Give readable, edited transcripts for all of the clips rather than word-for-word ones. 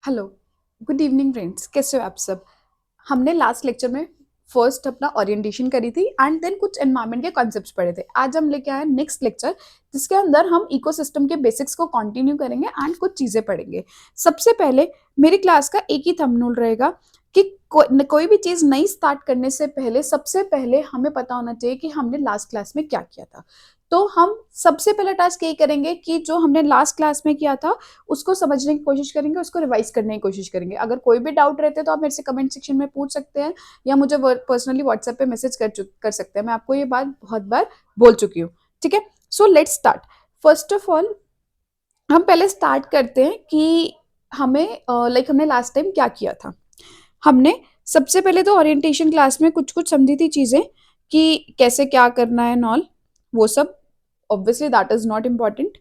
Hello, good evening friends, कैसे हो आप सब? हमने लास्ट लेक्चर में फर्स्ट अपना ओरिएंटेशन करी थी एंड देन कुछ एनवायरनमेंट के कॉन्सेप्ट्स पढ़े थे। आज हम लेके आए नेक्स्ट लेक्चर, जिसके अंदर हम इकोसिस्टम के बेसिक्स को कंटिन्यू करेंगे एंड कुछ चीजें पढ़ेंगे। सबसे पहले मेरी क्लास का एक ही थंबनेल रहेगा कि कोई भी चीज नई स्टार्ट करने से पहले सबसे पहले हमें पता होना चाहिए कि हमने लास्ट क्लास में क्या किया था। तो हम सबसे पहला टास्क यही करेंगे कि जो हमने लास्ट क्लास में किया था उसको समझने की कोशिश करेंगे, उसको रिवाइज करने की कोशिश करेंगे। अगर कोई भी डाउट रहते हैं तो आप मेरे से कमेंट सेक्शन में पूछ सकते हैं या मुझे पर्सनली व्हाट्सएप पे मैसेज कर सकते हैं। मैं आपको ये बात बहुत बार बोल चुकी हूँ। ठीक है, so let's start. First of all हम पहले स्टार्ट करते हैं कि हमें हमने लास्ट टाइम क्या किया था। हमने सबसे पहले तो ओरिएंटेशन क्लास में कुछ कुछ समझी थी चीजें कि कैसे क्या करना है नॉल, वो सब obviously that is not important.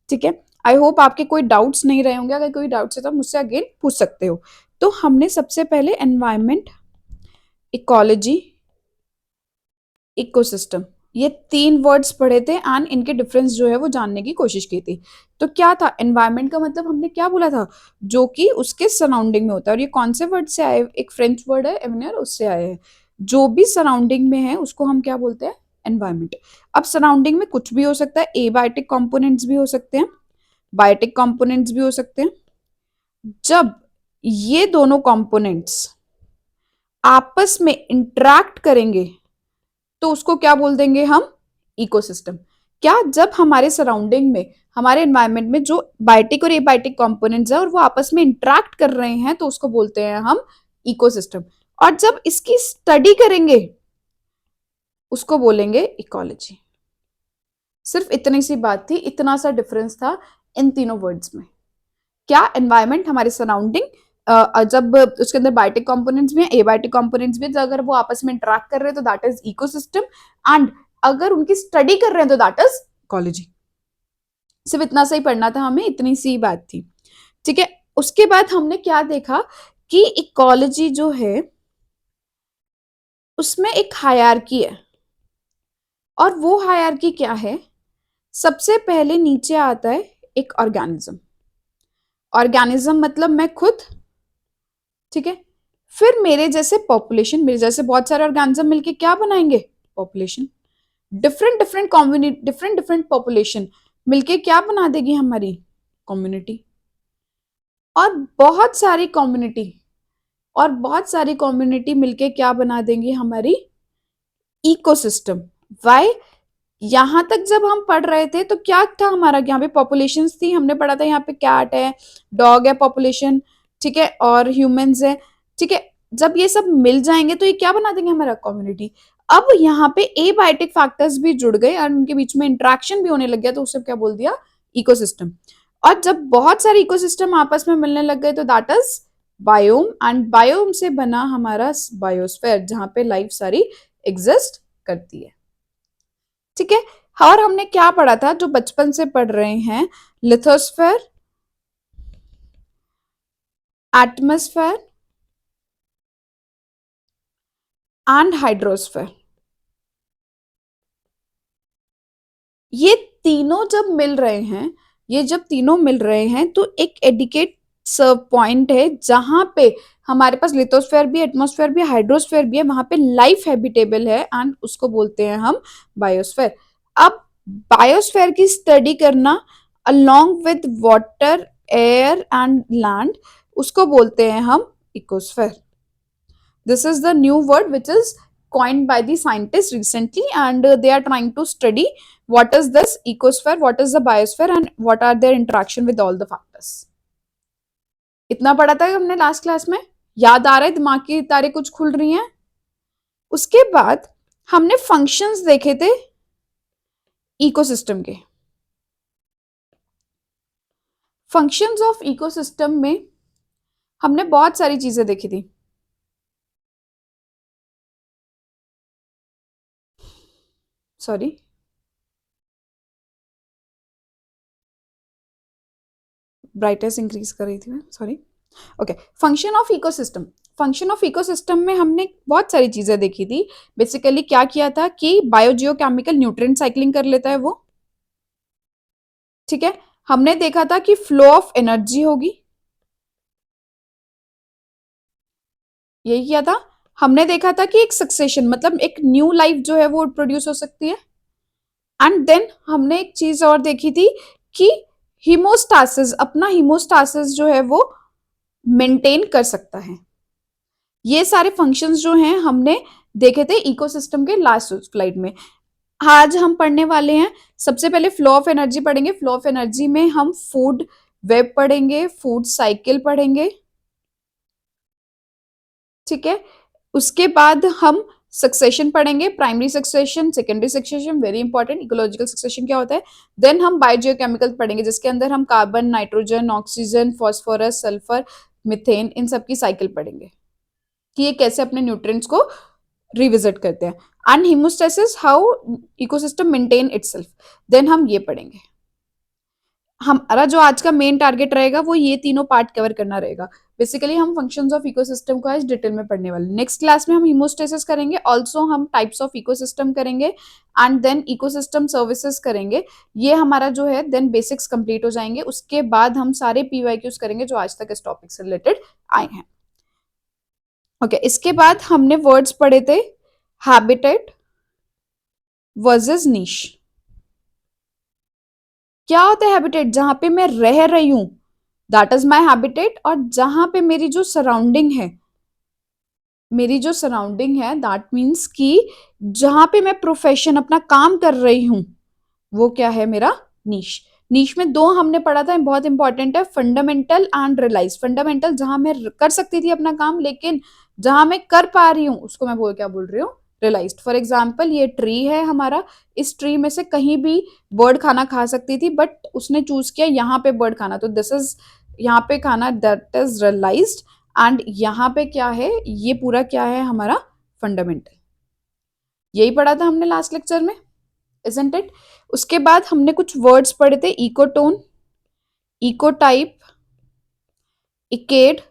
ठीक है, आई होप आपके कोई डाउट्स नहीं रहे होंगे। अगर कोई डाउट्स है तो मुझसे अगेन पूछ सकते हो। तो हमने सबसे पहले एनवायरमेंट, इकोलॉजी, इकोसिस्टम, ये तीन वर्ड्स पढ़े थे एंड इनके डिफरेंस जो है वो जानने की कोशिश की थी। तो क्या था एनवायरमेंट का मतलब, हमने क्या बोला था, जो कि उसके सराउंडिंग में होता है। और ये कौन से वर्ड से आए? एक फ्रेंच वर्ड है एवनियर, उससे आए हैं। जो भी सराउंडिंग में है उसको हम क्या बोलते हैं? एनवायरमेंट। अब सराउंडिंग में कुछ भी हो सकता है, एबायोटिक कंपोनेंट्स भी हो सकते हैं, बायोटिक कंपोनेंट्स भी हो सकते हैं। जब ये दोनों कंपोनेंट्स आपस में इंटरैक्ट करेंगे तो उसको क्या बोल देंगे हम? इकोसिस्टम। क्या? जब हमारे सराउंडिंग में, हमारे एनवायरनमेंट में जो बायोटिक और एबायोटिक कंपोनेंट्स है और वो आपस में इंटरैक्ट कर रहे हैं तो उसको बोलते हैं हम इकोसिस्टम। और जब इसकी स्टडी करेंगे उसको बोलेंगे इकोलॉजी। सिर्फ इतनी सी बात थी, इतना सा डिफरेंस था इन तीनों वर्ड्स में। क्या? एनवायरनमेंट, हमारे सराउंडिंग, जब उसके अंदर बायोटिक कंपोनेंट्स भी हैं, एबायोटिक कंपोनेंट्स भी हैं, अगर वो आपस में इंटरेक्ट कर रहे हैं तो दैट इज इकोसिस्टम। एंड अगर उनकी स्टडी कर रहे हैं तो दैट इज इकोलॉजी। सिर्फ इतना सा ही पढ़ना था हमें, इतनी सी बात थी। ठीक है, उसके बाद हमने क्या देखा कि इकोलॉजी जो है उसमें एक हायरार्की है। और वो हायरार्की क्या है? सबसे पहले नीचे आता है एक ऑर्गेनिज्म। ऑर्गेनिज्म मतलब मैं खुद। ठीक है, फिर मेरे जैसे पॉपुलेशन, मेरे जैसे बहुत सारे ऑर्गेनिज्म मिलके क्या बनाएंगे? Population. Different different community, different different population मिलके क्या बना देगी? हमारी कम्युनिटी। और बहुत सारी कम्युनिटी, और बहुत सारी कम्युनिटी मिलके क्या बना देंगी? हमारी इकोसिस्टम। वाई? यहां तक जब हम पढ़ रहे थे तो क्या था हमारा? यहाँ पे पॉपुलेशंस थी, हमने पढ़ा था यहाँ पे कैट है, डॉग है पॉपुलेशन, ठीक है, और ह्यूमंस है। ठीक है, जब ये सब मिल जाएंगे तो ये क्या बना देंगे? हमारा कम्युनिटी। अब यहाँ पे एबायोटिक फैक्टर्स भी जुड़ गए और उनके बीच में इंट्रैक्शन भी होने लग गया तो उससे क्या बोल दिया? इकोसिस्टम। और जब बहुत सारे इकोसिस्टम आपस में मिलने लग गए तो that is biome. And biome से बना हमारा बायोस्फेयर, जहां पे लाइफ सारी एग्जिस्ट करती है। ठीक है, और हमने क्या पढ़ा था जो बचपन से पढ़ रहे हैं? Lithosphere, atmosphere and hydrosphere. ये तीनों जब मिल रहे हैं, ये जब तीनों मिल रहे हैं तो एक एडिकेट पॉइंट है जहां पे हमारे पास लिथोस्फेयर भी, एटमॉस्फेयर भी, हाइड्रोस्फेयर भी है, वहां पे लाइफ हैबिटेबल है एंड उसको बोलते हैं हम बायोस्फेयर। अब बायोस्फेयर की स्टडी करना along with water, air and land, उसको बोलते हैं हम ecosphere. This is the new word which is coined by the scientists recently, and they are trying to study what is this ecosphere, what is the biosphere, and what are their interaction with all the factors. इतना पढ़ा था हमने last class में, याद आ रहा है? दिमाग की तारे कुछ खुल रही हैं? उसके बाद हमने फंक्शंस देखे थे इकोसिस्टम के। फंक्शंस ऑफ इकोसिस्टम में हमने बहुत सारी चीजें देखी थी। सॉरी, ब्राइटनेस इंक्रीज कर रही थी मैं, sorry. Okay, function of ecosystem. Function of ecosystem में हमने बहुत सारी चीजें देखी थी। बेसिकली क्या किया था कि बायोजियोकेमिकल न्यूट्रिएंट साइक्लिंग कर लेता है वो। ठीक है, हमने देखा था कि फ्लो ऑफ एनर्जी होगी, यही किया था। हमने देखा था कि एक सक्सेशन मतलब एक न्यू लाइफ जो है वो प्रोड्यूस हो सकती है। एंड देन हमने एक चीज और देखी थी कि हीमोस्टासिस, अपना हीमोस्टासिस जो है वो मेंटेन कर सकता है। ये सारे फंक्शंस जो हैं हमने देखे थे इकोसिस्टम के लास्ट स्लाइड में। आज हम पढ़ने वाले हैं, सबसे पहले फ्लो ऑफ एनर्जी पढ़ेंगे। फ्लो ऑफ एनर्जी में हम फूड वेब पढ़ेंगे, फूड साइकिल पढ़ेंगे, ठीक है। उसके बाद हम सक्सेशन पढ़ेंगे, primary succession, secondary succession, very important, ecological succession क्या होता है। देन हम बायोजियोकेमिकल पढ़ेंगे जिसके अंदर हम carbon, nitrogen, oxygen, phosphorus, sulphur, methane, इन सब की साइकिल पढ़ेंगे कि ये कैसे अपने न्यूट्रिएंट्स को रिविजिट करते हैं। And homeostasis, how ecosystem maintain itself, then हम ये पढ़ेंगे। हमारा जो आज का मेन टारगेट रहेगा वो ये तीनों पार्ट कवर करना रहेगा। बेसिकली हम फंक्शंस ऑफ इकोसिस्टम को आज डिटेल में पढ़ने वाले। नेक्स्ट क्लास में हम हीमोस्टेसिस करेंगे, ऑल्सो हम टाइप्स ऑफ इकोसिस्टम करेंगे एंड देन इकोसिस्टम सर्विसेज करेंगे। ये हमारा जो है देन बेसिक्स कंप्लीट हो जाएंगे। उसके बाद हम सारे पीवाईक्यूज करेंगे जो आज तक इस टॉपिक से रिलेटेड आए हैं। ओके इसके बाद हमने वर्ड्स पढ़े थे, हैबिटेट वर्सेस नीश। क्या होता है हैबिटेट? जहां पे मैं रह रही हूं, दैट इज माई हैबिटेट। और जहां पे मेरी जो सराउंडिंग है, दैट मीन्स कि जहां पे मैं प्रोफेशन अपना काम कर रही हूं वो क्या है? मेरा नीश। नीश में दो हमने पढ़ा था, बहुत इंपॉर्टेंट है, फंडामेंटल एंड रियलाइज। फंडामेंटल जहां मैं कर सकती थी अपना काम, लेकिन जहां मैं कर पा रही हूं उसको मैं क्या बोल रही हूँ? रियलाइज्ड। फॉर एग्जाम्पल ये ट्री है हमारा, इस ट्री में से कहीं भी बर्ड खाना खा सकती थी बट उसने चूज किया यहाँ पे बर्ड खाना, तो दिस इज यहाँ पे खाना, दैट इज रियलाइज्ड। एंड यहाँ पे क्या है? ये पूरा क्या है हमारा? फंडामेंटल। यही पढ़ा था हमने लास्ट लेक्चर में, isn't it? उसके बाद हमने कुछ वर्ड्स पढ़े थे, इकोटोन, इकोटाइप, इकेड,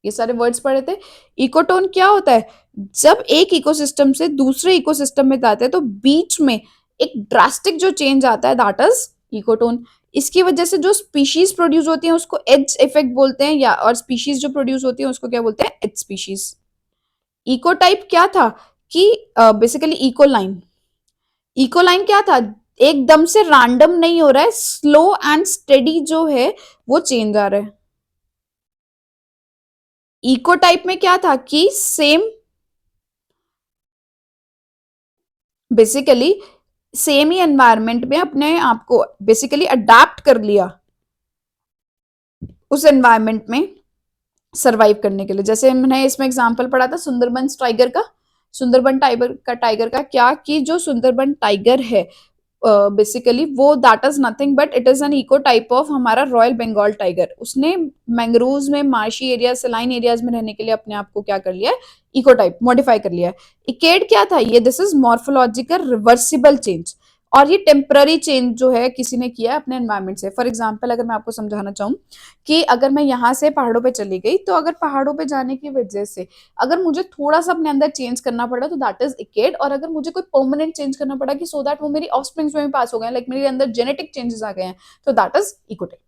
ये सारे वर्ड्स पढ़े थे। इकोटोन क्या होता है? जब एक इकोसिस्टम से दूसरे इकोसिस्टम में जाते हैं तो बीच में एक ड्रास्टिक जो चेंज आता है, दैट इज इकोटोन। इसकी वजह से जो स्पीशीज प्रोड्यूस होती हैं उसको एज इफेक्ट बोलते हैं, या और स्पीशीज जो प्रोड्यूस होती है उसको क्या बोलते हैं? As species. इकोटाइप क्या था? कि बेसिकली इकोलाइन। इकोलाइन क्या था? एकदम से रैंडम नहीं हो रहा है, स्लो एंड स्टेडी जो है वो चेंज आ रहा है। इको टाइप में क्या था कि सेम, बेसिकली सेम ही एनवायरमेंट में अपने आप को बेसिकली अडेप्ट कर लिया उस एनवायरमेंट में सरवाइव करने के लिए। जैसे मैंने इसमें एग्जांपल पढ़ा था सुंदरबन टाइगर का। सुंदरबन टाइगर का क्या कि जो सुंदरबन टाइगर है बेसिकली वो that is nothing but it is an ecotype of हमारा रॉयल बंगाल टाइगर। उसने मैंग्रोव्स में, मार्शी एरिया, सलाइन एरियाज में रहने के लिए अपने आप को क्या कर लिया है? इको टाइप मॉडिफाई कर लिया है। इकेड क्या था? ये this is morphological reversible change, और ये टेम्पररी चेंज जो है किसी ने किया है अपने एनवायरमेंट से। फॉर एग्जाम्पल अगर मैं आपको समझाना चाहूँ कि अगर मैं यहाँ से पहाड़ों पे चली गई, तो अगर पहाड़ों पे जाने की वजह से अगर मुझे थोड़ा सा अपने अंदर चेंज करना पड़ा तो दैट इज इकेड। और अगर मुझे कोई परमानेंट चेंज करना पड़ा कि सो दैट वो मेरी ऑफस्प्रिंग्स में भी पास हो गए, लाइक मेरे अंदर जेनेटिक चेंजेस आ गए हैं, तो that is Ecotech.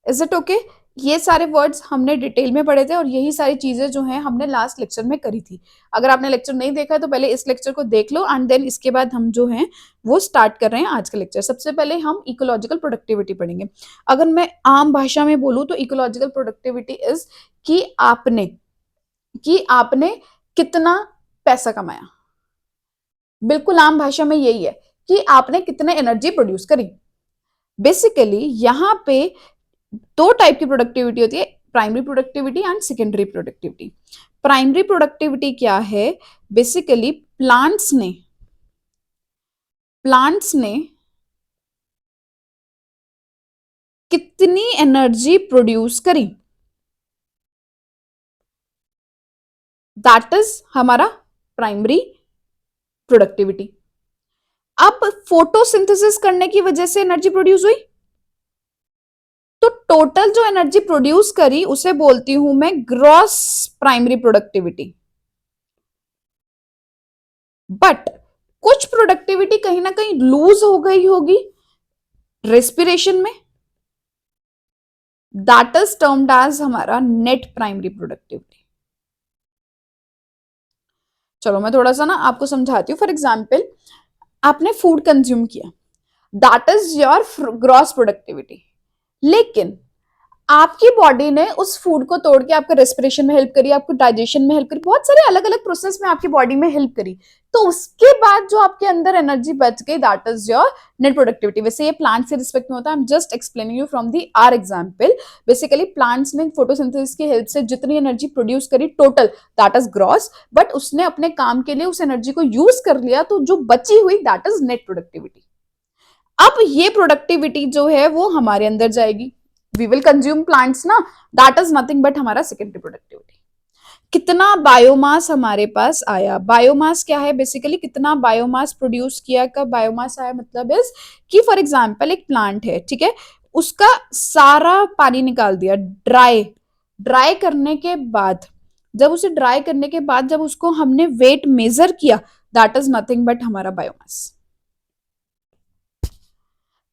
Is it okay? ये सारे वर्ड्स हमने डिटेल में पढ़े थे और यही सारी चीजें जो हैं हमने लास्ट लेक्चर में करी थी। अगर आपने लेक्चर नहीं देखा है तो पहले इस लेक्चर को देख लो एंड देन इसके बाद हम जो हैं वो स्टार्ट कर रहे हैं आज का लेक्चर। सबसे पहले हम इकोलॉजिकल प्रोडक्टिविटी पढ़ेंगे। अगर मैं आम भाषा में बोलूं तो इकोलॉजिकल प्रोडक्टिविटी इज कि आपने कितना पैसा कमाया। बिल्कुल आम भाषा में यही है कि आपने कितने एनर्जी प्रोड्यूस करी। बेसिकली यहाँ पे दो टाइप की प्रोडक्टिविटी होती है, primary productivity and secondary productivity. Primary productivity क्या है? बेसिकली प्लांट्स ने कितनी एनर्जी प्रोड्यूस करी, दैट इज हमारा प्राइमरी प्रोडक्टिविटी। अब फोटोसिंथेसिस करने की वजह से एनर्जी प्रोड्यूस हुई, तो टोटल जो एनर्जी प्रोड्यूस करी उसे बोलती हूं मैं ग्रॉस प्राइमरी प्रोडक्टिविटी। बट कुछ प्रोडक्टिविटी कहीं ना कहीं लूज हो गई होगी रेस्पिरेशन में, दैट इज टर्म्ड एज हमारा नेट प्राइमरी प्रोडक्टिविटी। चलो मैं थोड़ा सा ना आपको समझाती हूँ। फॉर एग्जाम्पल, आपने फूड कंज्यूम किया, that is your gross productivity. लेकिन आपकी बॉडी ने उस फूड को तोड़ के आपके रेस्पिरेशन में हेल्प करी, आपको डाइजेशन में हेल्प करी, बहुत सारे अलग अलग प्रोसेस में आपकी बॉडी में हेल्प करी। तो उसके बाद जो आपके अंदर एनर्जी बच गई, that is your net productivity. वैसे ये प्लांट से रिस्पेक्ट में होता है, I am just explaining you from the R example. Basically plants ने फोटोसिंथेसिस की हेल्प से जितनी एनर्जी प्रोड्यूस करी total, that is gross. But उसने अपने काम के लिए उस एनर्जी को यूज कर लिया, तो जो बची हुई दैट इज नेट प्रोडक्टिविटी। अब ये प्रोडक्टिविटी जो है वो हमारे अंदर जाएगी। वी विल कंज्यूम प्लांट्स ना, दैट इज नथिंग बट हमारा सेकेंडरी प्रोडक्टिविटी। कितना बायोमास हमारे पास आया, बायोमास क्या है, बेसिकली कितना बायोमास प्रोड्यूस किया। कब बायोमास आया मतलब इज कि फॉर एग्जांपल एक प्लांट है, ठीक है, उसका सारा पानी निकाल दिया, ड्राई ड्राई करने के बाद, जब उसे ड्राई करने के बाद जब उसको हमने वेट मेजर किया, दैट इज नथिंग बट हमारा बायोमास।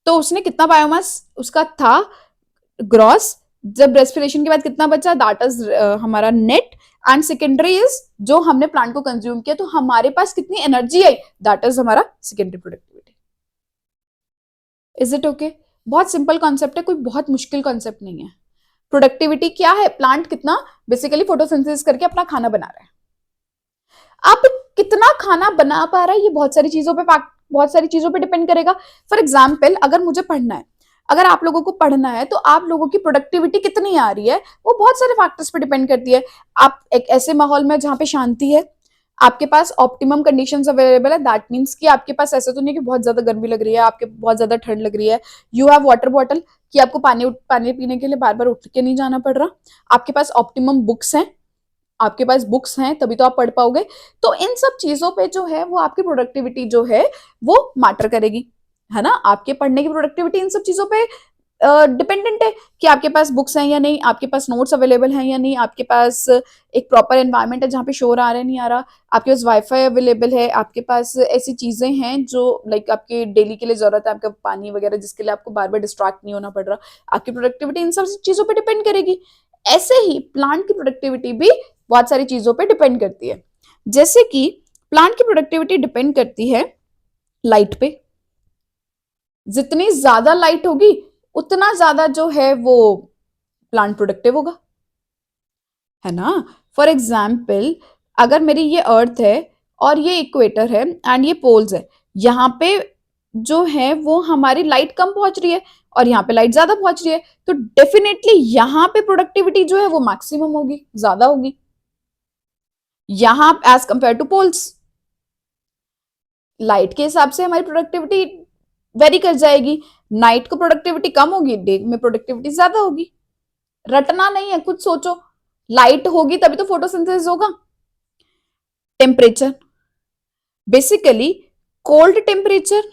तो उसने कितना बायोमास उसका था ग्रॉस, जब रेस्पिरेशन के बाद कितना बचा, दैट इज हमारा नेट। एंड सेकेंडरी इज जो हमने प्लांट को कंज्यूम किया, तो हमारे पास कितनी एनर्जी आई, दैट इज हमारा secondary productivity. Is it okay? बहुत सिंपल कॉन्सेप्ट है, कोई बहुत मुश्किल कॉन्सेप्ट नहीं है। प्रोडक्टिविटी क्या है, प्लांट कितना बेसिकली फोटोसिंथेसिस करके अपना खाना बना रहा है। अब कितना खाना बना पा रहा है, ये बहुत सारी चीजों पे डिपेंड करेगा। फॉर एग्जाम्पल, अगर मुझे पढ़ना है, अगर आप लोगों को पढ़ना है, तो आप लोगों की प्रोडक्टिविटी कितनी आ रही है वो बहुत सारे फैक्टर्स पे डिपेंड करती है। आप एक ऐसे माहौल में जहां पे शांति है, आपके पास ऑप्टिमम कंडीशंस अवेलेबल है, दैट मीन्स कि आपके पास ऐसा तो नहीं कि बहुत ज्यादा गर्मी लग रही है, आपके बहुत ज्यादा ठंड लग रही है, यू हैव वाटर बॉटल कि आपको पानी पीने के लिए बार बार उठ के नहीं जाना पड़ रहा, आपके पास ऑप्टिमम बुक्स हैं, आपके पास बुक्स हैं तभी तो आप पढ़ पाओगे। तो इन सब चीजों पे जो है वो आपकी प्रोडक्टिविटी जो है वो मैटर करेगी, है ना। आपके पढ़ने की प्रोडक्टिविटी इन सब चीजों पे डिपेंडेंट है कि आपके पास बुक्स हैं या नहीं, आपके पास नोट्स अवेलेबल हैं या नहीं, आपके पास एक प्रॉपर एनवायरनमेंट है जहाँ पे शोर आ रहा है नहीं आ रहा, आपके पास वाईफाई अवेलेबल है, आपके पास ऐसी चीजें हैं जो लाइक आपके डेली के लिए जरूरत है, आपका पानी वगैरह जिसके लिए आपको बार बार डिस्ट्रैक्ट नहीं होना पड़ रहा। आपकी प्रोडक्टिविटी इन सब चीजों पर डिपेंड करेगी। ऐसे ही प्लांट की प्रोडक्टिविटी भी बहुत सारी चीजों पे डिपेंड करती है। जैसे कि प्लांट की प्रोडक्टिविटी डिपेंड करती है लाइट पे, जितनी ज्यादा लाइट होगी उतना ज्यादा जो है वो प्लांट प्रोडक्टिव होगा, है ना। फॉर एग्जाम्पल, अगर मेरी ये अर्थ है और ये इक्वेटर है एंड ये पोल्स है, यहाँ पे जो है वो हमारी लाइट कम पहुंच रही है और यहाँ पे लाइट ज्यादा पहुंच रही है, तो डेफिनेटली यहाँ पे प्रोडक्टिविटी जो है वो मैक्सिमम होगी, ज्यादा होगी यहां as compare to poles. Light के हिसाब से हमारी प्रोडक्टिविटी वेरी कर जाएगी, नाइट को प्रोडक्टिविटी कम होगी, डे में प्रोडक्टिविटी ज्यादा होगी। रटना नहीं है, कुछ सोचो, लाइट होगी तभी तो फोटोसिंथेसिस होगा। टेम्परेचर, बेसिकली कोल्ड टेम्परेचर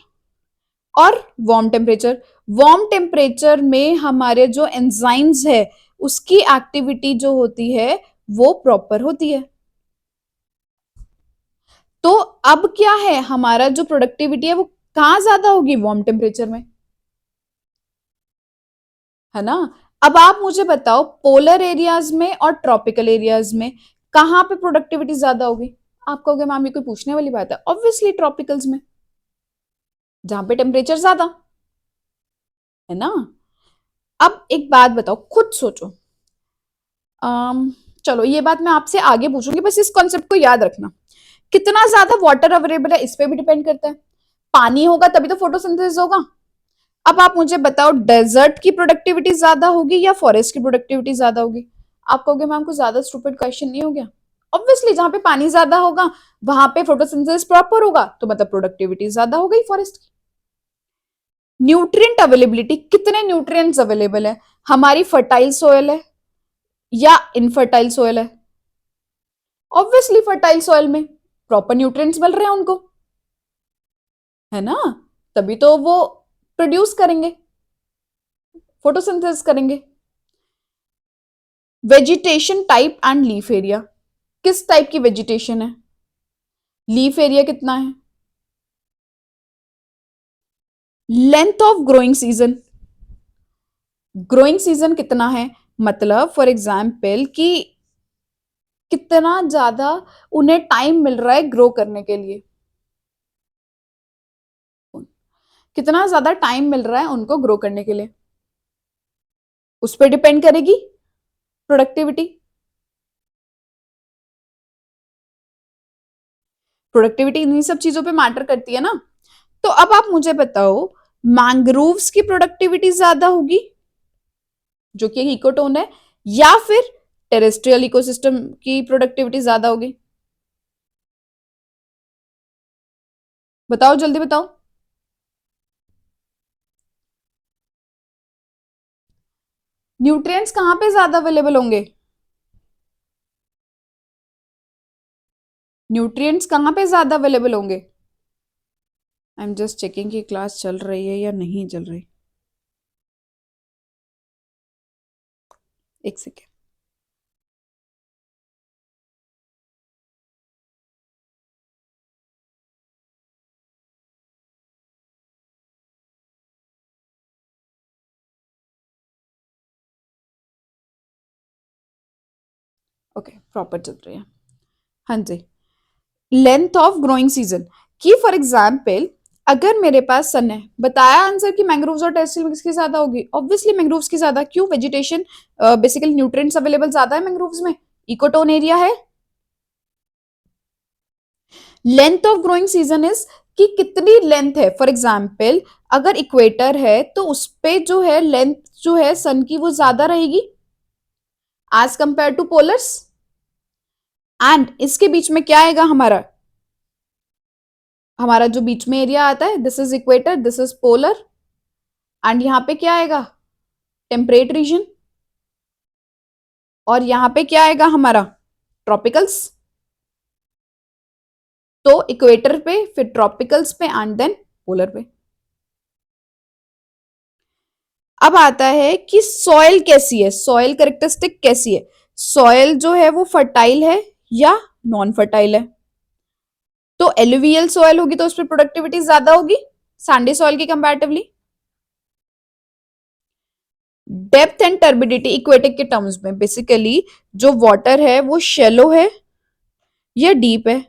और वार्म टेम्परेचर। वार्म टेम्परेचर में हमारे जो एंजाइम्स है उसकी एक्टिविटी जो होती है वो प्रॉपर होती है। तो अब क्या है, हमारा जो प्रोडक्टिविटी है वो कहां ज्यादा होगी, वार्म टेम्परेचर में, है ना। अब आप मुझे बताओ पोलर एरियाज में और ट्रॉपिकल एरियाज में कहां पे प्रोडक्टिविटी ज्यादा होगी। आप कहोगे मैम ये कोई पूछने वाली बात है, ऑब्वियसली ट्रॉपिकल्स में, जहां पे टेम्परेचर ज्यादा, है ना। अब एक बात बताओ, खुद सोचो, चलो ये बात मैं आपसे आगे पूछूंगी, बस इस कॉन्सेप्ट को याद रखना। कितना ज्यादा वाटर अवेलेबल है इस पे भी डिपेंड करता है, पानी होगा तभी तो फोटोसिंथेसिस होगा। अब आप मुझे बताओ डेजर्ट की प्रोडक्टिविटी ज्यादा होगी या फॉरेस्ट की प्रोडक्टिविटी ज्यादा होगी। आप कहोगे मैम को ज्यादा स्टूपिड क्वेश्चन नहीं हो गया, ऑब्वियसली जहां पे पानी ज्यादा होगा वहां पे फोटोसिंथेसिस प्रॉपर होगा, तो मतलब प्रोडक्टिविटी ज्यादा हो गई फॉरेस्ट की। न्यूट्रिएंट अवेलेबिलिटी, कितने न्यूट्रिएंट्स अवेलेबल है, हमारी फर्टाइल सोयल है या इनफर्टाइल सोयल है, ऑब्वियसली फर्टाइल सॉइल में प्रॉपर न्यूट्रिएंट्स मिल रहे हैं उनको, है ना, तभी तो वो प्रोड्यूस करेंगे, फोटोसिंथेसिस करेंगे। Vegetation type and leaf area, किस टाइप की वेजिटेशन है, लीफ एरिया कितना है, length of growing season, growing season कितना है, मतलब फॉर एग्जाम्पल कि कितना ज्यादा उन्हें टाइम मिल रहा है ग्रो करने के लिए, कितना ज्यादा टाइम मिल रहा है उनको ग्रो करने के लिए, उस पर डिपेंड करेगी प्रोडक्टिविटी। प्रोडक्टिविटी इन्हीं सब चीजों पे मैटर करती है ना। तो अब आप मुझे बताओ, मैंग्रोव्स की प्रोडक्टिविटी ज्यादा होगी जो कि इकोटोन है, या फिर टेरेस्ट्रियल इकोसिस्टम की प्रोडक्टिविटी ज्यादा होगी? बताओ जल्दी बताओ। न्यूट्रिएंट्स कहाँ पे ज्यादा अवेलेबल होंगे? न्यूट्रिएंट्स कहाँ पे ज्यादा अवेलेबल होंगे? आई एम जस्ट चेकिंग कि क्लास चल रही है या नहीं चल रही। एक सेकेंड। ओके, प्रॉपर चल रही है। हाँ जी। लेंथ ऑफ ग्रोइंग सीजन की फॉर एग्जाम्पल, अगर मेरे पास सन है, बताया आंसर कि मैंग्रोव्स और टेरेस्ट्रियल किसकी ज्यादा होगी? ऑब्वियसली मैंग्रोव्स की ज्यादा। क्यों? वेजिटेशन, बेसिकली न्यूट्रिएंट्स अवेलेबल ज्यादा है मैंग्रोव्स में, इकोटोन एरिया है। Length of growing season is कि कितनी लेंथ है। फॉर एग्जाम्पल अगर इक्वेटर है तो उस पे जो है लेंथ जो है सन की वो ज्यादा रहेगी एज कंपेयर टू पोलर्स। एंड इसके बीच में क्या आएगा हमारा, हमारा जो बीच में एरिया आता है, this is equator, this is polar, and यहां पे क्या आएगा, टेम्परेट रीजन, और यहां पे क्या आएगा हमारा, ट्रॉपिकल्स। तो इक्वेटर पे, फिर ट्रॉपिकल्स पे, एंड देन पोलर पे। अब आता है कि सॉइल कैसी है, सॉइल कैरेक्टरिस्टिक कैसी है। सॉइल जो है वो फर्टाइल है या नॉन फर्टाइल है? तो एलुवियल सॉइल होगी तो उस पर प्रोडक्टिविटी ज्यादा होगी सैंडी सॉइल की comparatively. Depth and turbidity aquatic के टर्म्स में बेसिकली जो वाटर है वो शेलो है या डीप है?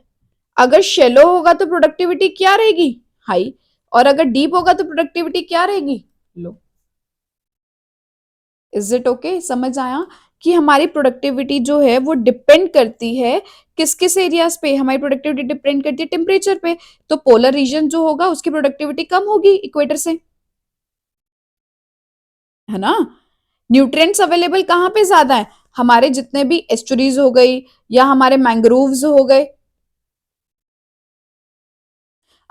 अगर शेलो होगा तो प्रोडक्टिविटी क्या रहेगी, हाई, और अगर डीप होगा तो प्रोडक्टिविटी क्या रहेगी, लो। Is it okay? समझ आया कि हमारी प्रोडक्टिविटी जो है वो डिपेंड करती है किस किस एरियाज पे? हमारी प्रोडक्टिविटी डिपेंड करती है टेम्परेचर पे। तो पोलर रीजन जो होगा उसकी प्रोडक्टिविटी कम होगी इक्वेटर से, है ना। न्यूट्रिएंट्स अवेलेबल कहाँ पे ज्यादा है? हमारे जितने भी एस्चुरीज हो गई या हमारे मैंग्रोव्स हो गए।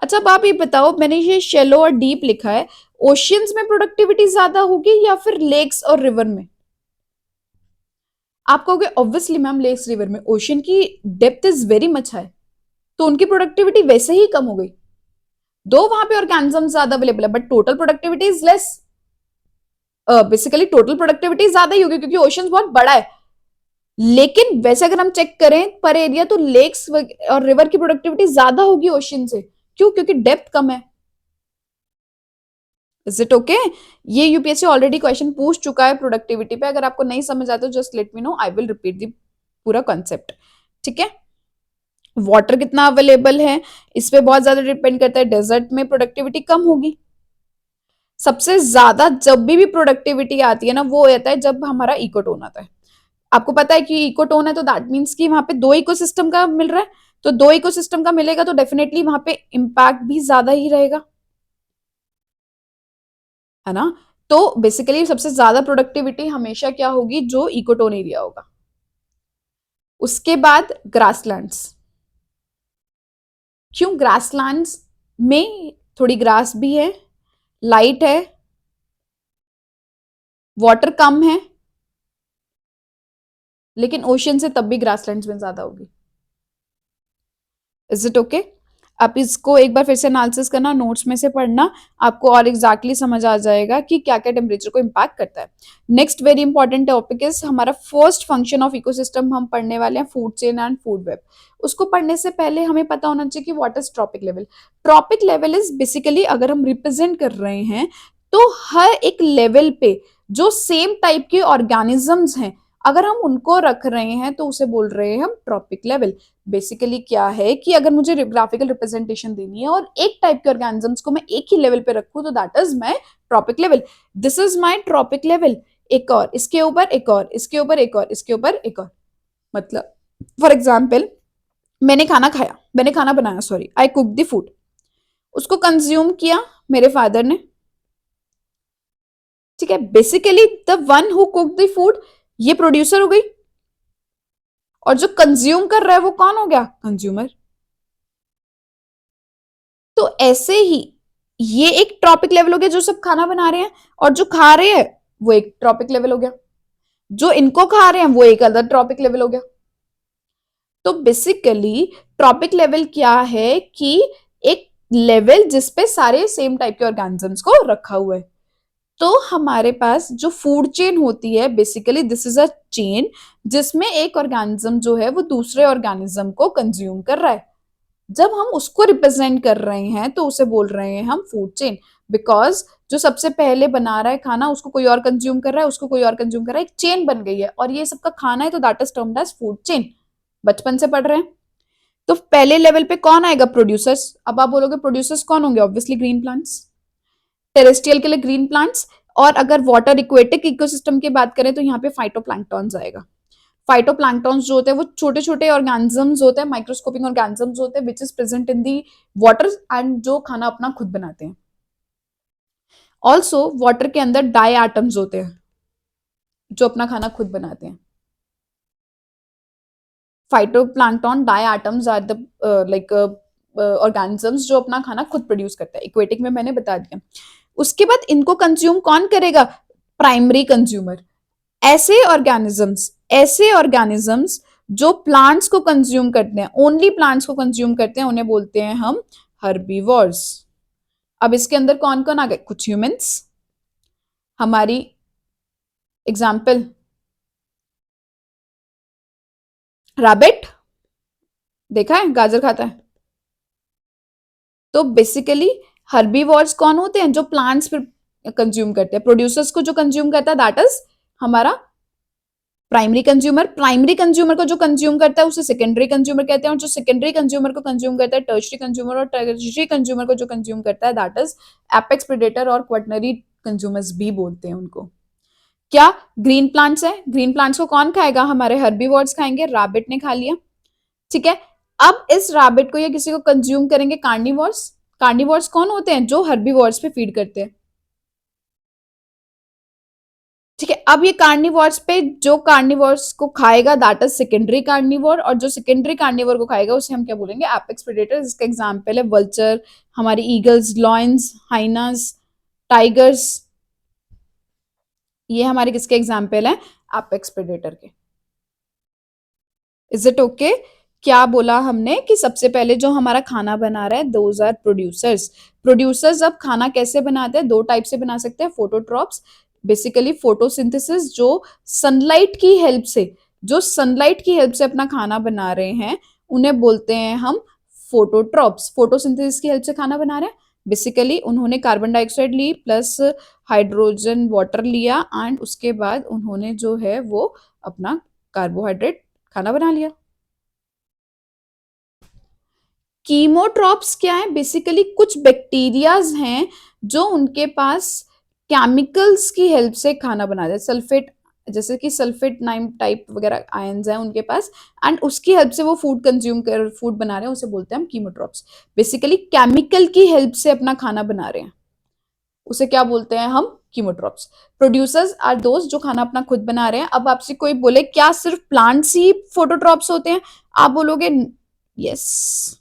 अच्छा अब आप ये बताओ, मैंने ये शेलो और डीप लिखा है, ओशियंस में प्रोडक्टिविटी ज्यादा होगी या फिर लेक्स और रिवर में? आप कहोगे ऑब्वियसली मैम लेक्स रिवर में, ओशियन की depth is very much high, तो उनकी प्रोडक्टिविटी वैसे ही कम हो गई। दो वहां पे ऑर्गेनिज्म ज्यादा अवेलेबल है but total productivity is less. Basically total productivity ज्यादा ही होगी क्योंकि ओशन बहुत बड़ा है। लेकिन वैसे अगर हम चेक करें पर एरिया तो लेक्स और रिवर की प्रोडक्टिविटी ज्यादा होगी ओशन से। क्यों? क्योंकि डेप्थ कम है। Is it okay? ये यूपीएससी ऑलरेडी क्वेश्चन पूछ चुका है प्रोडक्टिविटी पे, अगर आपको नहीं समझ आता तो just let me know, I will repeat the पूरा कॉन्सेप्ट। ठीक है। वाटर कितना अवेलेबल है इस पे बहुत ज्यादा डिपेंड करता है, डेजर्ट में प्रोडक्टिविटी कम होगी। सबसे ज्यादा जब भी प्रोडक्टिविटी आती है ना वो आता है जब हमारा इकोटोन आता है। आपको पता है कि इकोटोन है तो दैट मीन्स कि वहां पे दो इकोसिस्टम का मिल रहा है, तो दो इकोसिस्टम का मिलेगा तो डेफिनेटली वहां पे इम्पैक्ट भी ज्यादा ही रहेगा, है ना। तो बेसिकली सबसे ज्यादा प्रोडक्टिविटी हमेशा क्या होगी, जो इकोटोन एरिया होगा। उसके बाद ग्रासलैंड्स। क्यों? ग्रासलैंड्स में थोड़ी ग्रास भी है, लाइट है, वाटर कम है, लेकिन ओशियन से तब भी ग्रासलैंड्स में ज्यादा होगी। Is it okay? आप इसको एक बार फिर से एनालिसिस करना, नोट्स में से पढ़ना, आपको और एग्जैक्टली exactly समझ आ जाएगा कि क्या क्या टेम्परेचर को इम्पैक्ट करता है। Next very important topic is हमारा फर्स्ट फंक्शन ऑफ इकोसिस्टम, हम पढ़ने वाले हैं food chain and food web. उसको पढ़ने से पहले हमें पता होना चाहिए कि what is trophic level. Trophic level is basically, अगर हम रिप्रेजेंट कर रहे हैं तो हर एक लेवल पे जो सेम टाइप के ऑर्गेनिजम्स हैं, अगर हम उनको रख रहे हैं तो उसे बोल रहे हैं हम ट्रॉपिक लेवल। बेसिकली क्या है कि अगर मुझे ग्राफिकल रिप्रेजेंटेशन देनी है और एक टाइप के ऑर्गेनिजम्स को मैं एक ही लेवल पे रखूं तो that is my trophic level. This is my trophic level. एक और इसके ऊपर, एक और इसके ऊपर, एक और इसके ऊपर, एक और। मतलब फॉर एग्जाम्पल, मैंने खाना खाया, मैंने खाना बनाया, sorry, I cook the food, उसको कंज्यूम किया मेरे फादर ने, ठीक है। Basically the one who cook the food, ये प्रोड्यूसर हो गई, और जो कंज्यूम कर रहा है वो कौन हो गया? कंज्यूमर। तो ऐसे ही ये एक ट्रॉपिक लेवल हो गया जो सब खाना बना रहे हैं, और जो खा रहे हैं वो एक ट्रॉपिक लेवल हो गया, जो इनको खा रहे हैं वो एक अदर ट्रॉपिक लेवल हो गया। तो बेसिकली ट्रॉपिक लेवल क्या है कि एक लेवल जिसपे सारे सेम टाइप के ऑर्गेनिजम्स को रखा हुआ है। तो हमारे पास जो फूड चेन होती है, basically this is a chain जिसमें एक ऑर्गेनिज्म जो है वो दूसरे ऑर्गेनिज्म को कंज्यूम कर रहा है। जब हम उसको रिप्रेजेंट कर रहे हैं तो उसे बोल रहे हैं हम फूड चेन, बिकॉज जो सबसे पहले बना रहा है खाना उसको कोई और कंज्यूम कर रहा है, उसको कोई और कंज्यूम कर रहा है, एक चेन बन गई है और ये सबका खाना है, तो that is termed as food chain. बचपन से पढ़ रहे हैं। तो पहले लेवल पे कौन आएगा? प्रोड्यूसर्स। अब आप बोलोगे प्रोड्यूसर्स कौन होंगे? ऑब्वियसली ग्रीन प्लांट्स, टेरेस्ट्रियल के लिए ग्रीन प्लांट्स। और अगर वाटर इक्वेटिक इकोसिस्टम की बात करें तो यहाँ पे फाइटोप्लैंक्टॉन्स आएगा। फाइटोप्लैंक्टॉन्स जो होते हैं वो छोटे छोटे ऑर्गेनिजम्स होते हैं, माइक्रोस्कोपिक ऑर्गेनिजम्स होते हैं, which is present in the water and जो खाना अपना खुद बनाते हैं। ऑल्सो वाटर के अंदर डाई एटम्स होते हैं जो अपना खाना खुद बनाते हैं। Phytoplankton diatoms are the like organisms जो अपना खाना खुद प्रोड्यूस करता है। इक्वेटिक में मैंने बता दिया। उसके बाद इनको कंज्यूम कौन करेगा? Primary consumer. ऐसे ऑर्गेनिजम्स जो प्लांट्स को कंज्यूम करते हैं, ओनली प्लांट्स को कंज्यूम करते हैं, उन्हें बोलते हैं हम हर्बीवोर्स। अब इसके अंदर कौन कौन आ गए? कुछ ह्यूमंस, हमारी एग्जाम्पल रैबिट, देखा है गाजर खाता है। तो बेसिकली हर्बीवोर्स कौन होते हैं? जो प्लांट्स पर कंज्यूम करते हैं। प्रोड्यूसर्स को जो कंज्यूम करता है दैट इज हमारा प्राइमरी कंज्यूमर। प्राइमरी कंज्यूमर को जो कंज्यूम करता है उसे सेकेंडरी कंज्यूमर कहते हैं, और जो सेकेंडरी कंज्यूमर को कंज्यूम करता है टर्शियरी कंज्यूमर, और टर्शियरी कंज्यूमर को जो कंज्यूम करता है दैट इज एपेक्स प्रेडेटर और क्वाटरनरी कंज्यूमर्स भी बोलते हैं उनको। क्या ग्रीन प्लांट्स है? ग्रीन प्लांट्स को कौन खाएगा? हमारे हर्बीवोर्स खाएंगे। रैबिट ने खा लिया, ठीक है। अब इस रैबिट को या किसी को कंज्यूम करेंगे कार्निवोर्स। कार्निवोर्स कौन होते हैं? जो हर्बीवोर्स पे फीड करते हैं, ठीक है। अब ये कार्निवोर्स पे जो कार्निवोर्स को खाएगा दैट इज सेकेंडरी कार्निवोर, और जो सेकेंडरी कार्निवोर को खाएगा उसे हम क्या बोलेंगे? Apex predator. इसका एग्जांपल है वल्चर, हमारी ईगल्स, लॉयंस, हाइनास, टाइगर्स। ये हमारे किसके एग्जांपल है? एपेक्स प्रेडेटर के। Is it okay? क्या बोला हमने कि सबसे पहले जो हमारा खाना बना रहा है दोज आर प्रोड्यूसर्स। प्रोड्यूसर्स अब खाना कैसे बनाते हैं? दो टाइप से बना सकते हैं। फोटोट्रॉप्स, बेसिकली फोटोसिंथेसिस, जो सनलाइट की हेल्प से अपना खाना बना रहे हैं उन्हें बोलते हैं हम फोटोट्रॉप्स। फोटोसिंथेसिस की हेल्प से खाना बना रहे हैं, बेसिकली उन्होंने कार्बन डाइऑक्साइड ली प्लस हाइड्रोजन वाटर लिया एंड उसके बाद उन्होंने जो है वो अपना कार्बोहाइड्रेट खाना बना लिया। कीमोट्रॉप्स क्या है? बेसिकली कुछ बैक्टीरियाज हैं जो उनके पास केमिकल्स की हेल्प से खाना बनाते हैं। सल्फेट, जैसे कि सल्फेट नाइम टाइप वगैरह आयंस हैं उनके पास, एंड उसकी हेल्प से वो फूड बना रहे हैं, उसे बोलते हैं हम कीमोट्रॉप्स। बेसिकली केमिकल की हेल्प से अपना खाना बना रहे हैं, उसे क्या बोलते हैं हम? कीमोट्रॉप्स। प्रोड्यूसर्स आर दोस्त जो खाना अपना खुद बना रहे हैं। अब आपसे कोई बोले क्या सिर्फ प्लांट्स ही फोटोट्रॉप्स होते हैं? आप बोलोगे यस।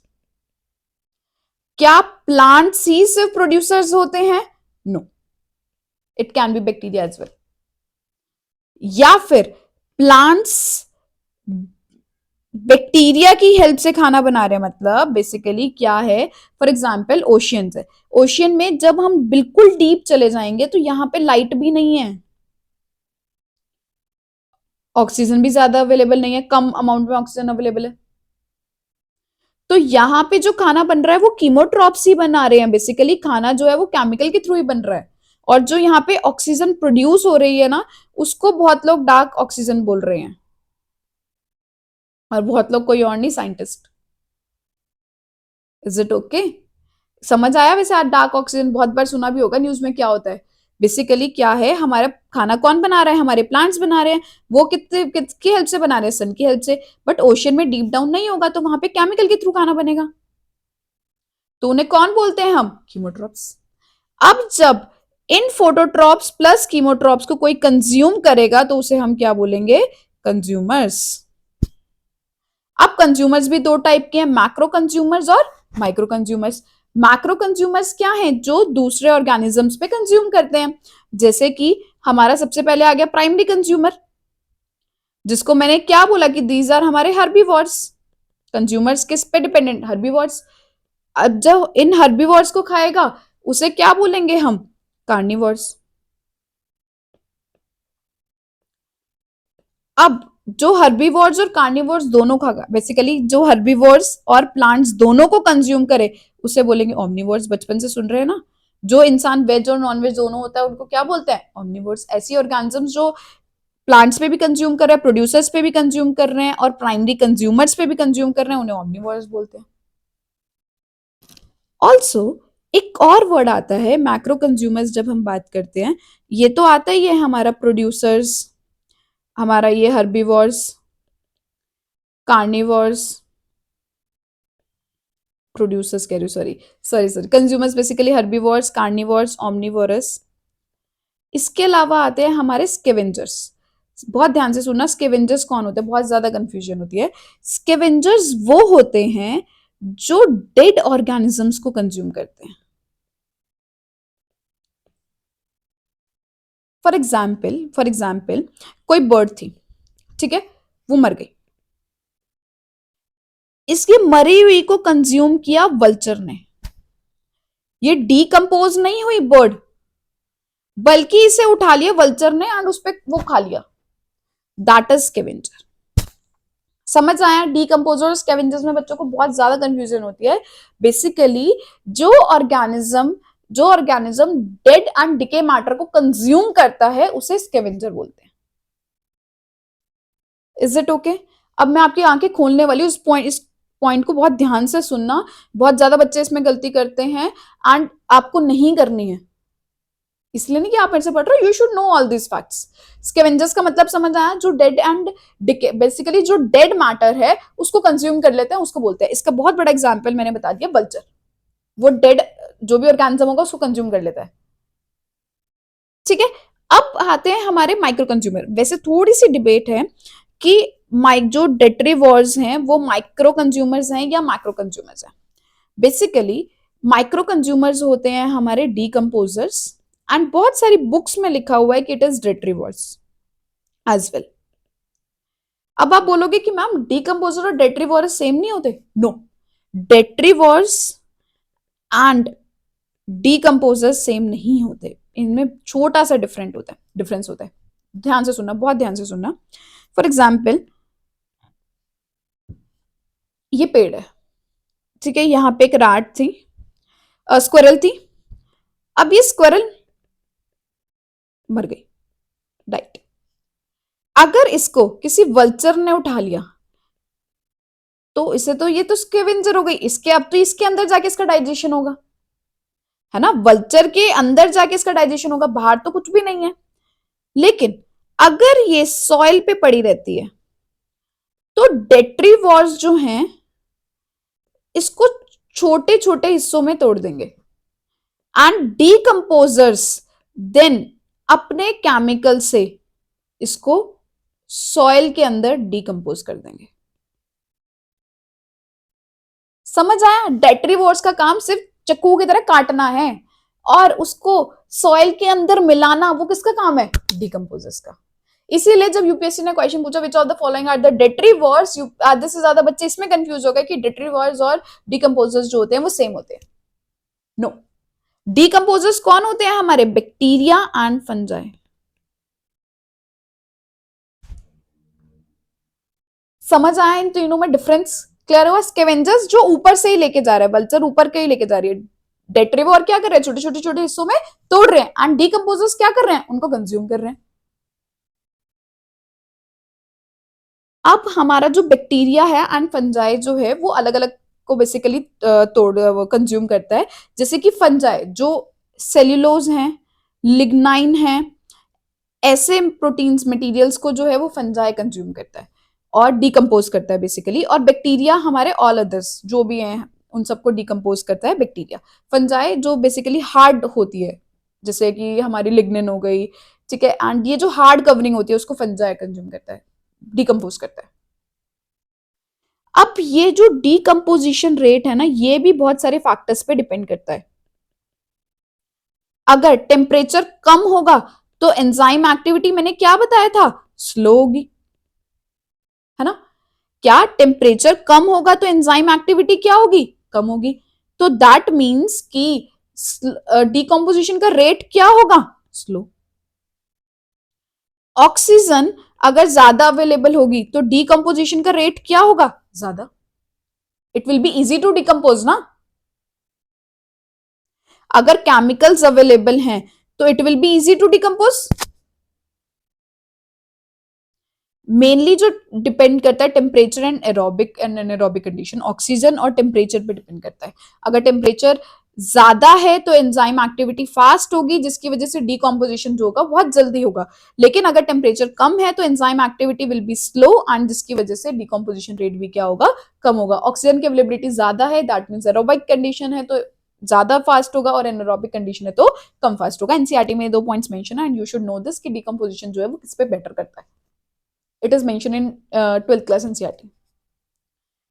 क्या प्लांट्स ही सिर्फ प्रोड्यूसर्स होते हैं? No, it can be bacteria as well. या फिर प्लांट्स बैक्टीरिया की हेल्प से खाना बना रहे हैं। मतलब बेसिकली क्या है? फॉर एग्जाम्पल ओशियन है, ओशियन में जब हम बिल्कुल डीप चले जाएंगे तो यहाँ पे लाइट भी नहीं है, ऑक्सीजन भी ज्यादा अवेलेबल नहीं है, कम अमाउंट में ऑक्सीजन अवेलेबल है। तो यहाँ पे जो खाना बन रहा है वो कीमोट्रॉप्स ही बना रहे हैं। बेसिकली खाना जो है वो केमिकल के थ्रू ही बन रहा है। और जो यहाँ पे ऑक्सीजन प्रोड्यूस हो रही है ना, उसको बहुत लोग डार्क ऑक्सीजन बोल रहे हैं, और बहुत लोग कोई और नहीं, साइंटिस्ट। Is it okay? समझ आया? वैसे आज डार्क ऑक्सीजन बहुत बार सुना भी होगा न्यूज में, क्या होता है बेसिकली, क्या है, हमारा खाना कौन बना रहा है, हमारे प्लांट्स बना रहे हैं। वो कितने किसकी हेल्प से बना रहे हैं? सन की हेल्प से। बट ओशन में डीप डाउन नहीं होगा, तो वहां पे केमिकल के थ्रू खाना बनेगा। तो उन्हें कौन बोलते हैं हम? कीमोट्रॉप्स। अब जब इन फोटोट्रॉप्स प्लस कीमोट्रॉप्स को कोई कंज्यूम करेगा तो उसे हम क्या बोलेंगे? कंज्यूमर्स। अब कंज्यूमर्स भी दो टाइप के हैं, मैक्रो कंज्यूमर्स और माइक्रो कंज्यूमर्स। मैक्रो कंज्यूमर्स क्या हैं? जो दूसरे ऑर्गेनिजम्स पे कंज्यूम करते हैं। जैसे कि हमारा सबसे पहले आ गया प्राइमरी कंज्यूमर, जिसको मैंने क्या बोला कि दीज आर हमारे हर्बीवोर्स। कंज्यूमर्स किस पे डिपेंडेंट? हर्बीवोर्स। अब जब इन हर्बीवोर्स को खाएगा उसे क्या बोलेंगे हम? कार्निवोर्स। अब जो हर्बीवोर्स और कार्निवोर्स दोनों खागा, बेसिकली जो हर्बीवोर्स और प्लांट्स दोनों को कंज्यूम करे, उसे बोलेंगे ओमनिवोर्स। बचपन से सुन रहे हैं ना, जो इंसान वेज और नॉन वेज दोनों होता है उनको क्या बोलते हैं? ओमनिवोर्स। ऐसी ऑर्गेनिजम्स जो प्लांट्स पे भी कंज्यूम कर रहे हैं, प्रोड्यूसर्स पे भी कंज्यूम कर रहे हैं, और प्राइमरी कंज्यूमर्स पे भी कंज्यूम कर रहे हैं, उन्हें ओमनिवोर्स बोलते हैं। ऑल्सो एक और वर्ड आता है मैक्रो कंज्यूमर्स, जब हम बात करते हैं, ये तो आता ही है हमारा प्रोड्यूसर्स, हमारा ये हर्बीवोर्स, कार्निवोर्स, प्रोड्यूसर्स कह रही हूँ, sorry sorry sorry, consumers basically herbivores, carnivores, omnivorous. इसके अलावा आते हैं हमारे स्केवेंजर्स। बहुत ध्यान से सुनना, स्केवेंजर्स कौन होते हैं? बहुत ज्यादा कंफ्यूजन होती है। स्केवेंजर्स वो होते हैं जो डेड ऑर्गेनिजम्स को कंज्यूम करते हैं। फॉर एग्जाम्पल कोई बर्ड थी, ठीक है, वो मर गई। इसकी मरी हुई को कंज्यूम किया वल्चर ने। ये डीकंपोज नहीं हुई बर्ड, बल्कि इसे उठा लिया वल्चर ने एंड उस पर वो खा लिया। That is scavenger. समझ आया? डीकंपोजर और स्कैवेंजर्स में बच्चों को बहुत ज्यादा कंफ्यूजन होती है। बेसिकली जो organism dead and decay matter को कंज्यूम करता है उसे स्कैवेंजर बोलते हैं। Is it okay? अब मैं आपकी आंखें खोलने वाली हूँ, इस पॉइंट को बहुत ध्यान से सुनना। बहुत ज्यादा बच्चे इसमें गलती करते हैं एंड आपको नहीं करनी है, इसलिए नहीं कि आप मेरे से पढ़ रहे हो, you should know all this facts. Scavengers का मतलब समझ आया? जो डेड एंड डिके, बेसिकली जो डेड मैटर है उसको कंज्यूम कर लेते हैं, उसको बोलते हैं। इसका बहुत बड़ा एग्जांपल मैंने बता दिया, वल्चर। वो डेड जो भी ऑर्गेनिज्म होगा उसको कंज्यूम कर लेता है, ठीक है। अब आते हैं हमारे माइक्रो कंज्यूमर। वैसे थोड़ी सी डिबेट है कि जो डेट्रीवोर्स हैं वो माइक्रो कंज्यूमर्स हैं या मैक्रो कंज्यूमर्स हैं। बेसिकली माइक्रो कंज्यूमर्स होते हैं हमारे डीकंपोजर्स, एंड बहुत सारी बुक्स में लिखा हुआ है कि इट इज डेट्रीवोर्स एज वेल। अब आप बोलोगे कि मैम डीकंपोजर और डेट्रीवोर्स सेम नहीं होते? नो, डेट्रीवोर्स एंड डीकंपोजर्स सेम नहीं होते, इनमें छोटा सा डिफरेंस होता है। ध्यान से सुनना, बहुत ध्यान से सुनना। फॉर एग्जाम्पल ये पेड़ है, ठीक है, यहाँ पे एक रैट थी, स्क्विरल थी। अब ये स्क्विरल मर गई, राइट। अगर इसको किसी वल्चर ने उठा लिया तो इसे तो, ये तो स्कैवेंजर हो गई, इसके अब तो इसके अंदर जाके इसका डाइजेशन होगा, है ना। वल्चर के अंदर जाके इसका डाइजेशन होगा, बाहर तो कुछ भी नहीं है। लेकिन अगर ये सॉइल पे पड़ी रहती है तो डेट्रीवोर्स जो हैं इसको छोटे छोटे हिस्सों में तोड़ देंगे, एंड डीकंपोजर्स देन अपने केमिकल से इसको सॉइल के अंदर डीकंपोज कर देंगे। समझ आया? डेट्रीवोर्स का काम सिर्फ चक्कू की तरह काटना है, और उसको सॉइल के अंदर मिलाना वो किसका काम है? डीकंपोजर्स का। इसीलिए जब यूपीएससी ने क्वेश्चन पूछा which of the following are the detritivores, आधे से ज्यादा बच्चे इसमें कंफ्यूज हो गए कि डेट्रीवोर्स और डीकंपोजर्स जो होते हैं वो सेम होते हैं। नो, डीकंपोजर्स कौन होते हैं? हमारे बैक्टीरिया एंड फंजाई। समझ आया इन तीनों में डिफरेंस? क्लियर हुआ? स्कैवेंजर्स जो ऊपर से ही लेके जा रहा है, वल्चर ऊपर के ही लेके जा रही है, डेट्रिवोर क्या कर रहे हैं, छोटे छोटे छोटे हिस्सों में तोड़ रहे हैं, एंड डीकम्पोजर्स क्या कर रहे हैं, उनको कंज्यूम कर रहे हैं। अब हमारा जो बैक्टीरिया है एंड फंजाई जो है वो अलग अलग को बेसिकली तोड़ कंज्यूम करता है। जैसे कि फंजाई जो सेल्यूलोज हैं, लिग्नाइन है, ऐसे प्रोटीन्स मटेरियल्स को जो है वो फंजाई कंज्यूम करता है और डिकम्पोज करता है बेसिकली। और बैक्टीरिया हमारे ऑल अदर्स जो भी हैं उन सबको डिकम्पोज करता है बैक्टीरिया। फंजाई जो बेसिकली हार्ड होती है, जैसे कि हमारी लिग्निन हो गई, ठीक है, एंड ये जो हार्ड कवरिंग होती है उसको फंजाई कंज्यूम करता है, डिकम्पोज करता है। अब ये जो डिकम्पोजिशन रेट है ना, ये भी बहुत सारे फैक्टर्स पे डिपेंड करता है। अगर टेम्परेचर कम होगा तो एंजाइम एक्टिविटी मैंने क्या बताया था, स्लो होगी, है ना। क्या टेम्परेचर कम होगा तो एंजाइम एक्टिविटी क्या होगी, कम होगी। तो दैट मीन्स कि डिकम्पोजिशन का रेट क्या होगा, स्लो। ऑक्सीजन अगर ज्यादा अवेलेबल होगी तो डिकम्पोजिशन का रेट क्या होगा, ज्यादा। It will be easy to decompose ना। अगर केमिकल्स अवेलेबल हैं तो it will be easy to decompose. Mainly जो डिपेंड करता है temperature and anaerobic condition, oxygen और टेम्परेचर पे डिपेंड करता है। अगर टेम्परेचर ज्यादा है तो एंजाइम एक्टिविटी फास्ट होगी, जिसकी वजह से डिकम्पोजिशन जो होगा बहुत जल्दी होगा। लेकिन अगर टेम्परेचर कम है तो enzyme activity will be slow and जिसकी वजह से डिकम्पोजिशन रेट भी क्या होगा, कम होगा। ऑक्सीजन की अवेलेबिलिटी ज्यादा है, दैट मीन्स एरोबिक कंडीशन है तो ज्यादा फास्ट होगा, और एनारोबिक कंडीशन है तो कम फास्ट होगा। एनसीईआरटी में 2 पॉइंट्स मेंशन है and you should know this कि डिकम्पोजिशन जो है वो किस पे बेटर करता है। It is mention in 12th class NCERT.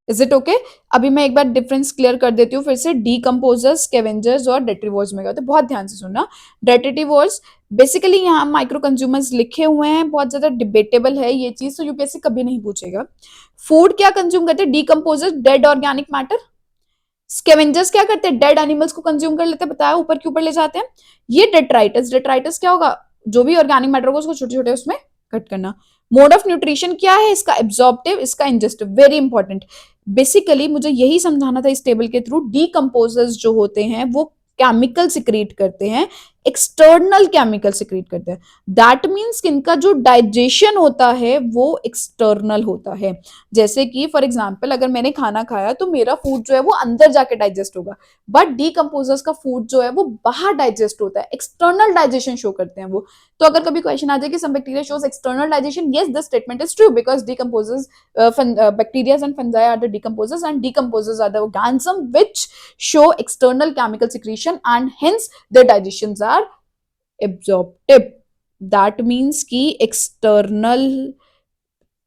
Is it okay? अभी मैं एक बार डिफरेंस क्लियर कर देती हूँ फिर से। डीकम्पोजर्स, स्कैवेंजर्स और डेट्रीवोर्स में क्या होता है, बहुत ध्यान से सुनना। डेट्रीवोर्स बेसिकली यहाँ माइक्रो कंज्यूमर्स लिखे हुए हैं, बहुत ज्यादा डिबेटेबल है ये चीज, तो यूपीएससी कभी नहीं पूछेगा। फूड क्या कंज्यूम करते हैं, decomposers dead organic matter. Scavengers क्या करते हैं, डेड एनिमल्स को कंज्यूम कर लेते हैं, बताया ऊपर के ऊपर ले जाते हैं। ये डेट्राइटस, डेट्राइटस क्या होगा, जो भी ऑर्गेनिक मैटर होगा उसको छोटे छोटे उसमें कट करना। मोड ऑफ न्यूट्रिशन क्या है इसका, एब्जॉर्प्टिव, इसका इंजेस्टिव, वेरी इंपॉर्टेंट। बेसिकली मुझे यही समझाना था इस टेबल के थ्रू। डीकम्पोजर्स जो होते हैं वो केमिकल सिक्रीट करते हैं, एक्सटर्नल केमिकल सिक्रीट करते हैं। दैट मीन्स इनका जो डाइजेशन होता है वो एक्सटर्नल होता है। जैसे कि फॉर एग्जाम्पल अगर मैंने खाना खाया तो मेरा फूड जो है वो अंदर जाके डाइजेस्ट होगा, बट डीकम्पोजर्स का फूड जो है वो बाहर डाइजेस्ट होता है, एक्सटर्नल डाइजेशन शो करते हैं वो। तो अगर कभी क्वेश्चन आ जाए कि some bacteria shows external digestion, yes this statement is true because decomposers bacteria and fungi are the decomposers and decomposers are the organism which show external chemical secretion and hence their digestions are absorptive. that means कि external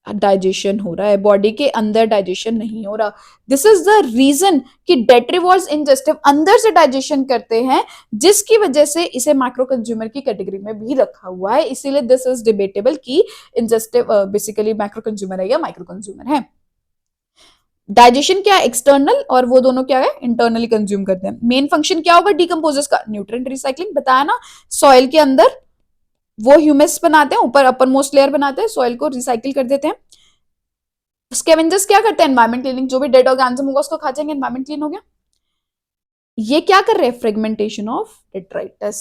digestion हो रहा है, body के अंदर digestion नहीं हो रहा। This is the reason कि डेट्रीवोर्स इंजेस्टिव अंदर से डाइजेशन करते हैं, जिसकी वजह से इसे माइक्रो कंज्यूमर की कैटेगरी में भी रखा हुआ है। इसीलिए दिस इज डिबेटेबल कि इंजेस्टिव बेसिकली माइक्रो कंज्यूमर है या माइक्रो कंज्यूमर है। डाइजेशन क्या है, एक्सटर्नल, और वो दोनों क्या है, इंटरनली कंज्यूम करते हैं। मेन फंक्शन क्या होगा डीकम्पोजर्स का, न्यूट्रिएंट रिसाइकलिंग, बताया ना। सॉइल के अंदर वो ह्यूमस बनाते हैं, ऊपर अपर मोस्ट लेयर बनाते हैं, सॉइल को रिसाइकिल कर देते हैं। स्कैवेंजर्स क्या करते हैं, एनवायरमेंट क्लीनिंग, जो भी डेड ऑर्गेनिज्म होगा उसको खा जाएंगे, एनवायरमेंट क्लीन हो गया। ये क्या कर रहे हैं, फ्रेगमेंटेशन ऑफ डेट्राइटस।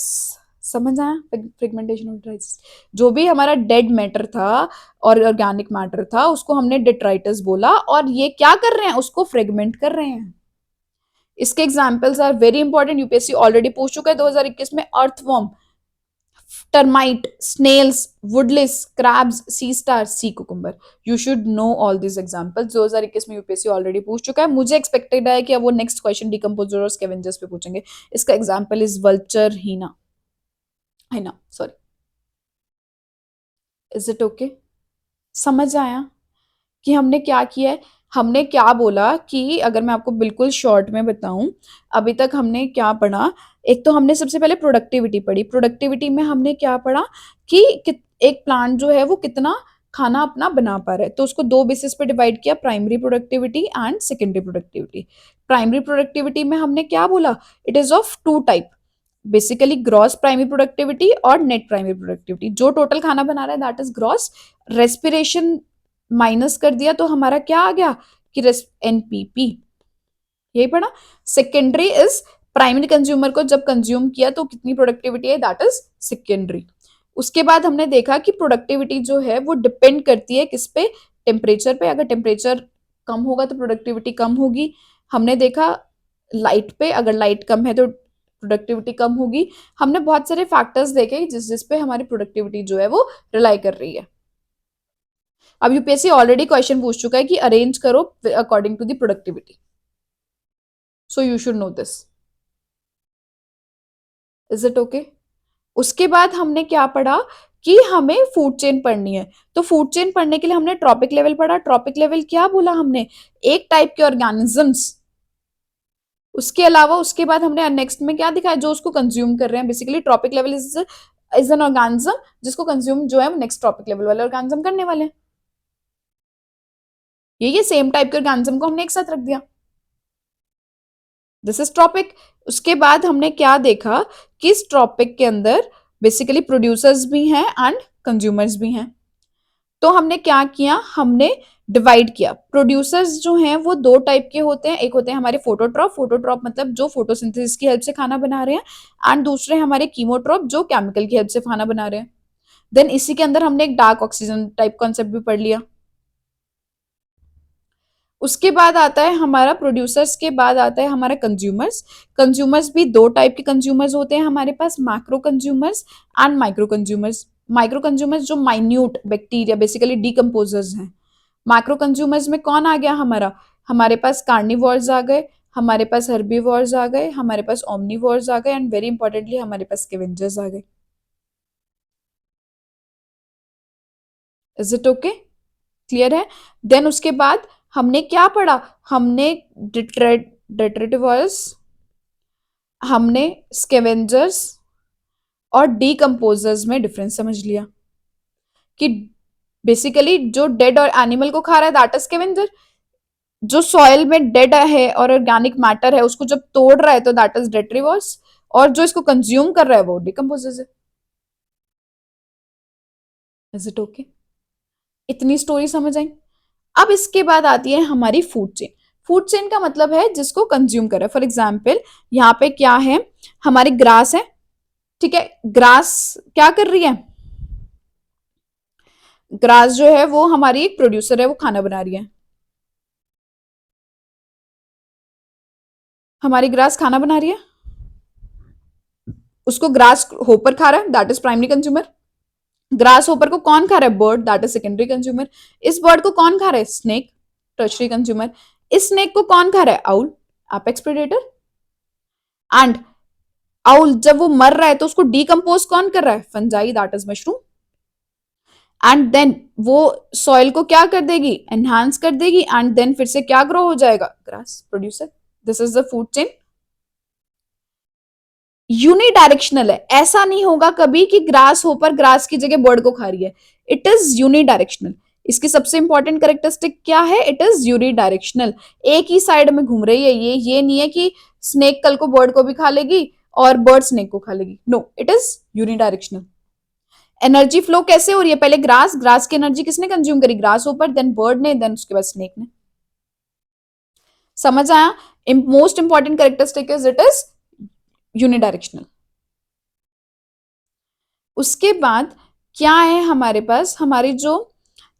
समझ आया, फ्रेगमेंटेशन ऑफ डेट्राइटस, जो भी हमारा डेड मैटर था और ऑर्गेनिक मैटर था उसको हमने डेट्राइटस बोला, और ये क्या कर रहे हैं, उसको फ्रेगमेंट कर रहे हैं। इसके examples are very important, UPSC already पूछ चुका है 2021 में। Earthworm, termite, snails, woodlice, crabs, sea star, sea cucumber. You should know all these examples. 2021 में यूपीएससी ऑलरेडी पूछ चुका है। मुझे एक्सपेक्टेड है कि अब वो नेक्स्ट क्वेश्चन डिकम्पोजर और स्कैवेंजर्स पे पूछेंगे। इसका एग्जांपल इज वल्चर, हीना, है ना, सॉरी। Is it okay? समझ आया कि हमने क्या किया है, हमने क्या बोला कि अगर मैं आपको बिल्कुल शॉर्ट में बताऊं, अभी तक हमने क्या पढ़ा। एक तो हमने सबसे पहले प्रोडक्टिविटी पढ़ी। प्रोडक्टिविटी में हमने क्या पढ़ा कि एक प्लांट जो है वो कितना खाना अपना बना पा रहा है, तो उसको दो बेसिस पे डिवाइड किया, primary productivity and secondary productivity. Primary productivity में हमने क्या बोला, it is of two type, basically gross primary productivity और नेट प्राइमरी प्रोडक्टिविटी। जो टोटल खाना बना रहा है that is gross. Respiration minus कर दिया तो हमारा क्या आ गया कि एनपीपी, यही पढ़ा। सेकेंडरी इज प्राइमरी कंज्यूमर को जब कंज्यूम किया तो कितनी प्रोडक्टिविटी है, दैट इज सेकेंडरी। उसके बाद हमने देखा कि प्रोडक्टिविटी जो है वो डिपेंड करती है किस पे, टेम्परेचर पे। अगर टेम्परेचर कम होगा तो प्रोडक्टिविटी कम होगी। हमने देखा लाइट पे, अगर लाइट कम है तो प्रोडक्टिविटी कम होगी। हमने बहुत सारे फैक्टर्स देखे जिस जिस पे हमारी प्रोडक्टिविटी जो है वो रिलाई कर रही है। अब यूपीएससी ऑलरेडी क्वेश्चन पूछ चुका है कि अरेंज करो according to the productivity, so you should know this. Is it okay? उसके बाद हमने क्या पढ़ा कि हमें फूड चेन पढ़नी है। तो फूड चेन पढ़ने के लिए हमने ट्रॉपिक लेवल पढ़ा। ट्रॉपिक लेवल क्या बोला हमने, एक टाइप के ऑर्गेनिजम्स। उसके अलावा उसके बाद हमने नेक्स्ट में क्या दिखाया, जो उसको कंज्यूम कर रहे हैं। Basically trophic level is an organism जिसको कंज्यूम जो है वो नेक्स्ट ट्रॉपिक लेवल वाले ऑर्गेनिज्म करने वाले हैं। ये सेम टाइप के ऑर्गेनिज्म को हमने एक साथ रख दिया, दिस इज ट्रॉपिक। उसके बाद हमने क्या देखा कि इस ट्रॉपिक के अंदर बेसिकली प्रोड्यूसर्स भी हैं एंड कंज्यूमर्स भी हैं। तो हमने क्या किया, हमने डिवाइड किया। प्रोड्यूसर्स जो हैं वो दो टाइप के होते हैं, एक होते हैं हमारे फोटोट्रॉप, फोटोट्रॉप मतलब जो फोटोसिंथेसिस की हेल्प से खाना बना रहे हैं, एंड दूसरे हमारे कीमोट्रॉप जो केमिकल की हेल्प से खाना बना रहे हैं। देन इसी के अंदर हमने एक डार्क ऑक्सीजन टाइप कॉन्सेप्ट भी पढ़ लिया। उसके बाद आता है हमारा प्रोड्यूसर्स के बाद आता है हमारा कंज्यूमर्स। कंज्यूमर्स भी दो टाइप के कंज्यूमर्स होते हैं हमारे पास, macro consumers and micro consumers. Micro consumers जो माइन्यूट बैक्टीरिया बेसिकली डीकम्पोजर्स हैं। मैक्रो कंज्यूमर्स में कौन आ गया हमारा, हमारे पास कार्निवोर्स आ गए, हमारे पास हर्बीवोर्स आ गए, हमारे पास ओमनीवोर्स आ गए, एंड वेरी इंपॉर्टेंटली हमारे पास स्कैवेंजर्स आ गए। Is it okay? क्लियर है? देन उसके बाद हमने क्या पढ़ा, हमने डिट्रेटिवर्स, हमने स्कैवेंजर्स और डीकम्पोजर्स में डिफरेंस समझ लिया कि बेसिकली जो डेड और एनिमल को खा रहा है दैट इज स्कैवेंजर, जो सॉइल में डेड है और ऑर्गेनिक मैटर है उसको जब तोड़ रहा है तो दैट इज डेट्रीवर्स, और जो इसको कंज्यूम कर रहा है वो डिकम्पोजर्स है। Is it okay? इतनी स्टोरी समझ आई? अब इसके बाद आती है हमारी फूड चेन। फूड चेन का मतलब है जिसको कंज्यूम करे। फॉर एग्जाम्पल यहाँ पे क्या है, हमारी ग्रास है, ठीक है। ग्रास क्या कर रही है, ग्रास जो है वो हमारी एक प्रोड्यूसर है, वो खाना बना रही है। हमारी ग्रास खाना बना रही है, उसको ग्रास होपर खा रहा है, that is primary consumer. Grass hopper को कौन खा रहा है, bird, that is secondary consumer. इस बर्ड को कौन खा रहा है, स्नेक, टर्शरी कंज्यूमर। इस स्नेक को कौन खा रहा है, owl, apex predator. And owl जब वो मर रहा है तो उसको डीकम्पोज कौन कर रहा है, fungi, that is mushroom. And then वो सॉइल को क्या कर देगी, एनहांस कर देगी, एंड देन फिर से क्या ग्रो हो जाएगा, grass producer. This is the food chain. Unidirectional है, ऐसा नहीं होगा कभी कि ग्रास होपर ग्रास की जगह बर्ड को खा रही है। It is unidirectional. इसकी सबसे इंपॉर्टेंट कैरेक्टरिस्टिक क्या है, इट इज यूनिडायरेक्शनल। एक ही साइड में घूम रही है ये नहीं है कि स्नेक कल को बर्ड को भी खा लेगी और बर्ड स्नेक को खा लेगी, no, it is unidirectional. Energy flow कैसे हो रही है, पहले ग्रास, ग्रास की एनर्जी किसने कंज्यूम करी, ग्रास होपर, देन बर्ड ने, देन उसके बाद स्नेक ने। समझ आया? Most important characteristic is it is unidirectional. उसके बाद क्या है हमारे पास,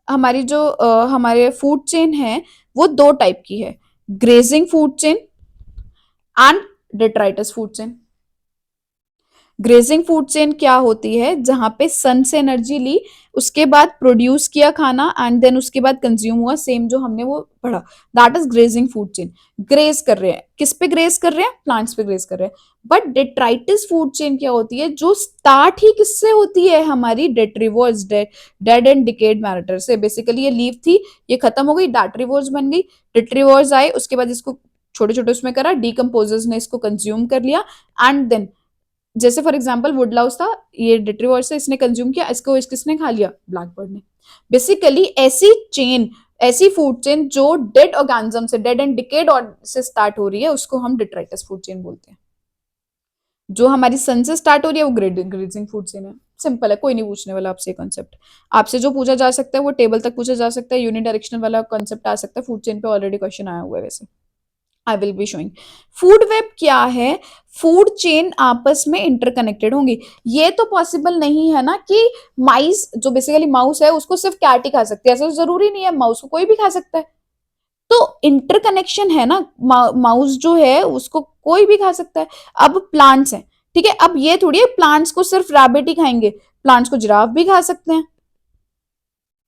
हमारे फूड चेन है वो दो टाइप की है, grazing food chain and detritus food chain. Grazing food chain क्या होती है, जहां पे सन से एनर्जी ली, उसके बाद प्रोड्यूस किया खाना, एंड देन उसके बाद कंज्यूम हुआ, सेम जो हमने वो पढ़ा, that is grazing food chain. Graze कर रहे हैं, किस पे ग्रेज कर रहे हैं, प्लांट्स पे ग्रेज कर रहे हैं। बट डेट्राइटिस फूड चेन क्या होती है, जो स्टार्ट ही किससे होती है, हमारी डेट्रीवोर्स, डेड एंड डिकेड मैटर से। बेसिकली ये लीव थी, ये खत्म हो गई, डेट्रीवोर्स बन गई, डेट्रीवोर्स आए, उसके बाद इसको छोटे छोटे उसमें करा, डीकम्पोजर्स ने इसको कंज्यूम कर लिया, एंड देन जैसे फॉर एग्जाम्पल वुडलाउस था, ये डिट्रीवर्ड से इसने कंज्यूम किया, इसको किसने खा लिया, ब्लैकबर्ड ने। बेसिकली ऐसी चेन, ऐसी फूड चेन जो डेड ऑर्गेनिज्म से, डेड एंड डिकेड से स्टार्ट हो रही है, उसको हम डिट्राइटस फूड चेन बोलते हैं। जो हमारी सन से स्टार्ट हो रही है वो ग्रेजिंग फूड चेन है। सिंपल है, कोई नहीं पूछने वाला आपसे कॉन्सेप्ट। आपसे जो पूछा जा सकता है वो टेबल तक पूछा जा सकता है, यूनिडायरेक्शनल वाला कॉन्सेप्ट आ सकता है, फूड चेन पे ऑलरेडी क्वेश्चन आया हुआ है वैसे। I will be showing. Food web क्या है? फूड चेन आपस में इंटरकनेक्टेड होंगी। ये तो पॉसिबल नहीं है ना कि माइस जो बेसिकली माउस है उसको सिर्फ कैट ही खा सकती है, ऐसा तो जरूरी नहीं है, माउस को कोई भी खा सकता है। तो इंटरकनेक्शन है ना, माउस जो है उसको कोई भी खा सकता है। अब प्लांट्स हैं, ठीक है, अब ये थोड़ी है प्लांट्स को सिर्फ रैबिट ही खाएंगे, प्लांट्स को जिराफ भी खा सकते हैं,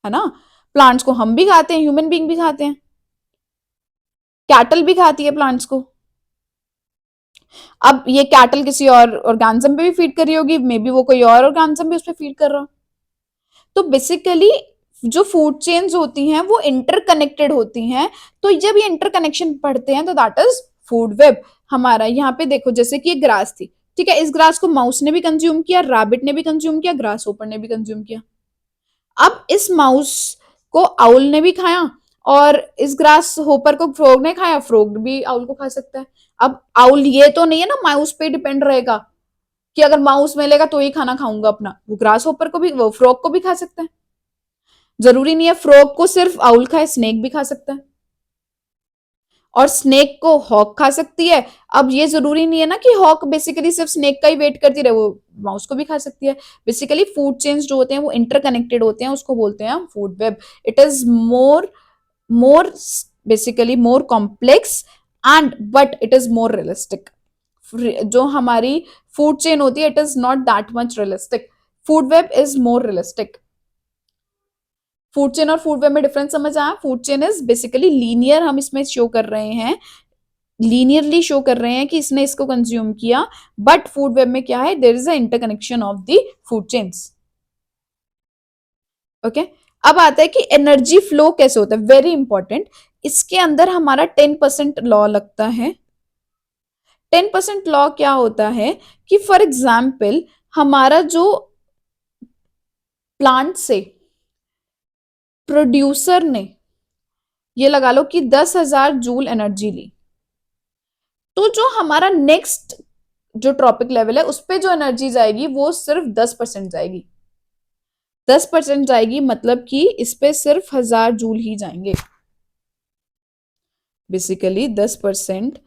है ना। प्लांट्स को हम भी खाते हैं, ह्यूमन बीइंग भी खाते हैं, कैटल भी खाती है प्लांट्स को। अब ये कैटल किसी और ऑर्गेनिज्म पे भी फीड कर रही होगी, मे बी वो कोई और ऑर्गेनिज्म भी उस पर फीड कर रहा हो। तो बेसिकली जो फूड चेन्स होती हैं वो इंटरकनेक्टेड होती हैं। तो जब ये इंटरकनेक्शन पढ़ते हैं तो दैट इज फूड वेब। हमारा यहाँ पे देखो, जैसे कि ये ग्रास थी, ठीक है, इस ग्रास को माउस ने भी कंज्यूम किया, रैबिट ने भी कंज्यूम किया, ग्रास होपर ने भी कंज्यूम किया। अब इस माउस को आउल ने भी खाया, और इस ग्रास होपर को फ्रॉग ने खाया, फ्रॉग भी आउल को खा सकता है। अब आउल ये तो नहीं है ना माउस पे डिपेंड रहेगा कि अगर माउस मिलेगा तो ही खाना खाऊंगा अपना, वो ग्रास होपर को भी, वो फ्रॉग को भी खा सकता है। जरूरी नहीं है फ्रॉग को सिर्फ आउल खाए, स्नेक भी खा सकता है, और स्नेक को हॉक खा सकती है। अब ये जरूरी नहीं है ना कि हॉक बेसिकली सिर्फ स्नेक का ही वेट करती रहे, वो माउस को भी खा सकती है। बेसिकली फूड चेन्स जो होते हैं वो इंटरकनेक्टेड होते हैं, उसको बोलते हैं हम food web. It is more basically more complex and but it is more realistic. जो हमारी फूड चेन होती है it is not that much realistic, food web is more realistic. Food chain और फूड वेब में difference समझ आया? Food chain is basically linear, हम इसमें शो कर रहे हैं, लीनियरली शो कर रहे हैं कि इसने इसको कंज्यूम किया। बट फूड वेब में क्या है, there is a interconnection of the food chains. Okay, अब आता है कि एनर्जी फ्लो कैसे होता है, वेरी इंपॉर्टेंट। इसके अंदर हमारा 10% लॉ लगता है। 10% लॉ क्या होता है कि फॉर एग्जाम्पल हमारा जो प्लांट से प्रोड्यूसर ने ये लगा लो कि 10,000 जूल एनर्जी ली, तो जो हमारा नेक्स्ट जो ट्रॉपिक लेवल है उस पर जो एनर्जी जाएगी वो सिर्फ 10% जाएगी। 10% जाएगी मतलब कि इस पे सिर्फ 1,000 जूल ही जाएंगे। बेसिकली 10%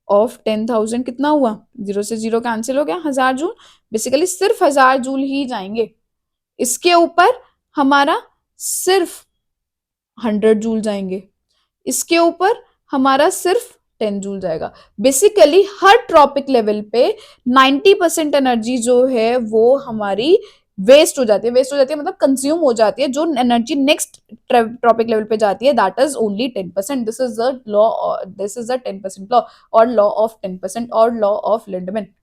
ऑफ 10,000 कितना हुआ, जीरो से जीरो कैंसिल हो गया, 1,000 जूल। बेसिकली सिर्फ 1,000 जूल ही जाएंगे। इसके ऊपर हमारा सिर्फ 100 जूल जाएंगे, इसके ऊपर हमारा सिर्फ 10 जूल जाएगा। बेसिकली हर ट्रॉपिक लेवल पे 90% एनर्जी जो है वो हमारी वेस्ट हो जाती है, वेस्ट हो जाती है मतलब कंज्यूम हो जाती है। जो एनर्जी नेक्स्ट ट्रॉपिक लेवल पे जाती है that is only 10%। This is the law, this is the 10% law, और लॉ ऑफ 10%, और लॉ ऑफ लिंडमैन।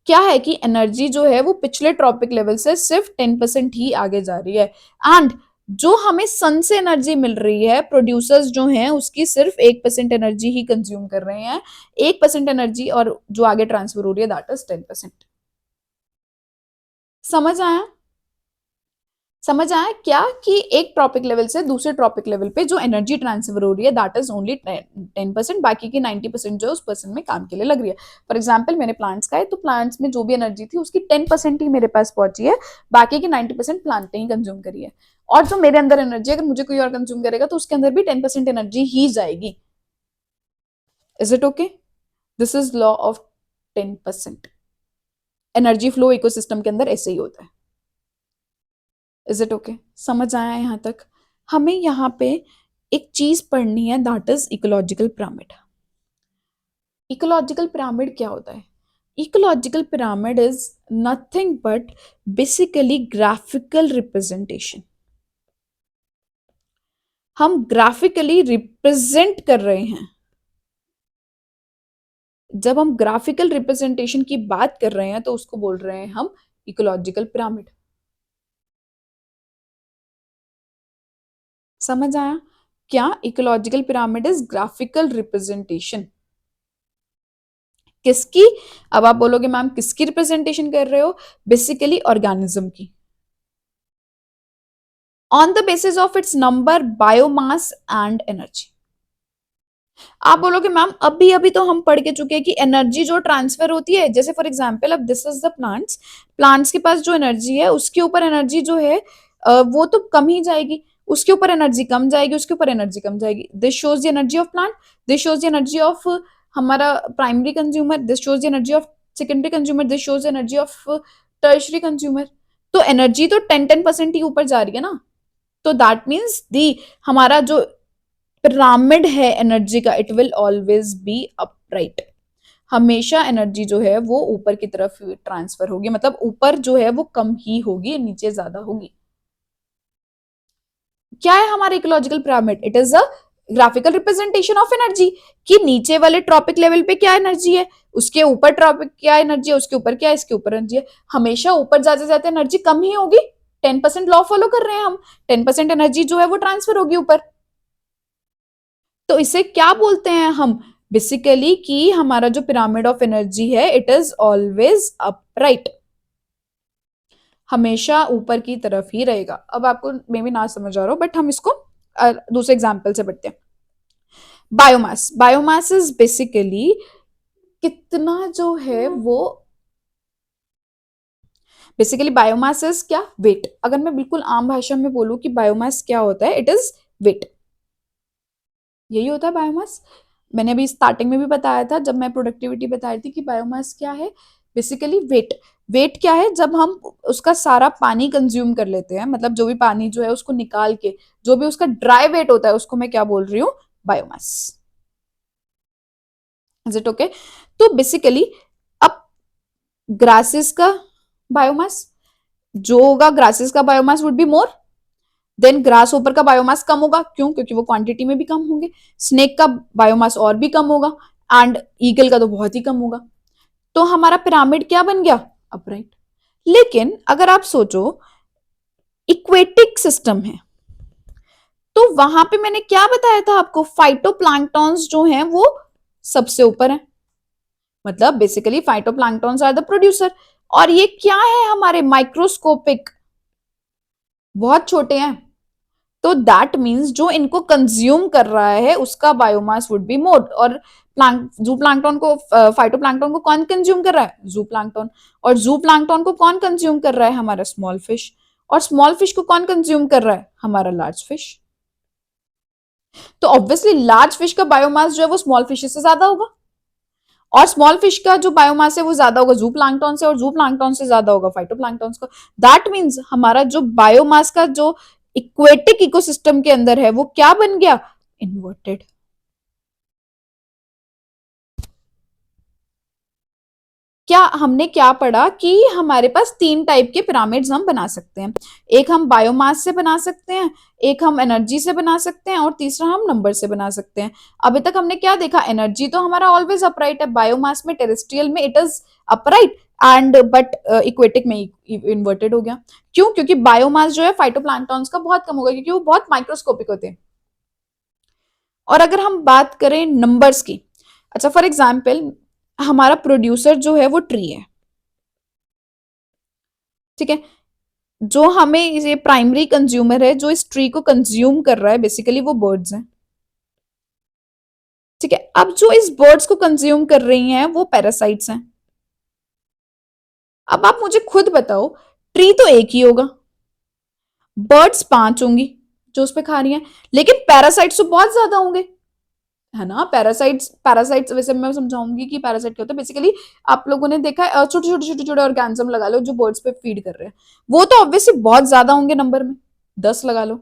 क्या है कि एनर्जी जो है वो पिछले ट्रॉपिक लेवल से सिर्फ 10% ही आगे जा रही है, एंड जो हमें सन से एनर्जी मिल रही है प्रोड्यूसर्स जो हैं उसकी सिर्फ 1% एनर्जी ही कंज्यूम कर रहे हैं। 1% एनर्जी और जो आगे ट्रांसफर हो रही है दैट इज 10%। समझ आया? समझ आया क्या कि एक ट्रॉपिक लेवल से दूसरे ट्रॉपिक लेवल पे जो एनर्जी ट्रांसफर हो रही है दैट इज ओनली 10%, बाकी की 90% जो उस पर्सन में काम के लिए लग रही है। फॉर एग्जाम्पल मैंने प्लांट्स का है तो प्लांट्स में जो भी एनर्जी थी उसकी 10% ही मेरे पास पहुंची है, बाकी की 90% प्लांट ने ही कंज्यूम करी है। और जो मेरे अंदर एनर्जी अगर मुझे कोई और कंज्यूम करेगा तो उसके अंदर भी 10% एनर्जी ही जाएगी। Is it okay? This is law of 10%। Energy flow ecosystem के अंदर ऐसे ही होता है। Is it okay? समझ आया यहाँ तक? हमें यहाँ पे एक चीज पढ़नी है that is ecological pyramid. Ecological pyramid क्या होता है? Ecological pyramid is nothing but basically graphical representation. हम ग्राफिकली रिप्रेजेंट कर रहे हैं। जब हम ग्राफिकल रिप्रेजेंटेशन की बात कर रहे हैं तो उसको बोल रहे हैं हम इकोलॉजिकल पिरामिड। समझ आया क्या? Ecological pyramid is graphical representation किसकी? अब आप बोलोगे मैम किसकी रिप्रेजेंटेशन कर रहे हो? बेसिकली ऑर्गेनिज्म की, on the basis of its number, biomass and energy. आप बोलोगे मैम अभी अभी तो हम पढ़ के चुके हैं कि एनर्जी जो ट्रांसफर होती है, जैसे फॉर एग्जांपल अब this is the plants, plants के पास जो एनर्जी है उसके ऊपर एनर्जी जो है वो तो कम ही जाएगी। उसके ऊपर एनर्जी कम जाएगी, उसके ऊपर एनर्जी कम जाएगी। This shows the energy of plant, this shows the energy of हमारा primary consumer, this shows the energy of secondary consumer, this shows energy of tertiary consumer. तो एनर्जी तो 10% ही ऊपर जा रही है ना। तो दैट मीन्स दी हमारा जो पिरामिड है एनर्जी का, it will always be upright. हमेशा एनर्जी जो है वो ऊपर की तरफ ट्रांसफर होगी, मतलब ऊपर जो है वो कम ही होगी, नीचे ज्यादा होगी। क्या है हमारा ecological pyramid? It is a graphical representation of energy, कि नीचे वाले ट्रॉपिक लेवल पे क्या एनर्जी है, उसके ऊपर ट्रॉपिक क्या एनर्जी है, उसके ऊपर क्या है, इसके ऊपर एनर्जी है। हमेशा ऊपर जाते जाते एनर्जी कम ही होगी। 10% लॉ फॉलो कर रहे हैं हम, 10% एनर्जी जो है वो ट्रांसफर होगी ऊपर। तो इसे क्या बोलते हैं हम? बेसिकली कि हमारा जो पिरामिड ऑफ एनर्जी है, इट इज ऑलवेज अपराइट, हमेशा ऊपर की तरफ ही रहेगा। अब आपको मे भी ना समझ आ रहा हो, बट हम इसको दूसरे एग्जाम्पल से पढ़ते हैं। बायोमास, बायोमास इज बेसिकली कितना जो है वो, बेसिकली बायोमास इज क्या? वेट। अगर मैं बिल्कुल आम भाषा में बोलूं कि बायोमास क्या होता है, इट इज वेट। यही होता है बायोमास। मैंने अभी स्टार्टिंग में भी बताया था जब मैं प्रोडक्टिविटी बताई थी कि बायोमास क्या है, बेसिकली वेट। वेट क्या है? जब हम उसका सारा पानी कंज्यूम कर लेते हैं, मतलब जो भी पानी जो है उसको निकाल के जो भी उसका ड्राई वेट होता है, उसको मैं क्या बोल रही हूँ? बायोमास। Is it okay? तो बेसिकली अब ग्रासेस का बायोमास जो होगा, ग्रासेस का biomass would be more than grass ऊपर का बायोमास कम होगा। क्यों? क्योंकि वो क्वांटिटी में भी कम होंगे। स्नेक का बायोमास और भी कम होगा, एंड ईगल का तो बहुत ही कम होगा। तो हमारा पिरामिड क्या बन गया? अपराइट। लेकिन अगर आप सोचो इक्वेटिक सिस्टम है, तो वहां पे मैंने क्या बताया था आपको? फाइटोप्लैंक्टॉन्स जो हैं वो सबसे ऊपर है, मतलब basically phytoplanktons are the producer. और ये क्या है? हमारे माइक्रोस्कोपिक, बहुत छोटे हैं। तो दैट मीन्स जो इनको कंज्यूम कर रहा है उसका बायोमास वुड बी मोर। और जू प्लांक्टन को, फाइटो प्लांक्टन को कौन कंज्यूम कर रहा है? जू प्लांक्टन। और जू प्लांक्टन को कौन कंज्यूम कर रहा है? हमारा स्मॉल फिश। और स्मॉल फिश को कौन कंज्यूम कर रहा है? हमारा लार्ज फिश। तो ऑब्वियसली लार्ज फिश का बायोमास जो है वो स्मॉल फिश से ज्यादा होगा, और स्मॉल फिश का जो बायोमास है वो ज्यादा होगा जू प्लांक्टन से, और जू प्लांक्टन से ज्यादा होगा फाइटो प्लांक्टन का। दैट मीन्स हमारा जो बायोमास का जो इक्वेटिक इकोसिस्टम के अंदर है वो क्या बन गया? इन्वर्टेड। क्या हमने क्या पढ़ा कि हमारे पास तीन टाइप के पिरामिड्स हम बना सकते हैं। एक हम बायोमास से बना सकते हैं, एक हम एनर्जी से बना सकते हैं, और तीसरा हम नंबर से बना सकते हैं। अभी तक हमने क्या देखा? एनर्जी तो हमारा ऑलवेज अपराइट है, बायोमास में, टेरेस्ट्रियल में it is upright, and but aquatic में इन्वर्टेड हो गया। क्यों? क्योंकि बायोमास जो है फाइटोप्लैंक्टॉन्स का बहुत कम होगा, क्योंकि वो बहुत माइक्रोस्कोपिक होते हैं। और अगर हम बात करें नंबर्स की, अच्छा फॉर एग्जाम्पल हमारा प्रोड्यूसर जो है वो ट्री है, ठीक है। जो हमें ये प्राइमरी कंज्यूमर है जो इस ट्री को कंज्यूम कर रहा है, बेसिकली वो बर्ड्स हैं, ठीक है। अब जो इस बर्ड्स को कंज्यूम कर रही हैं वो पैरासाइट्स हैं। अब आप मुझे खुद बताओ, ट्री तो एक ही होगा, बर्ड्स 5 होंगी जो उस पे खा रही हैं, लेकिन पैरासाइट्स तो बहुत ज्यादा होंगे, है ना। पैरासाइट्स, पैरासाइट्स वैसे मैं समझाऊंगी कि पैरासाइट क्या होता है। बेसिकली आप लोगों ने देखा है छोटे छोटे छोटे छोटे ऑर्गेनिज्म लगा लो जो बर्ड्स पे फीड कर रहे हैं, वो तो ऑब्वियसली बहुत ज्यादा होंगे नंबर में, 10 लगा लो।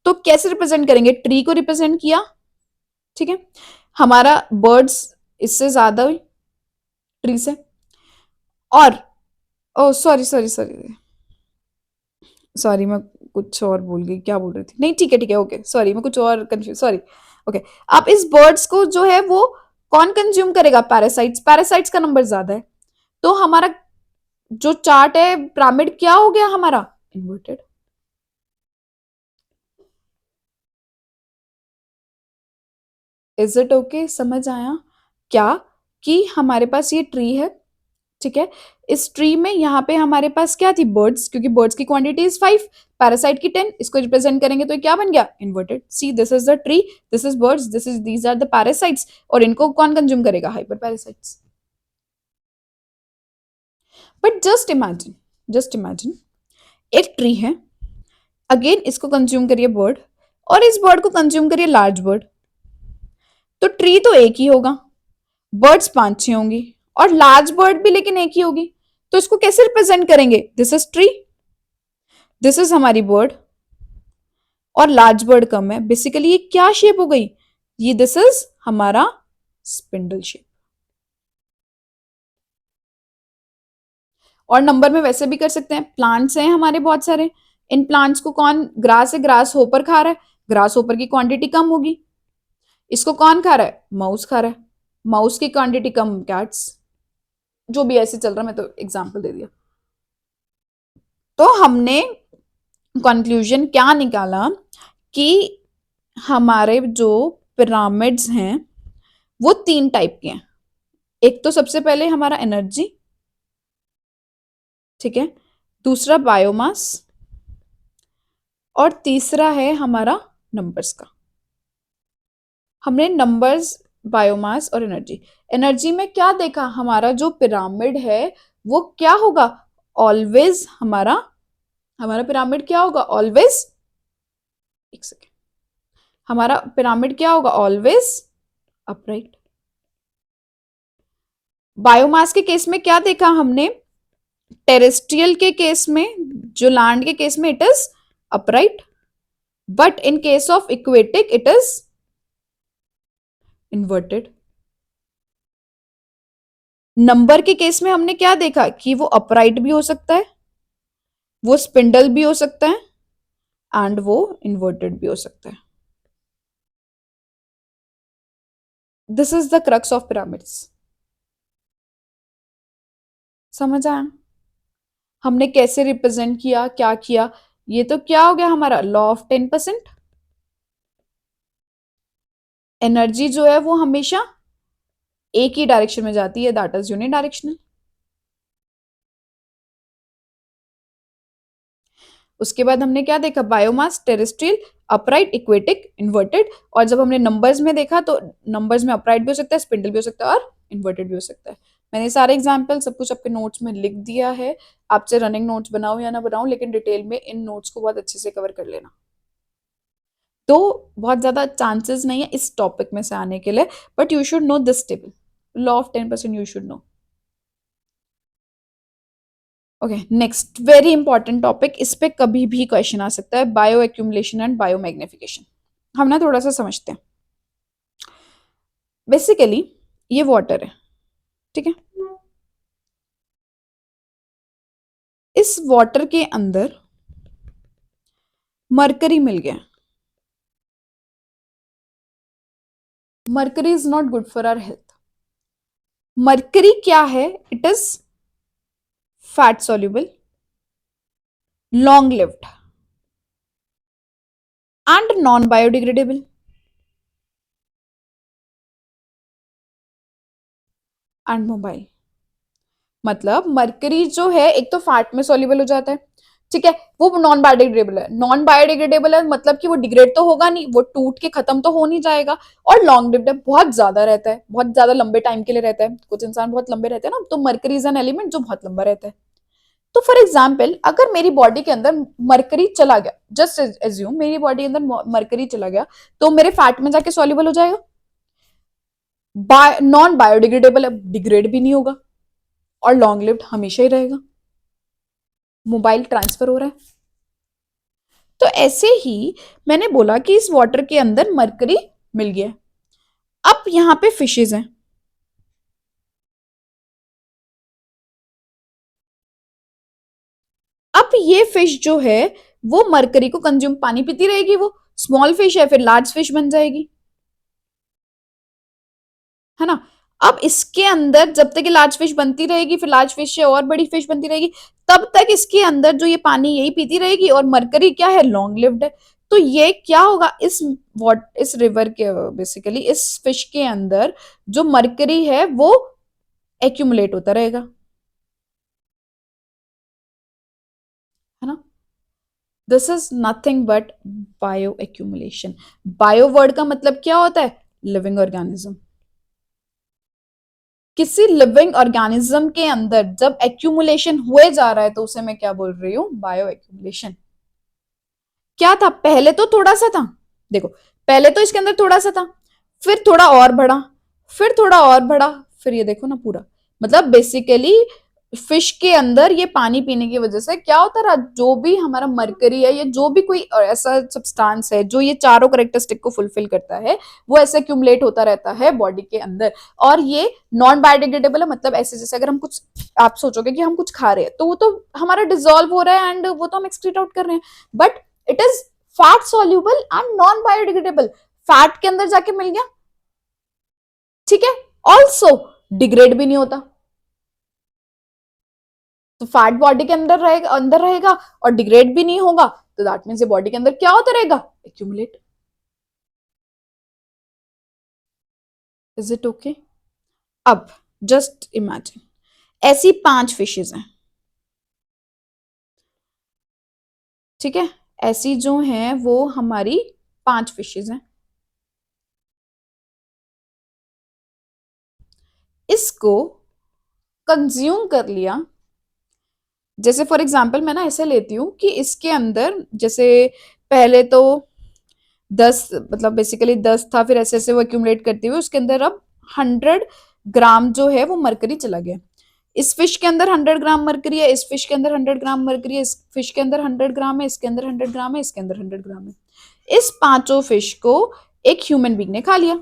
तो कैसे रिप्रेजेंट करेंगे? ट्री को रिप्रेजेंट किया, ठीक है। हमारा बर्ड्स इससे ज्यादा हुई ट्री से। और ओ सॉरी सॉरी सॉरी सॉरी, मैं कुछ और भूल गई, क्या बोल रही थी? नहीं ठीक है ठीक है, ओके सॉरी, मैं कुछ और कंफ्यूज, सॉरी। ओके, अब इस बर्ड्स को जो है वो कौन कंज्यूम करेगा? पैरासाइट्स। पैरासाइट्स का नंबर ज्यादा है, तो हमारा जो चार्ट है पिरामिड क्या हो गया हमारा? इन्वर्टेड। Is it okay? समझ आया क्या? कि हमारे पास ये ट्री है, ठीक है। इस ट्री में यहाँ पे हमारे पास क्या थी? बर्ड्स, क्योंकि बर्ड्स की क्वांटिटी इज 5, पैरासाइट की 10। इसको रिप्रेजेंट करेंगे तो ये क्या बन गया? Inverted. See this is the tree, this is birds, this is, these are the parasites, और इनको कौन कंज्यूम करेगा? Hyperparasites. But just imagine, just imagine एक ट्री है, अगेन इसको कंज्यूम करिए बर्ड, और इस बर्ड को कंज्यूम करिए लार्ज बर्ड, तो ट्री तो एक ही होगा, बर्ड्स 5-6 होंगी, और लार्ज बर्ड भी लेकिन एक ही होगी। तो इसको कैसे रिप्रेजेंट करेंगे? This is tree, this is हमारी बर्ड, और लार्ज बर्ड कम है। बेसिकली ये क्या शेप हो गई? ये दिस इज हमारा स्पिंडल शेप। और नंबर में वैसे भी कर सकते हैं, प्लांट्स हैं हमारे बहुत सारे, इन प्लांट्स को कौन, ग्रास है, ग्रास होपर खा रहा है, ग्रास होपर की क्वांटिटी कम होगी। इसको कौन खा रहा है? माउस खा रहा है, माउस की क्वांटिटी कम कैट्स। जो भी ऐसे चल रहा है, मैं तो एग्जांपल दे दिया। तो हमने कंक्लूजन क्या निकाला कि हमारे जो पिरामिड्स हैं वो 3 टाइप के हैं। एक तो सबसे पहले हमारा एनर्जी, ठीक है, दूसरा बायोमास, और तीसरा है हमारा नंबर्स का। हमने नंबर्स, बायोमास और एनर्जी, एनर्जी में क्या देखा? हमारा जो पिरामिड है वो क्या होगा? ऑलवेज हमारा हमारा पिरामिड क्या होगा? ऑलवेज, एक सेकेंड, हमारा पिरामिड क्या होगा? Always upright. बायोमास के केस में क्या देखा हमने? टेरेस्ट्रियल के केस में, जो लैंड के केस में, it is upright, but in case of aquatic it is inverted. Number के केस में हमने क्या देखा कि वो अपराइट भी हो सकता है, वो स्पिंडल भी हो सकता है, एंड वो इन्वर्टेड भी हो सकता है। This is the crux of pyramids. समझ आया हमने कैसे रिप्रेजेंट किया, क्या किया? ये तो क्या हो गया हमारा लॉ ऑफ 10%। एनर्जी जो है वो हमेशा एक ही डायरेक्शन में जाती है, दैट इज यूनिडायरेक्शनल। उसके बाद हमने क्या देखा? Biomass, terrestrial, upright, aquatic, inverted. और जब हमने नंबर्स में देखा तो नंबर्स में अपराइट भी हो सकता है, स्पिंडल भी हो सकता है, और इन्वर्टेड भी हो सकता है। मैंने सारे एग्जाम्पल सब कुछ आपके नोट्स में लिख दिया है, आपसे रनिंग नोट्स बनाओ या ना बनाओ, लेकिन डिटेल में इन नोट्स को बहुत अच्छे से कवर कर लेना। तो बहुत ज्यादा चांसेस नहीं है इस टॉपिक में से आने के लिए, but you should know this table, law of 10%, you should no. Okay, next very important topic, इस पे कभी भी क्वेश्चन आ सकता है, bio accumulation and bio magnification. हम ना थोड़ा सा समझते हैं। बेसिकली ये वाटर है, ठीक है, इस वाटर के अंदर मरकरी मिल गया। Mercury is not good for our health. Mercury क्या है? It is fat soluble, long lived, and non biodegradable. And mobile. मतलब मरकरी जो है एक तो फैट में सॉल्युबल हो जाता है, ठीक है, वो नॉन बायोडिग्रेडेबल है। नॉन बायोडिग्रेडेबल है मतलब कि वो डिग्रेड तो होगा नहीं, वो टूट के खत्म तो हो नहीं जाएगा। और लॉन्ग लिव्ड है, बहुत ज्यादा रहता है, बहुत ज्यादा लंबे टाइम के लिए रहता है। कुछ इंसान बहुत लंबे रहते हैं ना, तो मरकरी इज एन एलिमेंट जो बहुत लंबा रहता है। तो फॉर एग्जाम्पल अगर मेरी बॉडी के अंदर मरकरी चला गया, जस्ट एज्यूम मेरी बॉडी के अंदर मरकरी चला गया, तो मेरे फैट में जाके सॉल्युबल हो जाएगा। नॉन बायोडिग्रेडेबल है, डिग्रेड भी नहीं होगा, और लॉन्ग लिव्ड हमेशा ही रहेगा। मोबाइल ट्रांसफर हो रहा है। तो ऐसे ही मैंने बोला कि इस वाटर के अंदर मरकरी मिल गया। अब यहां पे फिशेज हैं, अब ये फिश जो है वो मरकरी को कंज्यूम, पानी पीती रहेगी, वो स्मॉल फिश है, फिर लार्ज फिश बन जाएगी, है ना। अब इसके अंदर जब तक ये लार्ज फिश बनती रहेगी, फिर लार्ज फिश से और बड़ी फिश बनती रहेगी, तब तक इसके अंदर जो ये पानी यही पीती रहेगी, और मरकरी क्या है? लॉन्ग लिव्ड है। तो ये क्या होगा? इस रिवर के, बेसिकली इस फिश के अंदर जो मरकरी है वो एक्यूमुलेट होता रहेगा, है ना। This is nothing but bio accumulation. Bio word का मतलब क्या होता है? Living organism. किसी लिविंग ऑर्गेनिज्म के अंदर जब एक्यूमुलेशन हुए जा रहा है तो उसे मैं क्या बोल रही हूं? Bio accumulation. क्या था, पहले तो थोड़ा सा था, देखो पहले तो इसके अंदर थोड़ा सा था, फिर थोड़ा और बढ़ा, फिर थोड़ा और बढ़ा, फिर ये देखो ना पूरा, मतलब बेसिकली फिश के अंदर ये पानी पीने की वजह से क्या होता रहा, जो भी हमारा मरकरी है या जो भी कोई ऐसा सब्सटेंस है जो ये चारों करेक्टरिस्टिक को फुलफिल करता है, वो ऐसे एक्यूमुलेट होता रहता है बॉडी के अंदर। और ये नॉन बायोडिग्रेडेबल है, मतलब ऐसे जैसे अगर हम कुछ, आप सोचोगे कि हम कुछ खा रहे हैं तो वो तो हमारा डिजोल्व हो रहा है एंड वो तो हम एक्सक्रीट आउट कर रहे हैं, but it is fat soluble and non biodegradable, fat के अंदर जाके मिल गया, ठीक है, ऑल्सो डिग्रेड भी नहीं होता, तो फैट बॉडी के अंदर रहेगा और डिग्रेड भी नहीं होगा, तो दैट मीन्स ये बॉडी के अंदर क्या होता रहेगा, एक्यूमुलेट। Is it okay? अब जस्ट इमेजिन ऐसी 5 फिशेज हैं, ठीक है, ऐसी जो हैं वो हमारी 5 फिशेज हैं, इसको कंज्यूम कर लिया, जैसे फॉर एग्जाम्पल मैं ना ऐसे लेती हूँ कि इसके अंदर जैसे पहले तो 10, मतलब बेसिकली 10 था, फिर ऐसे ऐसे वो एक्यूमुलेट करते हुए उसके अंदर अब 100 ग्राम जो है वो मरकरी चला गया, इस फिश के अंदर 100 ग्राम मरकरी है, इस फिश के अंदर 100 ग्राम मरकरी है, इस फिश के अंदर 100 ग्राम है, इसके अंदर 100 ग्राम है, इसके अंदर 100 ग्राम है, इस पांचों फिश को एक ह्यूमन बींग ने खा लिया।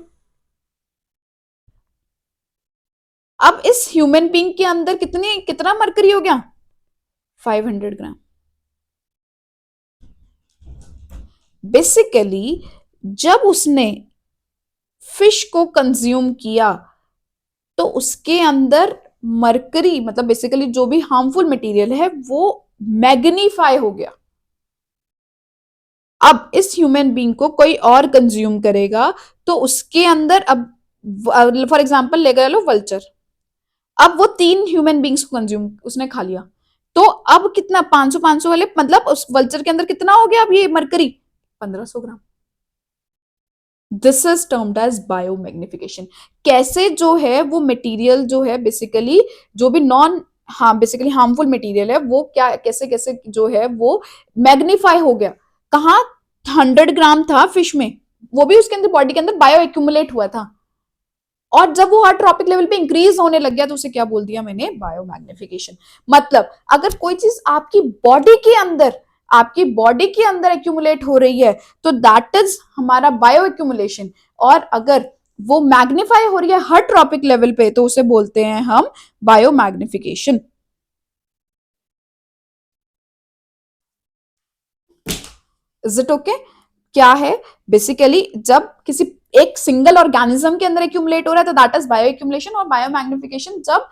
अब इस ह्यूमन बींग के अंदर कितना मरकरी हो गया, 500 ग्राम। बेसिकली जब उसने फिश को कंज्यूम किया तो उसके अंदर मरकरी, मतलब बेसिकली जो भी हार्मफुल मटेरियल है वो मैग्नीफाई हो गया। अब इस ह्यूमन बींग को कोई और कंज्यूम करेगा तो उसके अंदर अब फॉर एग्जाम्पल ले लो वल्चर, अब वो 3 ह्यूमन बींग्स को कंज्यूम उसने खा लिया, तो अब कितना 500 500 वाले, मतलब उस वल्चर के अंदर कितना हो गया अब ये mercury, 1500 gram. This is termed as biomagnification. कैसे जो है वो मटेरियल जो है बेसिकली जो भी नॉन, हाँ बेसिकली हार्मफुल मटेरियल है वो क्या कैसे कैसे जो है वो मैग्नीफाई हो गया, कहा 100 ग्राम था फिश में, वो भी उसके अंदर बॉडी के अंदर बायो एक्यूमुलेट हुआ था, और जब वो हर ट्रॉपिक लेवल पे इंक्रीज होने लग गया तो उसे क्या बोल दिया मैंने, बायोमैग्निफिकेशन। मतलब अगर कोई चीज आपकी बॉडी के अंदर एक्यूमुलेट हो रही है तो दैट इज हमारा बायो एक्यूमुलेशन, और अगर वो मैग्नीफाई हो रही है हर ट्रॉपिक लेवल पे तो उसे बोलते हैं हम बायोमैग्निफिकेशन। Is it okay? क्या है, बेसिकली जब किसी एक सिंगल ऑर्गेनिज्म के अंदर एक्यूमुलेट हो रहा है तो दैट इज बायो एक्यूमुलेशन, और बायो मैग्निफिकेशन जब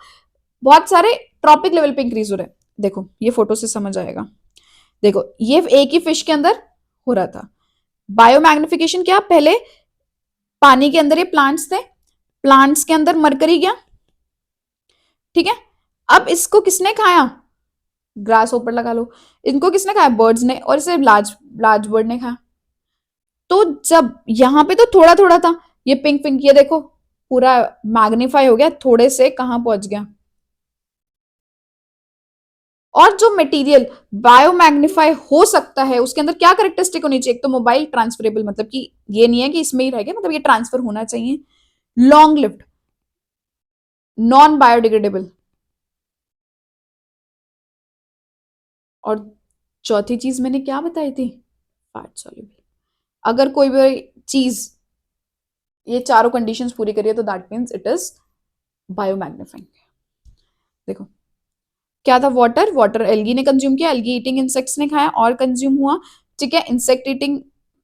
बहुत सारे ट्रॉपिक लेवल पे इंक्रीज हो रहे हैं। देखो ये फोटो से समझ आएगा, देखो ये एक ही फिश के अंदर हो रहा था, बायो मैग्निफिकेशन क्या, पहले पानी के अंदर ये प्लांट्स थे, प्लांट्स के अंदर मरकरी गया, ठीक है, अब इसको किसने खाया, ग्रास ऊपर लगा लो, इनको किसने खाया, बर्ड्स ने, और इसे लार्ज लार्ज बर्ड ने खाया, तो जब यहां पे तो थोड़ा थोड़ा था, ये पिंक पिंक ये देखो पूरा मैग्नीफाई हो गया, थोड़े से कहां पहुंच गया, और जो मटेरियल बायोमैग्नीफाई हो सकता है उसके अंदर क्या करेक्टरिस्टिक होनी चाहिए, एक तो मोबाइल ट्रांसफरेबल, मतलब कि ये नहीं है कि इसमें ही रह गया, मतलब ये ट्रांसफर होना चाहिए, लॉन्ग लिव्ड, नॉन बायोडिग्रेडेबल, और चौथी चीज मैंने क्या बताई थी, फैट सॉल्युबल। अगर कोई भी चीज ये चारों कंडीशंस पूरी करिए तो दैट मीन्स इट इज बायोमैग्नीफाइंग। देखो क्या था, वाटर, वाटर एल्गी ने कंज्यूम किया, एल्गी ईटिंग इंसेक्ट्स ने खाया और कंज्यूम हुआ, ठीक है, इंसेक्ट ईटिंग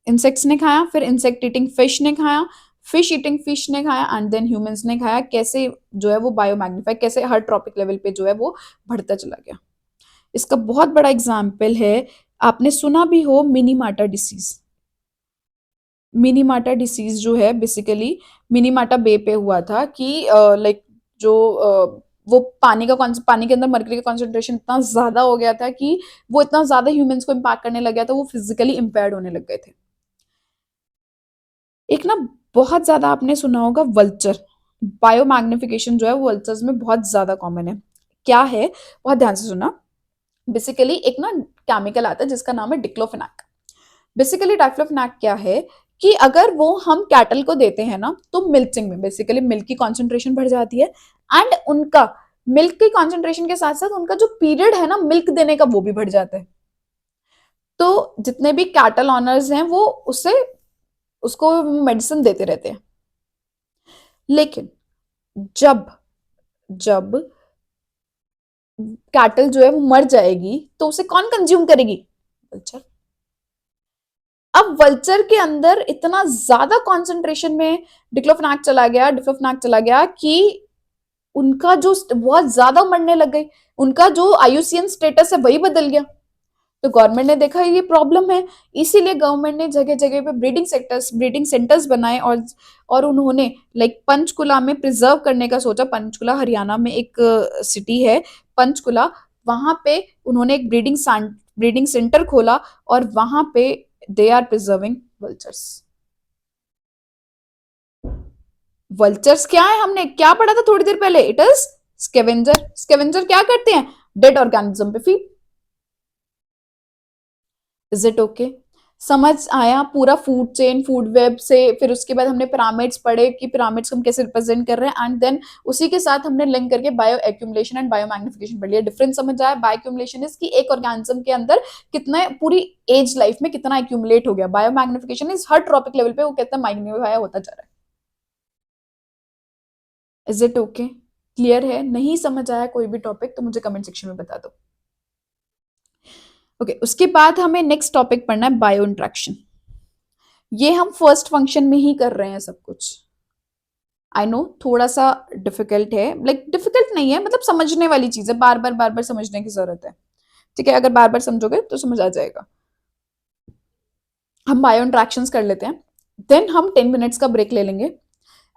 इंसेक्ट्स ने खाया, फिर इंसेक्ट ईटिंग फिश ने खाया, फिश ईटिंग फिश ने खाया, एंड देन ह्यूमंस ने खाया, कैसे जो है वो बायोमैग्नीफाई, कैसे हर ट्रॉपिक लेवल पे जो है वो बढ़ता चला गया। इसका बहुत बड़ा एग्जाम्पल है, आपने सुना भी हो मिनीमाटा डिसीज। मिनीमाटा डिसीज जो है बेसिकली मिनीमाटा बे पे हुआ था कि लाइक जो वो पानी के अंदर मरकरी का कॉन्सेंट्रेशन इतना ज्यादा हो गया था कि वो इतना ज्यादा ह्यूमंस को इम्पैक्ट करने लग गया था, वो फिजिकली इम्पेयर्ड होने लग गए थे। एक ना बहुत ज्यादा आपने सुना होगा वल्चर, बायोमैग्निफिकेशन जो है वो वल्चर्स में बहुत ज्यादा कॉमन है। क्या है, बहुत ध्यान से सुना, बेसिकली एक ना केमिकल आता है जिसका नाम है डिक्लोफेनाक। बेसिकली डाइक्लोफेनाक क्या है कि अगर वो हम कैटल को देते हैं ना तो मिल्किंग में बेसिकली मिल्क की कॉन्सेंट्रेशन बढ़ जाती है, एंड उनका मिल्क की कॉन्सेंट्रेशन के साथ साथ उनका जो पीरियड है ना मिल्क देने का वो भी बढ़ जाता है। तो जितने भी कैटल ऑनर्स हैं वो उससे उसको मेडिसिन देते रहते हैं। लेकिन जब जब कैटल जो है वो मर जाएगी तो उसे कौन कंज्यूम करेगी? वल्चर। अब वल्चर के अंदर इतना ज्यादा कॉन्सेंट्रेशन में डिक्लोफेनाक चला गया कि उनका जो बहुत ज्यादा मरने लग गई, उनका जो आईयूसीएन स्टेटस है वही बदल गया। तो गवर्नमेंट ने देखा ये प्रॉब्लम है, इसीलिए गवर्नमेंट ने जगह जगह पे ब्रीडिंग सेंटर्स बनाए, और उन्होंने लाइक पंचकुला में प्रिजर्व करने का सोचा। पंचकुला हरियाणा में एक सिटी है पंचकुला, वहां पे उन्होंने एक ब्रीडिंग सेंटर खोला, और वहां पे they are preserving vultures. Vultures क्या है, हमने क्या पढ़ा था थोड़ी देर पहले? It is scavenger. स्केवेंजर क्या करते हैं? डेड ऑर्गेनिज्म पे फीड। Is it okay? समझ आया पूरा फूड चेन, फूड वेब से। फिर उसके बाद हमने पिरामिड्स पढ़े कि पिरामिड्स को हम कैसे रिप्रेजेंट कर रहे हैं, एंड देन उसी के साथ हमने लिंक करके bio accumulation and bio magnification पढ़ लिया। डिफरेंस समझ आया? बायो एक्यूमुलेशन इज कि एक ऑर्गेनिज्म के अंदर कितना पूरी एज लाइफ में कितना एक्यूमुलेट हो गया। Bio magnification is her trophic level पे वो कितना मैग्नीफाई होता जा रहा है। Is it okay? क्लियर है? नहीं समझ आया कोई भी टॉपिक तो मुझे कमेंट सेक्शन में बता दो। ओके, उसके बाद हमें नेक्स्ट टॉपिक पढ़ना है बायो इंट्रैक्शन। ये हम फर्स्ट फंक्शन में ही कर रहे हैं सब कुछ। आई नो थोड़ा सा डिफिकल्ट है, लाइक डिफिकल्ट नहीं है, मतलब समझने वाली चीज है, बार बार समझने की जरूरत है। ठीक है, अगर बार बार समझोगे तो समझ आ जाएगा। हम बायो इंट्रैक्शंस कर लेते हैं, देन हम 10 मिनट्स का ब्रेक ले लेंगे,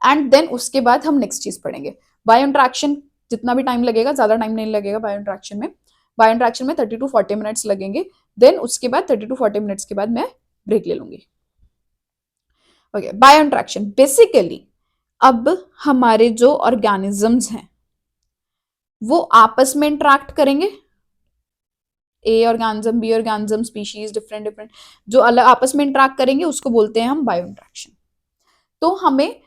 एंड देन उसके बाद हम नेक्स्ट चीज पढ़ेंगे। बायो इंट्रैक्शन जितना भी टाइम लगेगा, ज्यादा टाइम नहीं लगेगा बायो इंट्रैक्शन में। बायो इंट्रैक्शन में 30 to 40 मिनट्स लगेंगे, देन उसके बाद 30 to 40 मिनट्स के बाद मैं ब्रेक ले लूंगी। ओके, बायो इंट्रैक्शन बेसिकली अब हमारे जो ऑर्गेनिजम्स हैं वो आपस में इंटरेक्ट करेंगे। A organism, B organism, species different different जो अलग आपस में इंटरेक्ट करेंगे उसको बोलते हैं हम बायो इंटरेक्शन। तो हमें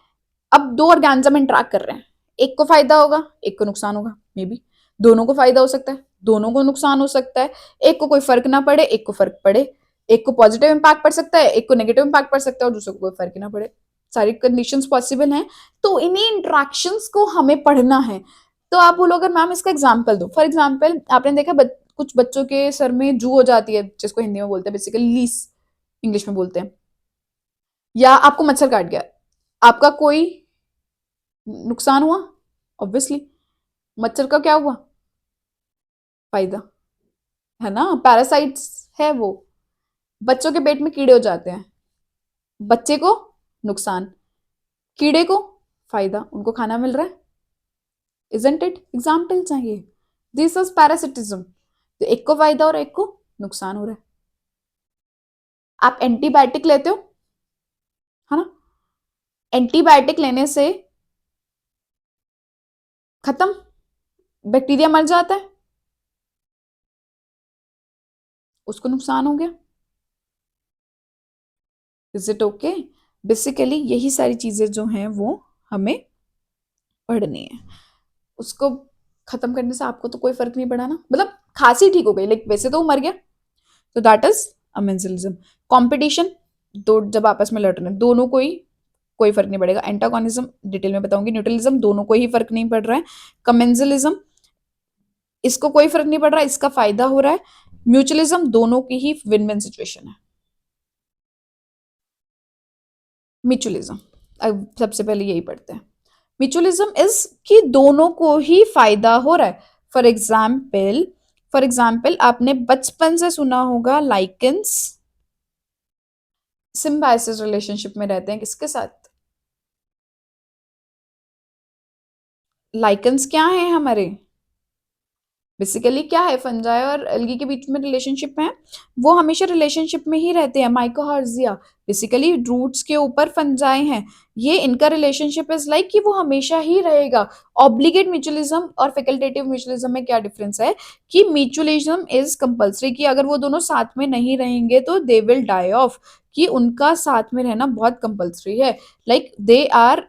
अब दो ऑर्गेनिज्म इंटरेक्ट कर रहे हैं, एक को फायदा होगा एक को नुकसान होगा, मे बी दोनों को फायदा हो सकता है दोनों को नुकसान हो सकता है, एक को कोई फर्क ना पड़े एक को फर्क पड़े, एक को पॉजिटिव इंपैक्ट पड़ सकता है एक को नेगेटिव इंपैक्ट पड़ सकता है, और दूसरे को कोई फर्क ही ना पड़े। सारी कंडीशंस पॉसिबल हैं। तो इन्हीं इंट्रैक्शंस को हमें पढ़ना है। तो आप बोलो अगर मैम इसका एग्जाम्पल दो, फॉर एग्जाम्पल आपने देखा कुछ बच्चों के सर में जू हो जाती है जिसको हिंदी में बोलते हैं बेसिकली लीस, इंग्लिश में बोलते हैं, या आपको मच्छर काट गया, आपका कोई नुकसान हुआ? ऑब्वियसली। मच्छर का क्या हुआ? फायदा, है ना? पैरासाइट्स है वो। बच्चों के पेट में कीड़े हो जाते हैं, बच्चे को नुकसान, कीड़े को फायदा, उनको खाना मिल रहा है। Isn't it? एग्जाम्पल चाहिए। This is parasitism. तो एक को फायदा और एक को नुकसान हो रहा है। आप एंटीबायोटिक लेते हो, है ना? एंटीबायोटिक लेने से खत्म, बैक्टीरिया मर जाता है, उसको नुकसान हो गया। Is it okay? बेसिकली यही सारी चीजें जो हैं वो हमें पढ़नी है। उसको खत्म करने से आपको तो कोई फर्क नहीं पड़ा ना, मतलब खांसी ठीक हो गई, लाइक वैसे तो वो मर गया। तो दैट इज अमेंसिलिज्म। कॉम्पिटिशन, दो जब आपस में लड़ रहे हैं दोनों को ही कोई फर्क नहीं पड़ेगा। एंटागोनिज्म डिटेल में बताऊंगी। न्यूट्रलिज्म, दोनों को ही फर्क नहीं पड़ रहा है। कमेंजलिज्म, इसको कोई फर्क नहीं पड़ रहा है, इसका फायदा हो रहा है। म्यूचुअलिज्म, दोनों की ही विन विन सिचुएशन है। म्यूचुअलिज्म सबसे पहले यही पढ़ते हैं। म्यूचुअलिज्म इज कि दोनों को ही फायदा हो रहा है। फॉर एग्जाम्पल आपने बचपन से सुना होगा लाइकेंस सिम्बायोसिस रिलेशनशिप में रहते हैं किसके साथ? लाइकेंस क्या है हमारे? बेसिकली क्या है, फंजाई और एल्गी के बीच में रिलेशनशिप है, वो हमेशा रिलेशनशिप में ही रहते हैं। माइकोहर्जिया बेसिकली रूट्स के ऊपर फंजाई हैं, ये इनका रिलेशनशिप इज लाइक कि वो हमेशा ही रहेगा। ऑब्लिगेट म्यूचुअलिज्म और फैकल्टेटिव म्यूचुअलिज्म में क्या डिफरेंस है कि म्यूचुअलिज्म इज कंपल्सरी, कि अगर वो दोनों साथ में नहीं रहेंगे तो दे विल डाई ऑफ, कि उनका साथ में रहना बहुत कंपल्सरी है, like they are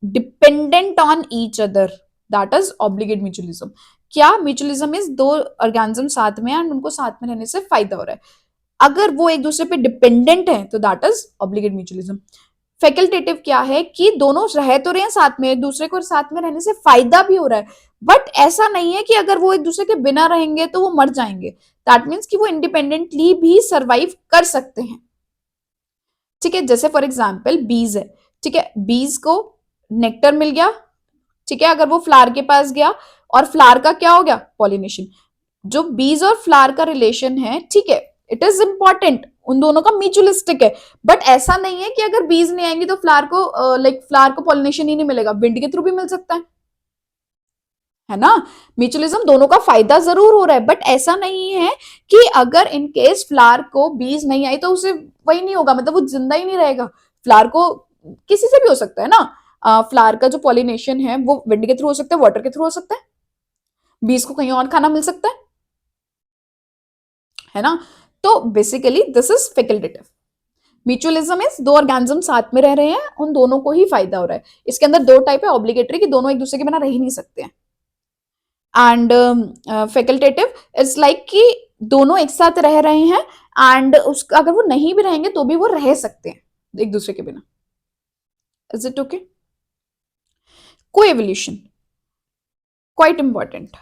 dependent on each other, that is obligate mutualism. क्या म्यूचुअलिज्म इज दो ऑर्गेनिज्म साथ में एंड उनको साथ में रहने से फायदा हो रहा है, अगर वो एक दूसरे पे डिपेंडेंट है तो that is obligate mutualism. Facultative क्या है कि दोनों रह तो रहे हैं साथ में, एक दूसरे को साथ में रहने से फायदा भी हो रहा है, बट ऐसा नहीं है कि अगर वो एक दूसरे के बिना रहेंगे तो वो मर जाएंगे, दैट मीन्स कि वो इंडिपेंडेंटली भी सर्वाइव कर सकते हैं। ठीक है, जैसे फॉर एग्जाम्पल बीज है, ठीक है, बीज को नेक्टर मिल गया, ठीक है, अगर वो फ्लावर के पास गया और फ्लावर का क्या हो गया, पॉलिनेशन। जो बीज और फ्लावर का रिलेशन है, ठीक है, इट इज इंपॉर्टेंट, उन दोनों का म्यूचुअलिस्टिक है, बट ऐसा नहीं है कि अगर बीज नहीं आएंगी तो फ्लावर को लाइक फ्लावर को पॉलिनेशन ही नहीं मिलेगा, विंड के थ्रू भी मिल सकता है ना। म्यूचुअलिज्म दोनों का फायदा जरूर हो रहा है, बट ऐसा नहीं है कि अगर इन केस फ्लावर को बीज नहीं आई तो उसे वही नहीं होगा, मतलब वो जिंदा ही नहीं रहेगा। फ्लावर को किसी से भी हो सकता है ना, फ्लावर का जो पॉलिनेशन है वो विंड के थ्रू हो सकता है, वाटर के थ्रू हो सकता है, बीज को कहीं और खाना मिल सकता है ना। तो basically this is facultative. Mutualism is दो ऑर्गेनिज्म साथ में रह रहे हैं, उन दोनों को ही फायदा हो रहा है। इसके अंदर दो टाइप है, ऑब्लिगेटरी कि दोनों एक दूसरे के बिना रह ही नहीं सकते हैं, एंड फैकल्टेटिव इट्स लाइक कि दोनों एक साथ रह रहे हैं एंड उसका अगर वो नहीं भी रहेंगे तो भी वो रह सकते हैं एक दूसरे के बिना। Is it okay? Coevolution quite important.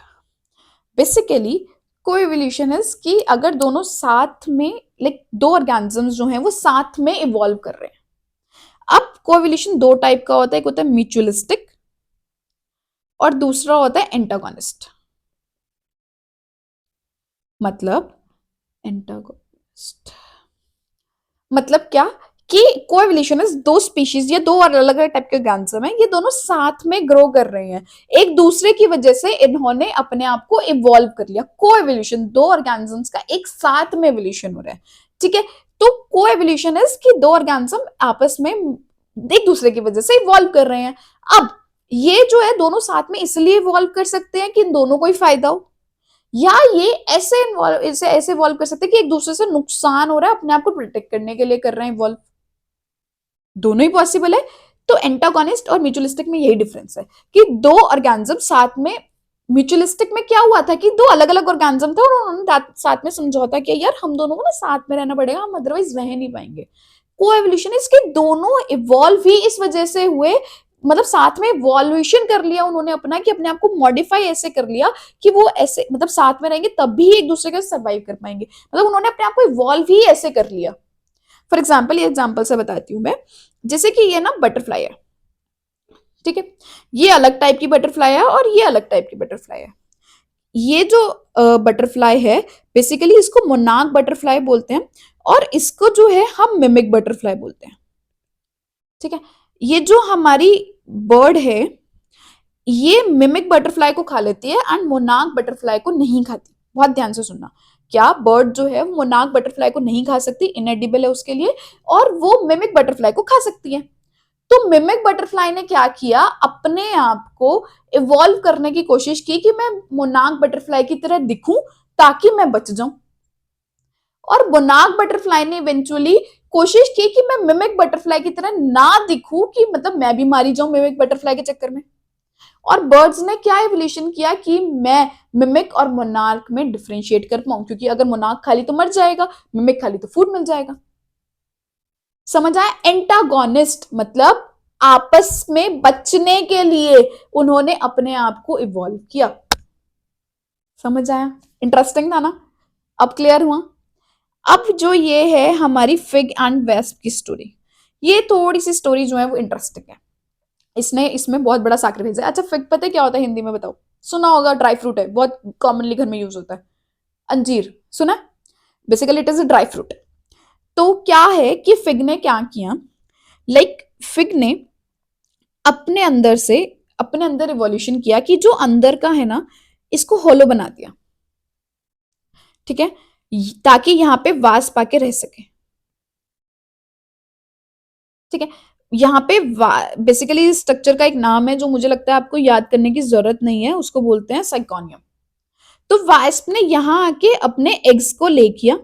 Basically coevolution is कि अगर दोनों साथ में लाइक दो ऑर्गेनिजम्स जो हैं वो साथ में इवॉल्व कर रहे हैं। अब कोएवोल्यूशन दो टाइप का होता है, एक होता है म्यूचुअलिस्टिक और दूसरा होता है एंटागोनिस्ट। मतलब एंटागोनिस्ट मतलब क्या कि कोएवोल्यूशन इज दो स्पीशीज, ये दो अलग अलग टाइप के ऑर्गेनिज्म है, ये दोनों साथ में ग्रो कर रहे हैं, एक दूसरे की वजह से इन्होंने अपने आप को इवॉल्व कर लिया। कोएवोल्यूशन दो ऑर्गेनिजम्स का एक साथ में एवोल्यूशन हो रहा है, ठीक है। तो कोएवोल्यूशन इज कि दो ऑर्गेनिज्म आपस में एक दूसरे की वजह से इवॉल्व कर रहे हैं। अब ये जो है दोनों साथ में इसलिए इवॉल्व कर सकते हैं कि इन दोनों को ही फायदा हो, या ये ऐसे इवॉल्व कर सकते हैं कि एक दूसरे से नुकसान हो रहा है, अपने आप को प्रोटेक्ट करने के लिए कर रहे हैं इवॉल्व, दोनों ही पॉसिबल है। तो एंटागोनिस्ट और म्यूचुअलिस्टिक में यही डिफरेंस है कि दो ऑर्गेनिज्म साथ में, म्यूचुअलिस्टिक में क्या हुआ था कि दो अलग अलग ऑर्गेनिज्म थे और उन्होंने साथ में समझौता किया, यार हम दोनों को ना साथ में रहना पड़ेगा, हम अदरवाइज रह नहीं पाएंगे। कोएवोल्यूशन इसके दोनों इवॉल्व ही इस वजह से हुए, मतलब साथ में इवोल्यूशन कर लिया उन्होंने अपना, कि अपने आप को मॉडिफाई ऐसे कर लिया कि वो ऐसे मतलब साथ में रहेंगे तब भी एक दूसरे के सर्वाइव कर पाएंगे, मतलब उन्होंने अपने आप को इवॉल्व ही ऐसे कर लिया। फॉर एग्जाम्पल, ये एग्जाम्पल से बताती हूँ मैं, जैसे कि ये ना बटरफ्लाई है, ठीक है, ये अलग टाइप की बटरफ्लाई है और ये अलग टाइप की बटरफ्लाई है। ये जो बटरफ्लाई है बेसिकली इसको मोनार्क बटरफ्लाई बोलते हैं, और इसको जो है हम मिमिक बटरफ्लाई बोलते हैं, ठीक है। ये जो हमारी बर्ड है ये मिमिक बटरफ्लाई को खा लेती है एंड मोनार्क बटरफ्लाई को नहीं खाती। बहुत ध्यान से सुनना, क्या बर्ड जो है मोनार्क बटरफ्लाई को नहीं खा सकती, इनएडिबल है उसके लिए, और वो मिमिक बटरफ्लाई को खा सकती है। तो मिमिक बटरफ्लाई ने क्या किया, अपने आप को इवॉल्व करने की कोशिश की कि मैं मोनार्क बटरफ्लाई की तरह दिखूं ताकि मैं बच जाऊं, और मोनार्क बटरफ्लाई ने इवेंचुअली कोशिश की कि मैं मिमिक बटरफ्लाई की तरह ना दिखूं, कि मतलब मैं भी मारी जाऊं मिमिक बटरफ्लाई के चक्कर में। और बर्ड्स ने क्या एवोल्यूशन किया कि मैं मिमिक और मोनार्क में डिफरेंशिएट कर पाऊं, क्योंकि अगर मोनार्क खाली तो मर जाएगा, मिमिक खाली तो फूड मिल जाएगा। समझ आया? एंटागोनिस्ट मतलब आपस में बचने के लिए उन्होंने अपने आप को इवॉल्व किया। समझ आया? इंटरेस्टिंग था ना? अब क्लियर हुआ? अब जो ये है हमारी फिग एंड वेस्प की स्टोरी, ये थोड़ी सी स्टोरी जो है वो इंटरेस्टिंग है, इसने इसमें बहुत बड़ा सैक्रिफाइस है। अच्छा, फिग पता है क्या होता है हिंदी में, बताओ? सुना होगा, ड्राई फ्रूट है, बहुत कॉमनली घर में यूज होता है। अंजीर सुना? Basically it is a dry fruit. तो क्या है कि फिग ने क्या किया, लाइक फिग ने अपने अंदर से अपने अंदर इवोल्यूशन किया कि जो अंदर का है ना, इसको होलो बना दिया, ठीक है, ताकि यहाँ पे वास्प आके रह सके, ठीक है। यहाँ पे बेसिकली स्ट्रक्चर का एक नाम है जो मुझे लगता है आपको याद करने की जरूरत नहीं है, उसको बोलते हैं साइकोनियम। तो वास्प ने यहाँ आके अपने एग्स को ले किया,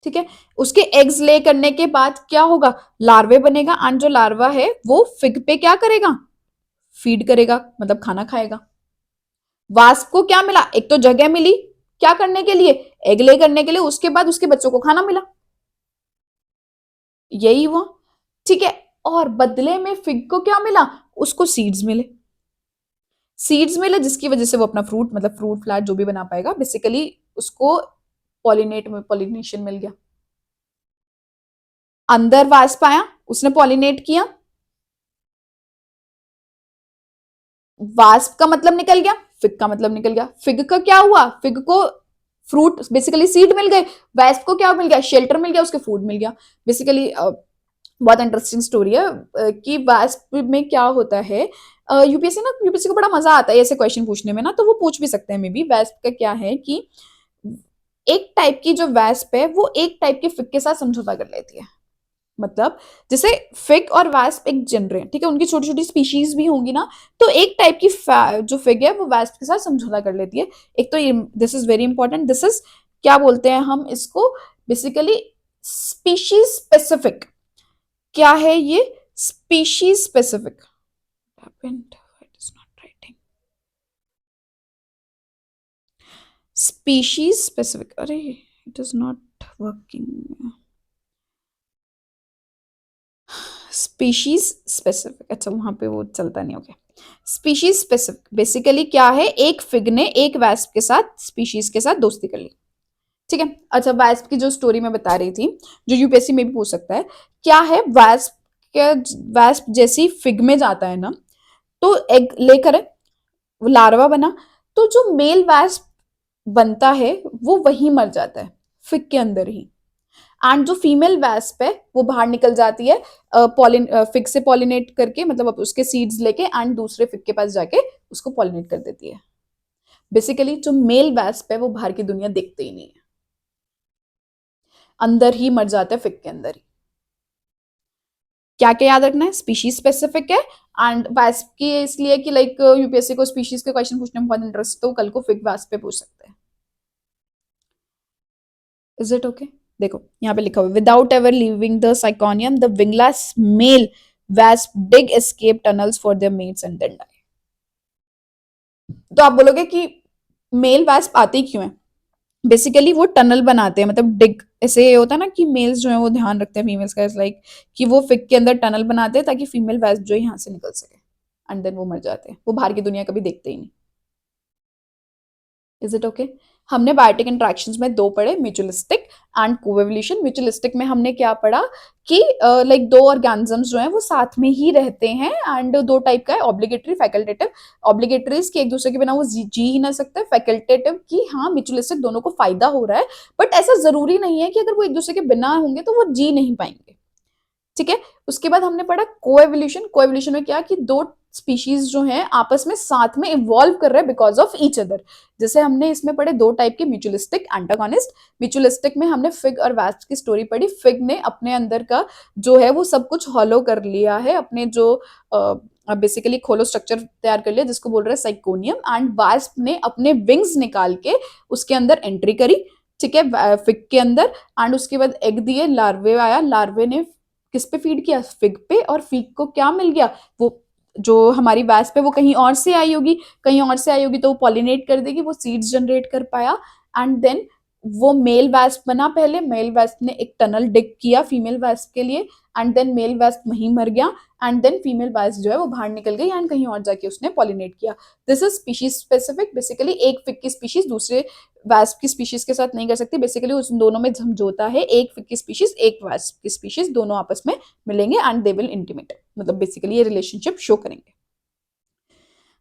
ठीक है। उसके एग्स ले करने के बाद क्या होगा, लार्वे बनेगा, एंड जो लार्वा है वो फिग पे क्या करेगा, फीड करेगा, मतलब खाना खाएगा। वास्प को क्या मिला, एक तो जगह मिली क्या करने के लिए, एग ले करने के लिए, उसके बाद उसके बच्चों को खाना मिला, यही हुआ, ठीक है। और बदले में फिग को क्या मिला, उसको सीड्स मिले, सीड्स मिले जिसकी वजह से वो अपना फ्रूट, मतलब फ्रूट फ्लैट जो भी बना पाएगा, बेसिकली उसको पॉलिनेट में पॉलिनेशन मिल गया। अंदर वास्प आया, उसने पॉलिनेट किया, वास्प का मतलब निकल गया, फिग का मतलब निकल गया। फिग का क्या हुआ, फिग को फ्रूट बेसिकली सीड मिल गए, वास्प को क्या मिल गया, शेल्टर मिल गया, उसके फूड मिल गया। बेसिकली बहुत इंटरेस्टिंग स्टोरी है कि वास्प में क्या होता है। यूपीएससी ना, यूपीएससी को बड़ा मजा आता है ऐसे क्वेश्चन पूछने में ना, तो वो पूछ भी सकते हैं मे बी। वास्प का क्या है कि एक टाइप की जो वास्प है वो एक टाइप के फिग के साथ समझौता कर लेती है, मतलब जैसे फिग और वास्प एक जनर है, ठीक है, उनकी छोटी छोटी स्पीशीज भी होंगी ना, तो एक टाइप की जो फिग है वो वास्प के साथ समझौता कर लेती है। एक तो this is very important, this is क्या बोलते हैं हम इसको, बेसिकली स्पीशीज स्पेसिफिक। क्या है ये, स्पीशीज स्पेसिफिक, स्पीशीज स्पेसिफिक, अरे it is not working, species specific, अच्छा वहां पे वो चलता नहीं, ओके। स्पीशीज स्पेसिफिक बेसिकली क्या है, एक फिग ने एक वैस्प के साथ, स्पीशीज के साथ दोस्ती कर ली, ठीक है। अच्छा, वैस्प की जो स्टोरी मैं बता रही थी, जो यूपीएससी में भी पूछ सकता है, क्या है वैस्प के, वैस्प जैसी फिग में जाता है ना, तो एग लेकर वो लार्वा बना, तो जो मेल वैस्प बनता है वो वही मर जाता है फिग के अंदर ही, एंड जो फीमेल वैस्प है वो बाहर निकल जाती है पॉलिन फिग से पॉलिनेट करके, मतलब अब उसके सीड्स लेके एंड दूसरे फिग के पास जाके उसको पॉलिनेट कर देती है। बेसिकली जो मेल वैस्प है वो बाहर की दुनिया देखते ही नहीं है, अंदर ही मर जाता है फिग के अंदर ही। क्या क्या याद रखना है, स्पीशीज स्पेसिफिक है, एंड वैस्प की इसलिए कि लाइक यूपीएससी को स्पीशीज के क्वेश्चन पूछने में बहुत इंटरेस्ट, तो कल को फिग वैस्प पे पूछ सकते हैं। Is it okay? देखो यहाँ पे लिखा हुआ, without ever leaving the syconium the wingless male wasp dig escape tunnels for their mates and then die. तो आप बोलोगे कि मेल वैस्प आते ही क्यों है, बेसिकली वो टनल बनाते हैं, मतलब डिग, ऐसे होता है ना कि मेल्स जो है वो ध्यान रखते हैं फीमेल्स का, लाइक कि वो फिग के अंदर टनल बनाते हैं ताकि फीमेल वैस्प जो है यहाँ से निकल सके, एंड देन वो मर जाते हैं, वो बाहर की दुनिया कभी देखते ही नहीं। Is it okay? हमने बायोटिक इंट्रैक्शंस में दो पढ़े, म्यूचुअलिस्टिक एंड कोएवोल्यूशन। म्यूचुअलिस्टिक में हमने क्या पढ़ा कि लाइक दो ऑर्गेनिजम्स जो हैं वो साथ में ही रहते हैं, एंड दो टाइप का है, ऑब्लिगेटरी फैकल्टेटिव। ऑब्लिगेटरीज की एक दूसरे के बिना वो जी ही ना सकते, फैकल्टेटिव की हाँ म्यूचुअलिस्टिक दोनों को फायदा हो रहा है, बट ऐसा जरूरी नहीं है कि अगर वो एक दूसरे के बिना होंगे तो वो जी नहीं पाएंगे, ठीक है। उसके बाद हमने पढ़ा कोएवोल्यूशन। कोएवोल्यूशन में क्या कि दो स्पीशीज जो हैं आपस में साथ में इवॉल्व कर रहे हैं बिकॉज ऑफ ईच अदर। जैसे हमने इसमें पढ़े दो टाइप के, म्यूचुअलिस्टिक, एंटागोनिस्ट। म्यूचुअलिस्टिक में हमने फिग और वैस्प की स्टोरी पढ़ी। फिग ने अपने अंदर का जो है वो सब कुछ हॉलो कर लिया है, अपने जो बेसिकली खोलो स्ट्रक्चर तैयार कर लिया जिसको बोल रहे हैं साइकोनियम, एंड वास्प ने अपने विंग्स निकाल के उसके अंदर एंट्री करी, ठीक है, फिग के अंदर, एंड उसके बाद एग दिए, लार्वे आया, लार्वे ने किस पे फीड किया, फिग पे, और फिग को क्या मिल गया, वो जो हमारी वैस्प पे वो कहीं और से आई होगी, कहीं और से आई होगी तो वो पॉलिनेट कर देगी, वो सीड्स जनरेट कर पाया, एंड देन वो मेल वैस्प बना। पहले मेल वैस्प ने एक टनल डिग किया फीमेल वैस्प के लिए, एंड देन मेल वैस्प वहीं मर गया, एंड देन फीमेल वैस्प जो है वो बाहर निकल गई एंड कहीं और जाके उसने पॉलिनेट किया। This is species specific, basically एक फिग की स्पीशीज दूसरे वैस्प की स्पीशीज के साथ नहीं कर सकती, बेसिकली उस दोनों में समझौता है, एक फिग की स्पीशीज एक वैस्प की स्पीशीज दोनों आपस में मिलेंगे एंड दे विल इंटीमेट, मतलब बेसिकली ये रिलेशनशिप शो करेंगे।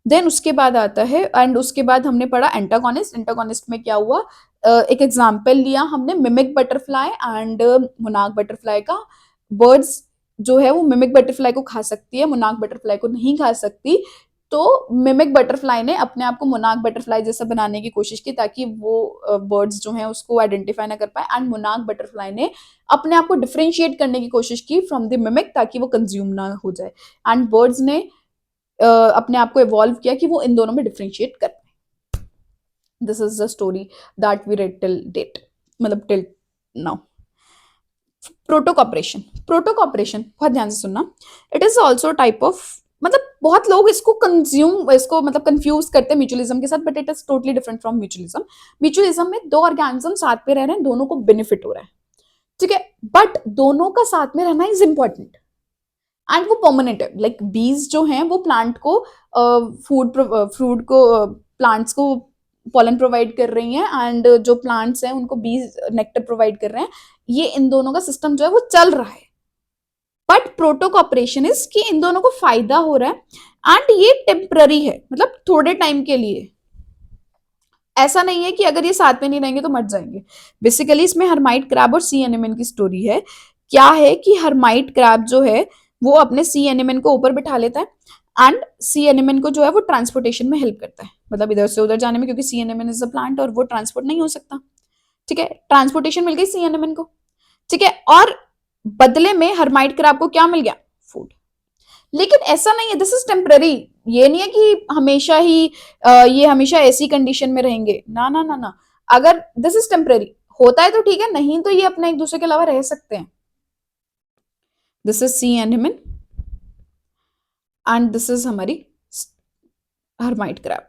देन उसके बाद आता है, एंड उसके बाद हमने पढ़ा एंटागोनिस्ट। एंटागोनिस्ट में क्या हुआ, एक एग्जाम्पल लिया हमने mimic butterfly and monarch butterfly का। बर्ड्स जो है वो मिमिक बटरफ्लाई को खा सकती है, मोनार्क बटरफ्लाई को नहीं खा सकती, तो मिमिक बटरफ्लाई ने अपने आप को मोनार्क बटरफ्लाई जैसा बनाने की कोशिश की ताकि वो बर्ड्स जो हैं उसको आइडेंटिफाई ना कर पाए, एंड मोनार्क बटरफ्लाई ने अपने आप को डिफरेंशिएट करने की कोशिश की फ्रॉम द मिमिक ताकि वो कंज्यूम ना हो जाए, एंड बर्ड्स ने अपने आप को इवॉल्व किया कि वो इन दोनों में डिफरेंशिएट कर पाए। This is the story that we read till date, मतलब टिल नाउ। प्रोटोकॉपरेशन, प्रोटोकॉपरेशन बहुत ध्यान से सुनना, it is also type of, मतलब बहुत लोग इसको मतलब कंफ्यूज करते हैं म्यूचुअलिज्म के साथ, but it is totally different from mutualism. Mutualism में दो ऑर्गेनिज्म साथ में रह रहे हैं, दोनों को बेनिफिट हो रहा है, ठीक है, बट दोनों का साथ में रहना इज इंपॉर्टेंट एंड वो परमानेंट है। लाइक बीज जो हैं वो प्लांट को फ्रूट को प्लांट्स को पॉलन प्रोवाइड कर रही हैं, एंड जो प्लांट्स हैं उनको बीज नेक्टर प्रोवाइड कर रहे हैं। ये इन दोनों का सिस्टम जो है वो चल रहा है, बट प्रोटोकॉपरेशन इज कि इन दोनों को फायदा हो रहा है एंड ये टेम्पररी है, मतलब थोड़े टाइम के लिए। ऐसा नहीं है कि अगर ये साथ में नहीं रहेंगे तो मर जाएंगे। बेसिकली इसमें हर्माइट क्रैब और सी एनिमन की स्टोरी है। क्या है कि हर्माइट क्रैब जो है वो अपने सी एनिमन को ऊपर बिठा लेता है एंड सी एनिमन को जो है वो ट्रांसपोर्टेशन में हेल्प करता है, मतलब इधर से उधर जाने में, क्योंकि सी एनिमन इज अ प्लांट और वो ट्रांसपोर्ट नहीं हो सकता, ठीक है। ट्रांसपोर्टेशन मिल गई सी एनिमन को, ठीक है, और बदले में हर्माइट क्रैब को क्या मिल गया? फूड। लेकिन ऐसा नहीं है, दिस इज टेम्पररी। ये नहीं है कि हमेशा ही ये हमेशा ऐसी कंडीशन में रहेंगे, ना ना ना ना। अगर दिस इज टेम्पररी होता है तो ठीक है, नहीं तो ये अपने एक दूसरे के अलावा रह सकते हैं। This is sea anemone and this is हमारी हर्माइट क्रैब,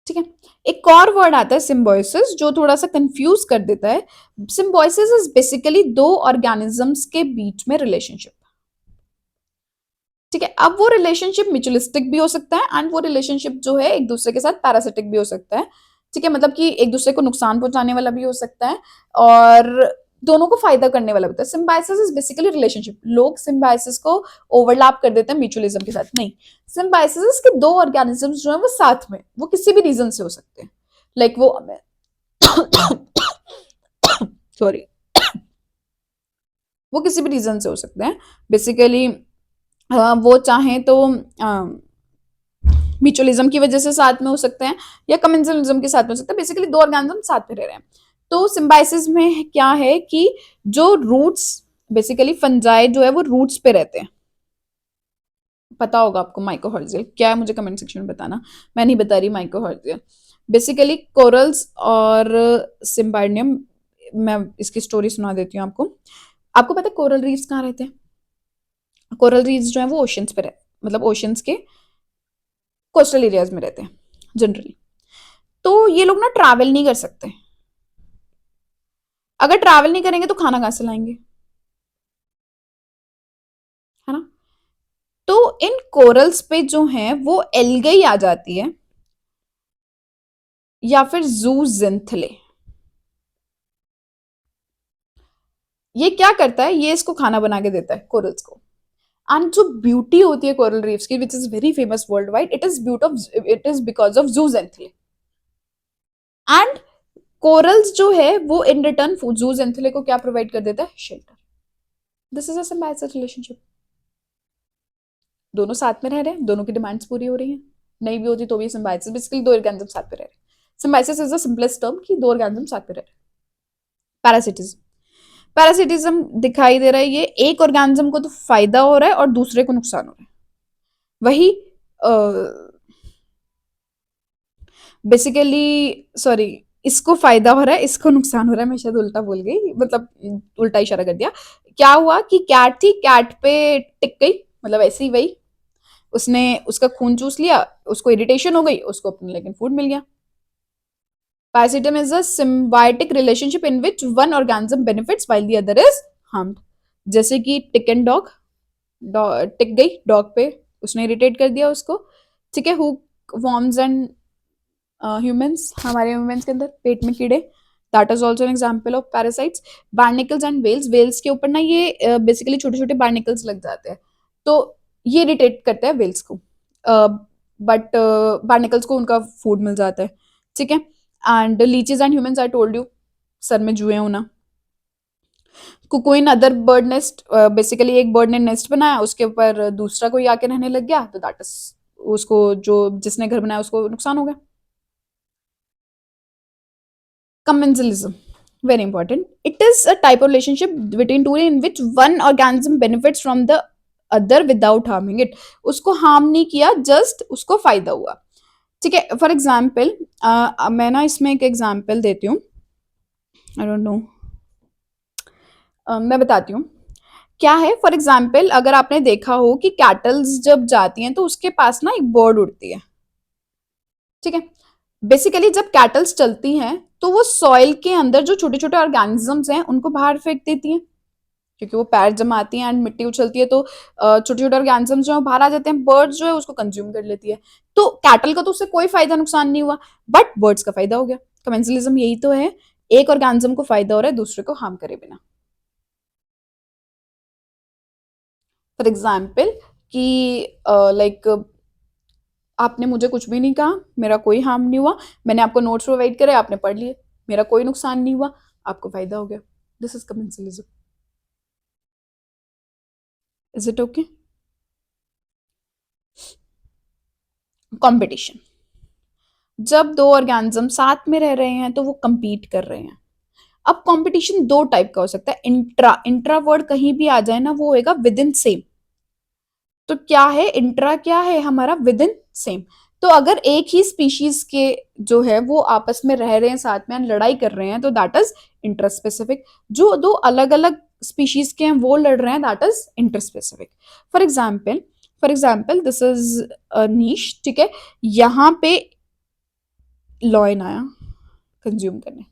ठीक है। एक और वर्ड आता है सिम्बायोसिस, जो थोड़ा सा कंफ्यूज कर देता है। सिम्बायोसिस इज बेसिकली दो ऑर्गेनिजम्स के बीच में रिलेशनशिप, ठीक है। अब वो रिलेशनशिप म्यूचुअलिस्टिक भी हो सकता है एंड वो रिलेशनशिप जो है एक दूसरे के साथ पैरासिटिक भी हो सकता है, ठीक है, मतलब कि एक दूसरे को नुकसान पहुंचाने वाला भी हो सकता है और दोनों को फायदा करने वाला होता है। Symbiosis is basically relationship. लोग सिम्बायोसिस को ओवरलैप कर देते हैं म्यूचुअलिज्म के साथ, नहीं। सिम्बायोसिस के दो ऑर्गेनिजम्स जो है वो साथ में, वो किसी भी रीजन से हो सकते हैं, लाइक वो सॉरी वो किसी भी रीजन से हो सकते हैं। बेसिकली वो चाहें तो म्यूचुअलिज्म की वजह से साथ में हो सकते हैं या कम्युनिज्म के साथ में हो सकते हैं। बेसिकली दो ऑर्गेनिज्म साथ में रह रहे हैं। तो सिम्बायोसिस में क्या है कि जो रूट्स, बेसिकली फंजाई जो है वो रूट्स पे रहते हैं। पता होगा आपको माइकोहर्जियल क्या है, मुझे कमेंट सेक्शन में बताना, मैं नहीं बता रही माइकोहर्जियल। बेसिकली कोरल्स और सिम्बार्डियम, मैं इसकी स्टोरी सुना देती हूँ आपको। आपको पता है कोरल रीफ्स कहाँ रहते हैं? कोरल रीफ्स जो है वो ओशंस पे रहते, मतलब ओशंस के कोस्टल एरियाज में रहते हैं जनरली। तो ये लोग ना ट्रैवल नहीं कर सकते। अगर ट्रैवल नहीं करेंगे तो खाना कहां से लाएंगे, है ना? तो इन कोरल्स पे जो है वो एल्गई आ जाती है या फिर जूजेंथले। ये क्या करता है, ये इसको खाना बना के देता है कोरल्स को। एंड जो ब्यूटी होती है कोरल रीफ्स की, which is very famous world wide, it is because of zooxanthellae. And corals जो है वो इन रिटर्न जूजेंथले को क्या प्रोवाइड कर देता है? Shelter. This is a symbiosis relationship. दोनों साथ में रह रहे हैं, दोनों की डिमांड्स पूरी हो रही हैं, नहीं भी होती तो भी सिम्बायोसिस। बेसिकली दो ऑर्गेनिज्म साथ में रह रहे हैं। Symbiosis is the simplest term कि दो ऑर्गेनिज्म साथ में रह रहे हैं। पैरासिटिज्म, पैरासिटिज्म दिखाई दे रहा है, ये एक ऑर्गेनिज्म को तो फायदा हो रहा है और दूसरे को नुकसान हो रहा है। वही बेसिकली सॉरी, इसको फायदा हो रहा है, इसको नुकसान हो रहा है। मैं शायद उल्टा बोल गई, मतलब उल्टा इशारा कर दिया। क्या हुआ कि कैट थी, कैट पे टिक गई, मतलब ऐसे ही वही, उसने उसका खून चूस लिया, उसको इरिटेशन हो गई, उसको अपने लेकिन फूड मिल गया। Parasitism is a symbiotic relationship in which one organism benefits while the other is harmed. जैसे कि टिक एंड डॉग, टिक गई डॉग पे, उसने इरिटेट कर दिया उसको, ठीक है। हु वॉर्म्स एंड ह्यूमंस, हमारे ह्यूमंस के अंदर पेट में कीड़े, that is also an example of parasites. Barnacles and whales, whales के ऊपर ना ये बेसिकली छोटे छोटे बार्निकल्स लग जाते हैं, तो ये इरिटेट करते हैं वेल्स को, बट बार्निकल्स को उनका फूड मिल जाता है, ठीक है। And leches and humans, I told you, sir में जुए होना। कोई अदर बर्ड नेस्ट, बेसिकली एक बर्ड ने नेस्ट बनाया, उसके ऊपर दूसरा कोई आके रहने लग गया, तो दैट इज, उसको जो जिसने घर बनाया उसको नुकसान हो गया। Commensalism, very important. It is a type of relationship between two in which one organism benefits from the other without harming it. उसको हार्म नहीं किया, जस्ट उसको फायदा हुआ। ठीक है, फॉर एग्जाम्पल मैं ना इसमें एक एग्जाम्पल देती हूँ, आई डोंट नो, मैं बताती हूँ क्या है। फॉर एग्जाम्पल अगर आपने देखा हो कि कैटल्स जब जाती हैं तो उसके पास ना एक बर्ड उड़ती है, ठीक है। बेसिकली जब कैटल्स चलती हैं तो वो सॉइल के अंदर जो छोटे छोटे ऑर्गेनिजम्स हैं उनको बाहर फेंक देती हैं, क्योंकि वो पैर जमाती हैं एंड मिट्टी उछलती है, तो छोटे छोटे ऑर्गेनिजम्स जो है बाहर आ जाते हैं, बर्ड्स जो है उसको कंज्यूम कर लेती है। तो कैटल का तो उससे कोई फायदा नुकसान नहीं हुआ, बट बर्ड्स का फायदा हो गया। कमेंसलिज्म यही तो है, एक ऑर्गेनिज्म को फायदा हो रहा है दूसरे को हार्म करे बिना। फॉर एग्जाम्पल कि लाइक आपने मुझे कुछ भी नहीं कहा, मेरा कोई हार्म नहीं हुआ, मैंने आपको नोट्स प्रोवाइड करे, आपने पढ़ लिए, मेरा कोई नुकसान नहीं हुआ, आपको फायदा हो गया। This is commensalism. Is it okay? Competition, जब दो ऑर्गेनिज्म साथ में रह रहे हैं तो वो compete कर रहे हैं। अब कंपटीशन दो टाइप का हो सकता है, इंट्रा, इंट्रा वर्ड कहीं भी आ जाए ना वो होएगा विद इन सेम। तो क्या है इंट्रा, क्या है हमारा विद इन सेम। तो अगर एक ही स्पीशीज के जो है वो आपस में रह रहे हैं साथ में लड़ाई कर रहे हैं तो दैट इज इंटर स्पेसिफिक। जो दो अलग अलग स्पीशीज के हैं वो लड़ रहे हैं, that is interspecific. For example, this is niche, ठीक है। यहाँ पे लॉयन आया कंज्यूम करने,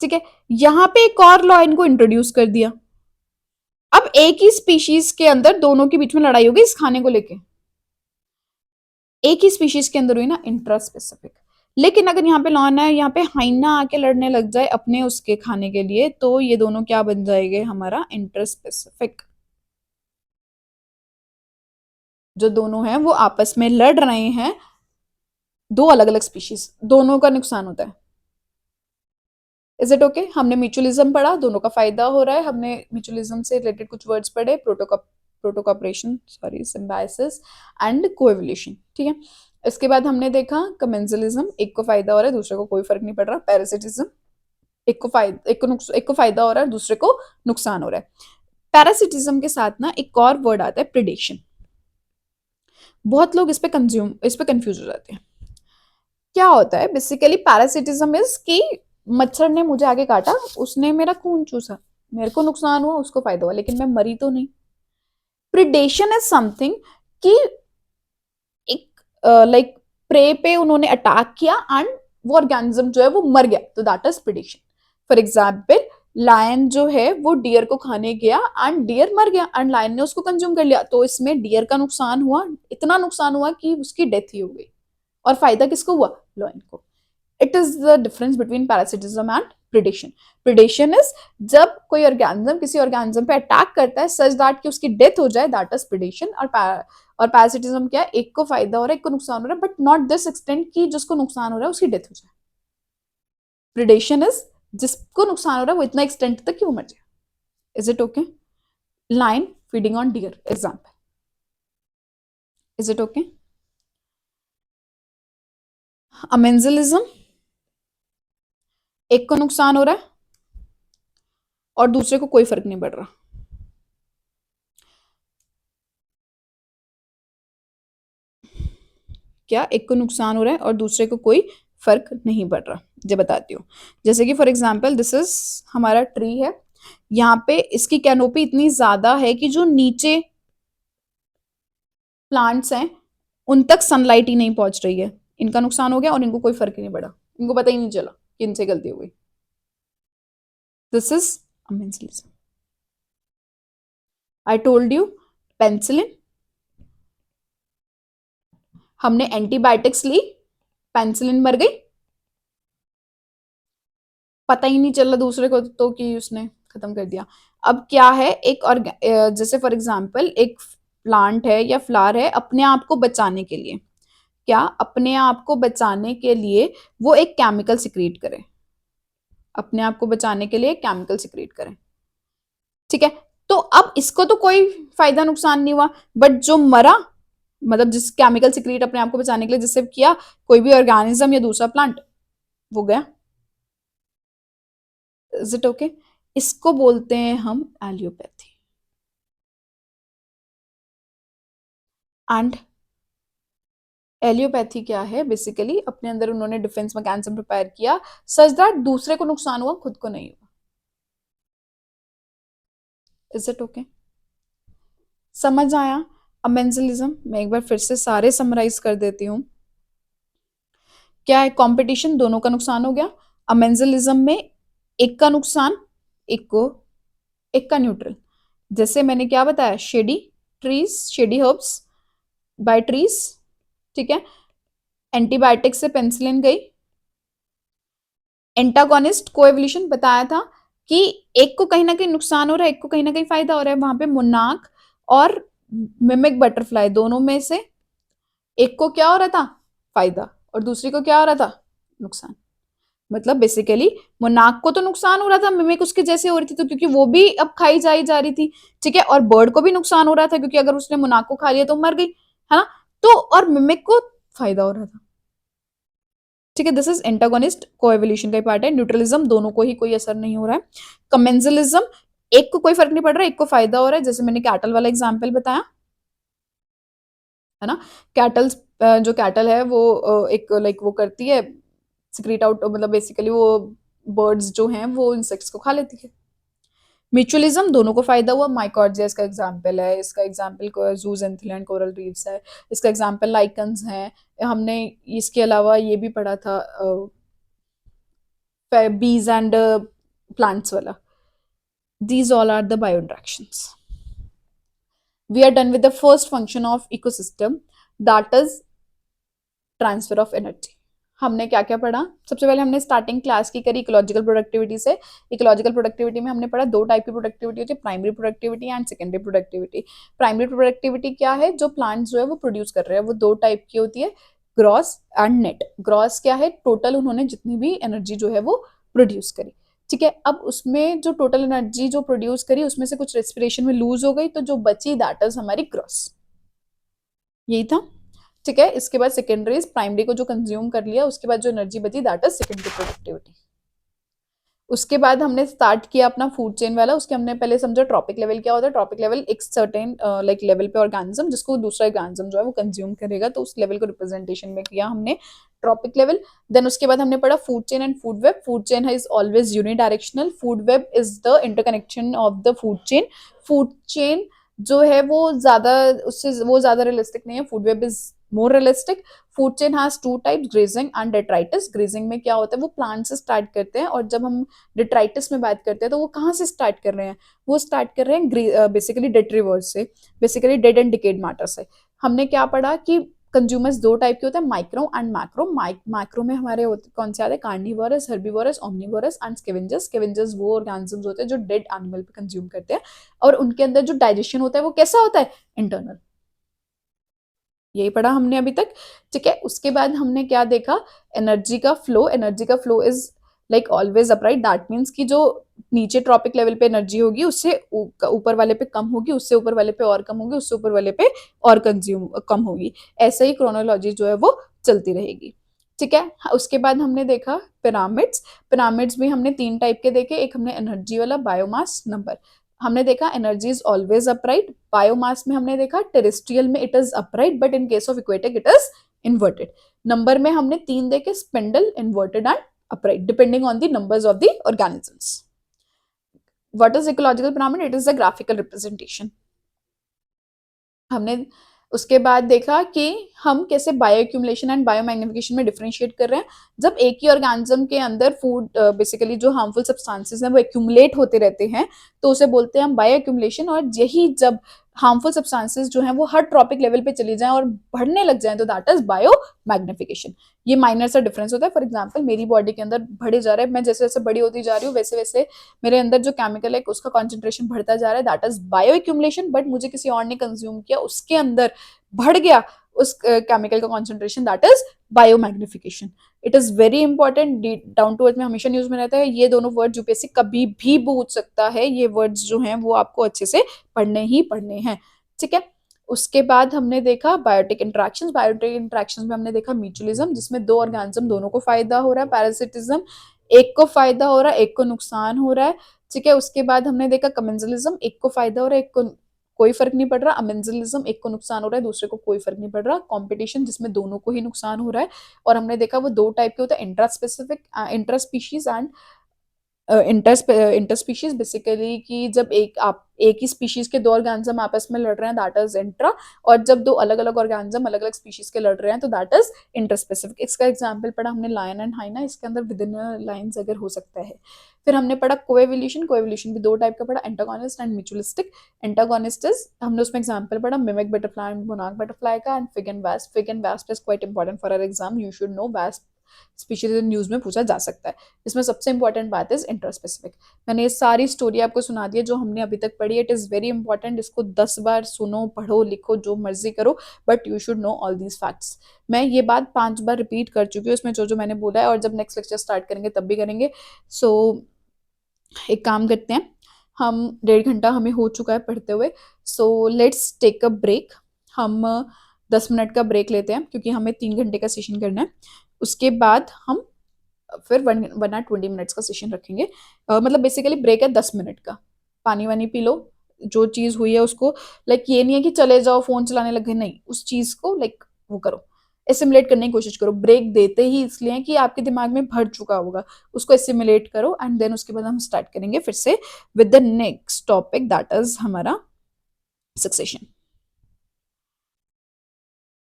ठीक है। यहाँ पे एक और लॉयन को इंट्रोड्यूस कर दिया। अब एक ही स्पीशीज के अंदर दोनों के बीच में लड़ाई होगी इस खाने को लेके, एक ही स्पीशीज के अंदर हुई ना, इंट्रा स्पेसिफिक। लेकिन अगर यहाँ पे लॉन है, यहाँ पे हाइना आके लड़ने लग जाए अपने उसके खाने के लिए, तो ये दोनों क्या बन जाएंगे हमारा, इंटर स्पेसिफिक। जो दोनों हैं वो आपस में लड़ रहे हैं, दो अलग अलग स्पीशीज, दोनों का नुकसान होता है। Is it okay? हमने म्यूचुअलिज्म पढ़ा, दोनों का फायदा हो रहा है। हमने म्यूचुअलिज्म से रिलेटेड कुछ वर्ड्स पढ़े, प्रोटोकॉपरेशन, सॉरी, सिम्बायोसिस एंड कोएवोल्यूशन, ठीक है। इसके बाद हमने देखा कमेंसलिज्म, एक को फायदा हो रहा है दूसरे को कोई फर्क नहीं पड़ रहा। पैरासिटिज्म, एक को फायदा हो रहा है दूसरे को नुकसान हो रहा है। पैरासिटिज्म के साथ ना एक और वर्ड आता है प्रिडेशन। बहुत लोग इस पे कंफ्यूज हो जाते हैं। क्या होता है बेसिकली, पैरासिटिज्म इज कि मच्छर ने मुझे आगे काटा, उसने मेरा खून चूसा, मेरे को नुकसान हुआ उसको फायदा हुआ, लेकिन मैं मरी तो नहीं। प्रिडेशन इज समथिंग कि एक लाइक प्रे पे उन्होंने अटैक किया एंड वो ऑर्गेनिज्म जो है वो मर गया, तो that is predation. For example lion जो है वो डियर को खाने गया एंड डियर मर गया एंड लायन ने उसको कंज्यूम कर लिया, तो इसमें डियर का नुकसान हुआ, इतना नुकसान हुआ कि उसकी डेथ ही हो गई, और फायदा किसको हुआ, लायन को। It is the difference between parasitism and predation. Predation is जब कोई ऑर्गेनिज्म किसी ऑर्गेनिज्म पे अटैक करता है सच दैट कि उसकी डेथ हो जाए, दैट इज प्रिडेशन। और पैरासिटिज्म क्या है, एक को फायदा हो रहा है एक को नुकसान हो रहा है, बट नॉट दिस एक्सटेंट कि जिसको नुकसान हो रहा है उसकी डेथ हो जाए। प्रिडेशन इज जिसको नुकसान हो रहा है वो इतना एक्सटेंट तक कि वो मर जाए। Is it okay? Lion feeding on deer example. Is it okay? Amensalism, एक को नुकसान हो रहा है और दूसरे को कोई फर्क नहीं पड़ रहा। क्या, एक को नुकसान हो रहा है और दूसरे को कोई फर्क नहीं पड़ रहा। जब बताती हूँ, जैसे कि फॉर एग्जाम्पल दिस इज हमारा ट्री है, यहाँ पे इसकी कैनोपी इतनी ज्यादा है कि जो नीचे प्लांट्स हैं उन तक सनलाइट ही नहीं पहुंच रही है, इनका नुकसान हो गया और इनको कोई फर्क ही नहीं पड़ा, इनको पता ही नहीं चला कि इनसे गलती हो गई। This is amensalism. I told you, penicillin, हमने एंटीबायोटिक्स ली, पेंसिलिन मर गई, पता ही नहीं चला दूसरे को तो कि उसने खत्म कर दिया। अब क्या है, एक और जैसे फॉर एग्जांपल एक प्लांट है या फ्लावर है, अपने आप को बचाने के लिए, क्या अपने आप को बचाने के लिए वो एक केमिकल सिक्रीट करे, अपने आप को बचाने के लिए केमिकल सिक्रीट करें। ठीक है। तो अब इसको तो कोई फायदा नुकसान नहीं हुआ, बट जो मरा, मतलब जिस केमिकल सिक्रीट अपने आप को बचाने के लिए जिससे किया, कोई भी ऑर्गेनिज्म या दूसरा प्लांट, वो गया। Is it okay? इसको बोलते हैं हम एलियोपैथी। एंड एलियोपैथी क्या है? बेसिकली अपने अंदर उन्होंने डिफेंस मैकेनिज्म प्रिपेयर किया सच दैट दूसरे को नुकसान हुआ, खुद को नहीं हुआ। Is it okay? समझ आया? अमेंजलिज्म मैं एक बार फिर से सारे समराइज कर देती हूँ। क्या है? कंपटीशन, दोनों का नुकसान हो गया। अमेंजलिज्म में एक का नुकसान, एक को, एक का न्यूट्रल। जैसे मैंने क्या बताया, shady trees, shady herbs by trees, ठीक है। एंटीबायोटिक से पेंसिलिन गई। एंटागोनिस्ट कोएवोल्यूशन बताया था कि एक को कहीं ना कहीं नुकसान हो रहा है, एक को कहीं ना कहीं फायदा हो रहा है। वहां पे मोनाक और मिमिक बटरफ्लाई, दोनों में से एक को क्या हो रहा था? फायदा, और दूसरी को क्या हो रहा था? नुकसान। मतलब बेसिकली मोनाक को तो नुकसान हो रहा था, मिमिक उसके जैसे हो रही थी, तो क्योंकि वो भी अब खाई जाई जा रही थी, ठीक है। और बर्ड को भी नुकसान हो रहा था, क्योंकि अगर उसने मोनाक को खा लिया तो मर गई, है ना। तो और मिमिक को फायदा हो रहा था, ठीक है। दिस इज एंटागोनिस्ट कोएवोल्यूशन का पार्ट है। न्यूट्रलिज्म, दोनों को ही कोई असर नहीं हो रहा है। कमेंजलिज्म, एक को कोई फर्क नहीं पड़ रहा है, एक को फायदा हो रहा है, जैसे मैंने कैटल वाला एग्जाम्पल बताया, है ना। कैटल, जो कैटल है वो एक लाइक वो करती है, सिक्रीट आउट, मतलब बेसिकली वो बर्ड्स जो हैं वो इंसेक्ट्स को खा लेती है। म्यूचुअलिज्म, दोनों को फायदा हुआ। माइकॉर्डिया इसका एग्जाम्पल है, इसका एग्जाम्पल जूजेंथिल एंड कोरल रीफ्स है, इसका एग्जाम्पल लाइकन्स हैं। हमने इसके अलावा ये भी पढ़ा था, bees and plants wala. These all are the biointeractions. We are done with the first function of ecosystem, that is transfer of energy. हमने क्या क्या पढ़ा? सबसे पहले हमने स्टार्टिंग क्लास की करी इकोलॉजिकल प्रोडक्टिविटी से। इकोलॉजिकल प्रोडक्टिविटी में हमने पढ़ा दो टाइप की प्रोडक्टिविटी होती है, primary productivity and secondary productivity. Primary productivity क्या है? जो प्लांट्स जो है वो प्रोड्यूस कर रहे हैं, वो दो टाइप की होती है, ग्रॉस एंड नेट। ग्रॉस क्या है? टोटल उन्होंने जितनी भी एनर्जी जो है वो प्रोड्यूस करी, ठीक है। अब उसमें जो टोटल एनर्जी जो प्रोड्यूस करी, उसमें से कुछ रेस्पिरेशन में लूज हो गई, तो जो बची दैट इज हमारी ग्रॉस। यही था, ठीक है। इसके बाद सेकेंडरी, प्राइमरी को जो कंज्यूम कर लिया, उसके बाद जो एनर्जी बची दैट इज सेकेंडरी प्रोडक्टिविटी। उसके बाद हमने स्टार्ट किया अपना फूड चेन वाला। उसके हमने पहले समझा ट्रॉपिक लेवल क्या होता है। ट्रॉपिक लेवल एक सर्टेन लाइक लेवल पे ऑर्गेनिज्म जिसको दूसरा ऑर्गेनिज्म जो है वो कंज्यूम करेगा, तो उस लेवल को रिप्रेजेंटेशन में किया हमने ट्रॉपिक लेवल। देन उसके बाद हमने पढ़ा food chain and food web. Food chain is always unidirectional, food web is the interconnection of the food chain. Food chain जो है वो ज्यादा, उससे वो ज्यादा रियलिस्टिक नहीं है, food web is more realistic. Food chain has two types, grazing and detritus. Grazing में क्या होता है? वो प्लांट से स्टार्ट करते हैं, और जब हम डिट्राइटिस में बात करते हैं तो वो कहाँ से स्टार्ट कर रहे हैं? वो स्टार्ट कर रहे हैं बेसिकली डेट्रीवर्स से, basically dead and decade matter से। हमने क्या पढ़ा कि कंज्यूमर्स दो टाइप के होते हैं, माइक्रो एंड मैक्रो। मैक्रो में हमारे कौन से आते हैं? Carnivorous, herbivorous, omnivorous and scavengers. Scavengers वो ऑर्गेनिजम्स होते हैं जो डेड एनिमल पे कंज्यूम करते हैं, और उनके अंदर जो डाइजेशन होता है वो कैसा होता है? इंटरनल। यही पढ़ा हमने अभी तक, ठीक है। उसके बाद हमने क्या देखा? एनर्जी का फ्लो। एनर्जी का flow is like always upright, that means कि जो नीचे ट्रॉपिक लेवल पे एनर्जी होगी उससे ऊपर वाले पे कम होगी, उससे ऊपर वाले पे और कम होगी, उससे ऊपर वाले पे और कंज्यूम कम होगी। ऐसे ही क्रोनोलॉजी जो है वो चलती रहेगी, ठीक है। उसके बाद हमने देखा पिरामिड्स। पिरामिड्स में हमने तीन टाइप के देखे। एक हमने एनर्जी वाला, बायोमास, नंबर। हमने देखा energy is always upright. Biomass में हमने देखा टेरेस्ट्रियल में it is upright, but in case of aquatic it is inverted. Number में हमने तीन देखे, spindle, inverted and upright, depending on the numbers of the organisms. What is ecological pyramid? It is a graphical representation. हमने उसके बाद देखा कि हम कैसे bio accumulation and bio magnification में डिफरेंशिएट कर रहे हैं। जब एक ही ऑर्गेनिज्म के अंदर फूड बेसिकली जो हार्मफुल सब्सटेंसेस हैं वो एक्यूमुलेट होते रहते हैं, तो उसे बोलते हैं हम बायो एक्यूमुलेशन। और यही जब हार्मफुल सब्सटेंसेस जो हैं वो हर ट्रॉपिक लेवल पे चली जाएं और बढ़ने लग जाएं, तो दैट इज बायो मैग्निफिकेशन। ये माइनर सा डिफरेंस होता है। फॉर एग्जाम्पल मेरी बॉडी के अंदर बढ़े जा रहा है, मैं जैसे जैसे बड़ी होती जा रही हूँ वैसे वैसे मेरे अंदर जो केमिकल है उसका कॉन्सेंट्रेशन बढ़ता जा रहा है, that is bio accumulation. But मुझे किसी और ने कंज्यूम किया, उसके अंदर बढ़ गया, उस केमिकल का concentration, that is biomagnification. It is very important, Down to Earth में हमेशा न्यूज में रहता है। ये दोनों वर्ड यूपीएससी कभी भी पूछ सकता है, ये वर्ड्स जो हैं वो आपको अच्छे से पढ़ने ही पढ़ने हैं, ठीक है। उसके बाद हमने देखा बायोटिक इंट्रैक्शंस। बायोटिक इंट्रैक्शंस में हमने देखा म्यूचुअलिज्म, जिसमें दो ऑर्गेनिज्म दोनों को फायदा हो रहा है। पैरासिटिज्म, एक को फायदा हो रहा है, एक को नुकसान हो रहा है, ठीक है। उसके बाद हमने देखा कमेंजलिज्म, एक को फायदा हो रहा है, एक को कोई फर्क नहीं पड़ रहा। अमेंजलिज्म, एक को नुकसान हो रहा है, दूसरे को कोई फर्क नहीं पड़ रहा। कंपटीशन, जिसमें दोनों को ही नुकसान हो रहा है। और हमने देखा वो दो टाइप के होता है, intra specific, intra species and inter species. Basically कि जब एक ही स्पीशीज के दो ऑर्गेनिज्म आपस में लड़ रहे हैं, दैट इज इंट्रा। और जब दो अलग अलग ऑर्गेनिज्म अलग अलग स्पीशीज के लड़ रहे हैं, तो दैट इज इंटर स्पेसिफिक। इसका एग्जांपल पढ़ा हमने लायन एंड हाइना, इसके अंदर विद इन लाइन्स अगर हो सकता है। फिर हमने पढ़ा कोएवोल्यूशन। कोएवोल्यूशन भी दो टाइप का पढ़ा, antagonist and mutualistic. Antagonist is, हमने उसमें एग्जांपल पढ़ा mimic butterfly and monarch butterfly का, and fig and wasp. Fig and wasp is quite important for our exam, you should know. Wasp species news में पूछा जा सकता है। इसमें सबसे इंपॉर्टेंट बात इज इंटरस्पेसिफिक। मैंने ये सारी स्टोरी आपको सुना दी है जो हमने अभी तक पढ़ी है। इट इज वेरी इंपॉर्टेंट, इसको 10 बार सुनो, पढ़ो, लिखो, जो मर्जी करो, but you should know all these facts. मैं ये बात 5 बार रिपीट कर चुकी हूँ इसमें, जो जो मैंने बोला है, और जब नेक्स्ट लेक्चर स्टार्ट करेंगे तब भी करेंगे। सो एक काम करते हैं, हम 1.5 घंटा हमें हो चुका है पढ़ते हुए, so let's take a break. हम 10 मिनट का ब्रेक लेते हैं, क्योंकि हमें 3 घंटे का सेशन करना है। उसके बाद हम फिर 1 1 20 मिनट्स का सेशन रखेंगे। मतलब बेसिकली ब्रेक है 10 मिनट का। पानी वानी पी लो, जो चीज हुई है उसको, लाइक ये नहीं है कि चले जाओ फोन चलाने लगे, नहीं, उस चीज को लाइक वो करो, एसिमुलेट करने की कोशिश करो। ब्रेक देते ही इसलिए कि आपके दिमाग में भर चुका होगा, उसको एसिमुलेट करो, एंड देन उसके बाद हम स्टार्ट करेंगे फिर से with the next topic, that is हमारा सक्सेशन,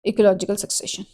इकोलॉजिकल सक्सेशन।